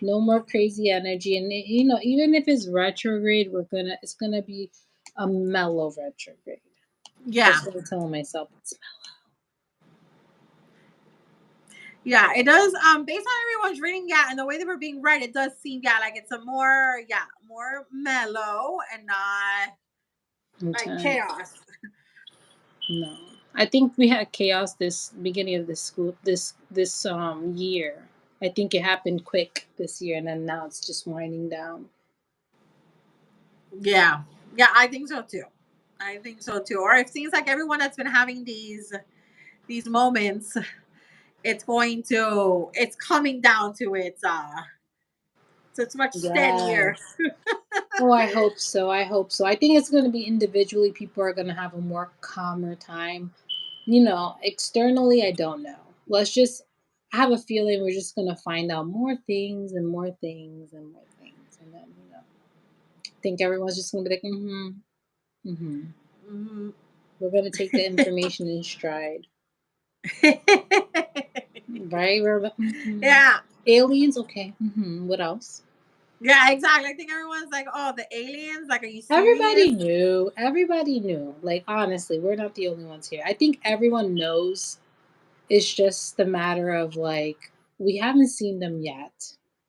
No more crazy energy. And even if it's retrograde, it's gonna be a mellow retrograde. Yeah. That's what I'm telling myself. It's Yeah, it does. Based on everyone's reading, yeah, and the way they were being read, it does seem, yeah, like it's a more, yeah, more mellow and not like intense. chaos. No. I think we had chaos this beginning of this school this year. I think it happened quick this year and then now it's just winding down. Yeah, yeah, I think so too. I think so too. Or it seems like everyone that's been having these moments, it's coming down to its so it's much steadier. Yes. Oh, I hope so. I hope so. I think it's going to be individually. People are going to have a more calmer time. Externally, I don't know. Let's just I have a feeling we're just going to find out more things and more things and more things. And then, I think everyone's just going to be like, mm-hmm. Mhm. We're going to take the information in stride. Right? We're like, Yeah. aliens? Okay. What else? Yeah, exactly. I think everyone's like, "Oh, the aliens! Like, are you serious?" Everybody knew. Everybody knew. Like, honestly, we're not the only ones here. I think everyone knows. It's just the matter of like, we haven't seen them yet.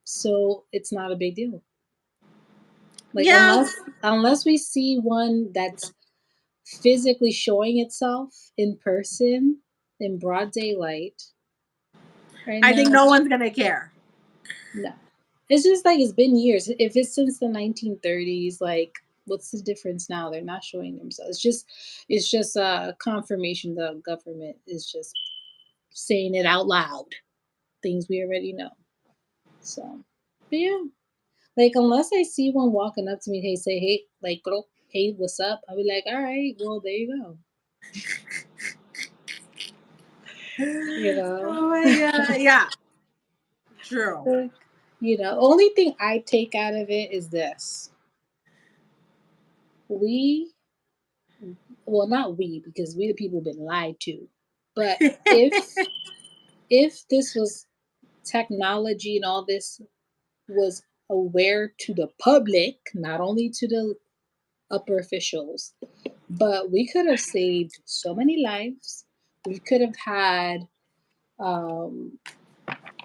So it's not a big deal. Like, Yeah, unless we see one that's physically showing itself in person in broad daylight, right I think now, no one's gonna care. no. It's just like it's been years. If it's since the 1930s, like, what's the difference now? They're not showing themselves. It's just a confirmation the government is just saying it out loud. Things we already know. So, but yeah, like, unless I see one walking up to me, say, hey, like, girl, hey, what's up? I'll be like, all right, well, there you go. You know, Oh my god! Yeah, true. only thing I take out of it is this: we, well, not we, because we the people been lied to, but if this was technology and all this was aware to the public, not only to the upper officials, but we could have saved so many lives. We could have had um,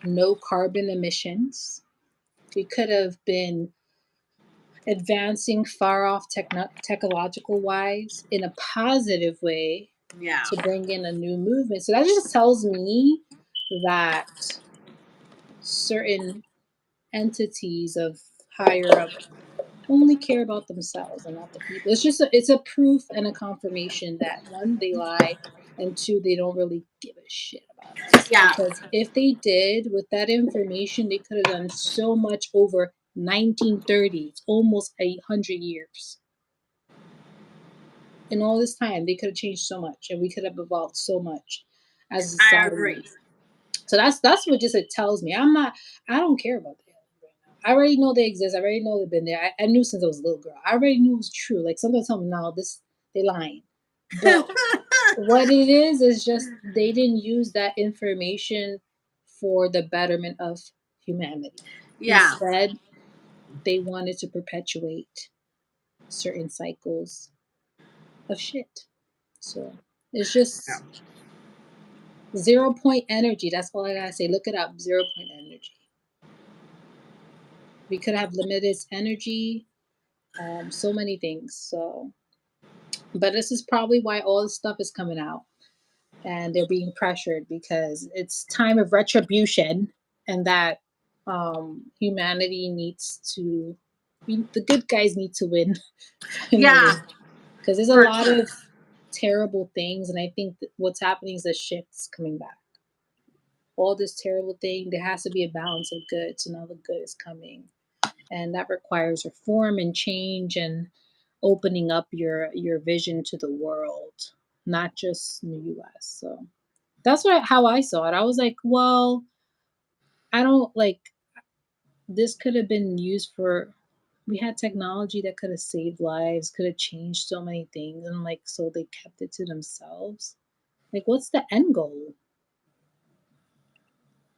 no carbon emissions. We could have been advancing far off technological wise in a positive way Yeah, to bring in a new movement. So that just tells me that certain entities of higher up only care about themselves and not the people. It's a proof and a confirmation that, one, they lie, and two, they don't really give a shit about us. yeah. Because if they did, with that information, they could have done so much over 1930s, almost 100 years. In all this time, they could have changed so much, and we could have evolved so much as a I society. agree. So that's what just it tells me. I don't care about that right now. I already know they exist. I already know they've been there. I knew since I was a little girl. I already knew it was true. Like, sometimes tell me, no, this they lying. But what it is just they didn't use that information for the betterment of humanity. Yeah, Instead, they wanted to perpetuate certain cycles of shit. So it's just 0 point energy. That's all I gotta say. Look it up. 0 point energy. We could have limited energy. So many things. So, but this is probably why all this stuff is coming out, and they're being pressured because it's time of retribution, and that humanity needs to. The good guys need to win Yeah, finally, because there's a for lot sure. of terrible things, and I think that what's happening is a shift's coming back. All this terrible thing, there has to be a balance of good, so now the good is coming, and that requires reform and change and opening up your vision to the world, not just in the U.S. So that's what how I saw it. I was like, well, I don't like this could have been used for. We had technology that could have saved lives, could have changed so many things, and like so they kept it to themselves. Like, what's the end goal?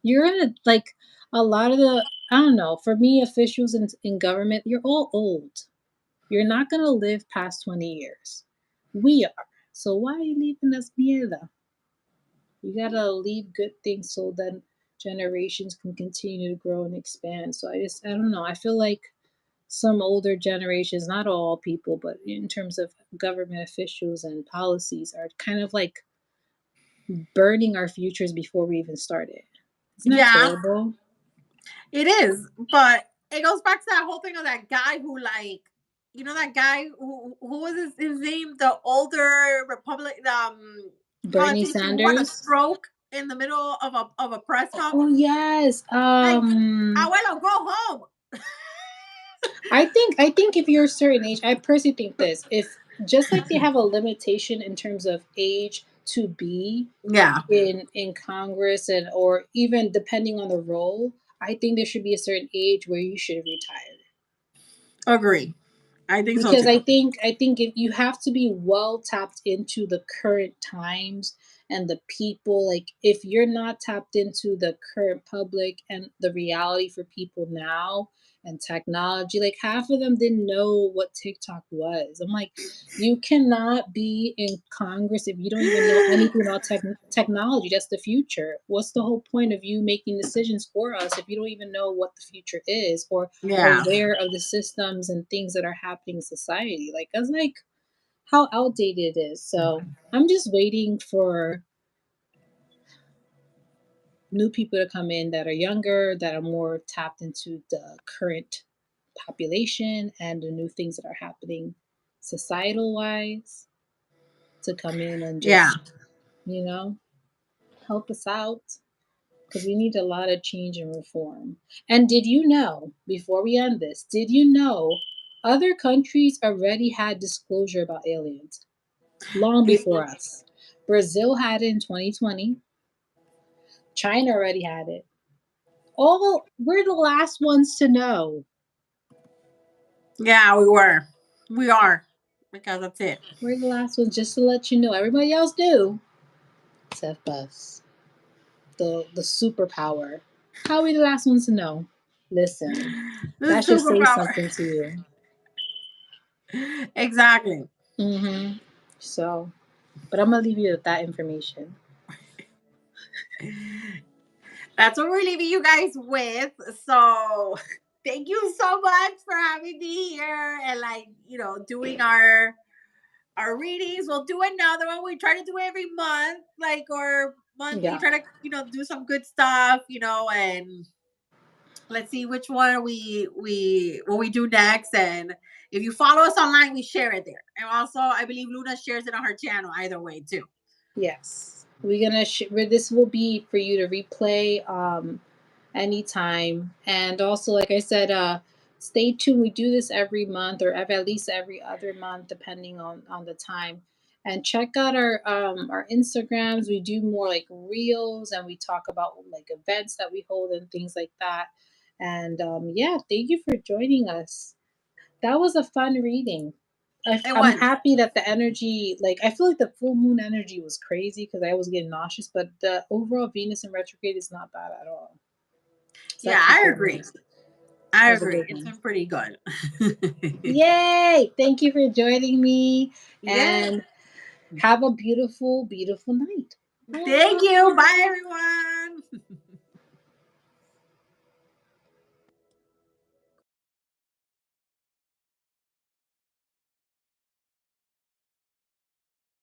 You're in a like a lot of the I don't know. For me, officials in government, you're all old. You're not gonna live past 20 years. We are. So why are you leaving us mierda? You gotta leave good things so that generations can continue to grow and expand. So I don't know. I feel like some older generations, not all people, but in terms of government officials and policies, are kind of like burning our futures before we even started. Isn't that Yeah, terrible? it is. But it goes back to that whole thing of that guy who, like, that guy who was his name, the older Republic Bernie politician who had a Sanders. stroke in the middle of a press Oh conference. yes. Like, abuelo, go home. I think if you're a certain age, I personally think this. If just like they have a limitation in terms of age to be Yeah, in Congress and or even depending on the role, I think there should be a certain age where you should have retired. agree. I think so Because too. I think if you have to be well tapped into the current times and the people, like if you're not tapped into the current public and the reality for people now and technology, like half of them didn't know what TikTok was. I'm like, you cannot be in Congress if you don't even know anything about technology. That's the future. What's the whole point of you making decisions for us if you don't even know what the future is or Yeah, aware of the systems and things that are happening in society? Like that's like how outdated it is. So I'm just waiting for new people to come in that are younger, that are more tapped into the current population and the new things that are happening societal wise to come in and yeah. just, you know, help us out because we need a lot of change and reform. And did you know, before we end this, did you know other countries already had disclosure about aliens long It- before us? Brazil had it in 2020. China already had it. All we're the last ones to know. yeah, we were. We are. Because that's it. We're the last ones, just to let you know. Everybody else do, except us. The superpower. How are we the last ones to know? Listen, The that should say superpower. something to you. Exactly. Mm-hmm. So, but I'm gonna leave you with that information. That's what we're leaving you guys with. So thank you so much for having me here and, like, doing our readings. We'll do another one. We try to do every month, like, or monthly, Yeah. try to, do some good stuff, and let's see which one we what we do next. And if you follow us online, we share it there. And also, I believe Luna shares it on her channel either way too. Yes. We're gonna. This will be for you to replay anytime, and also, like I said, stay tuned. We do this every month, or at least every other month, depending on the time. And check out our Instagrams. We do more like reels, and we talk about like events that we hold and things like that. And yeah, thank you for joining us. That was a fun reading. It I'm was. happy that the energy, like, I feel like the full moon energy was crazy because I was getting nauseous, but the overall Venus in retrograde is not bad at all. It's Yeah, actually I pretty agree. nice. It I was a agree. good It's one. been pretty good. Yay! Thank you for joining me. Yeah. And Have a beautiful, beautiful night. Thank you. Bye, everyone.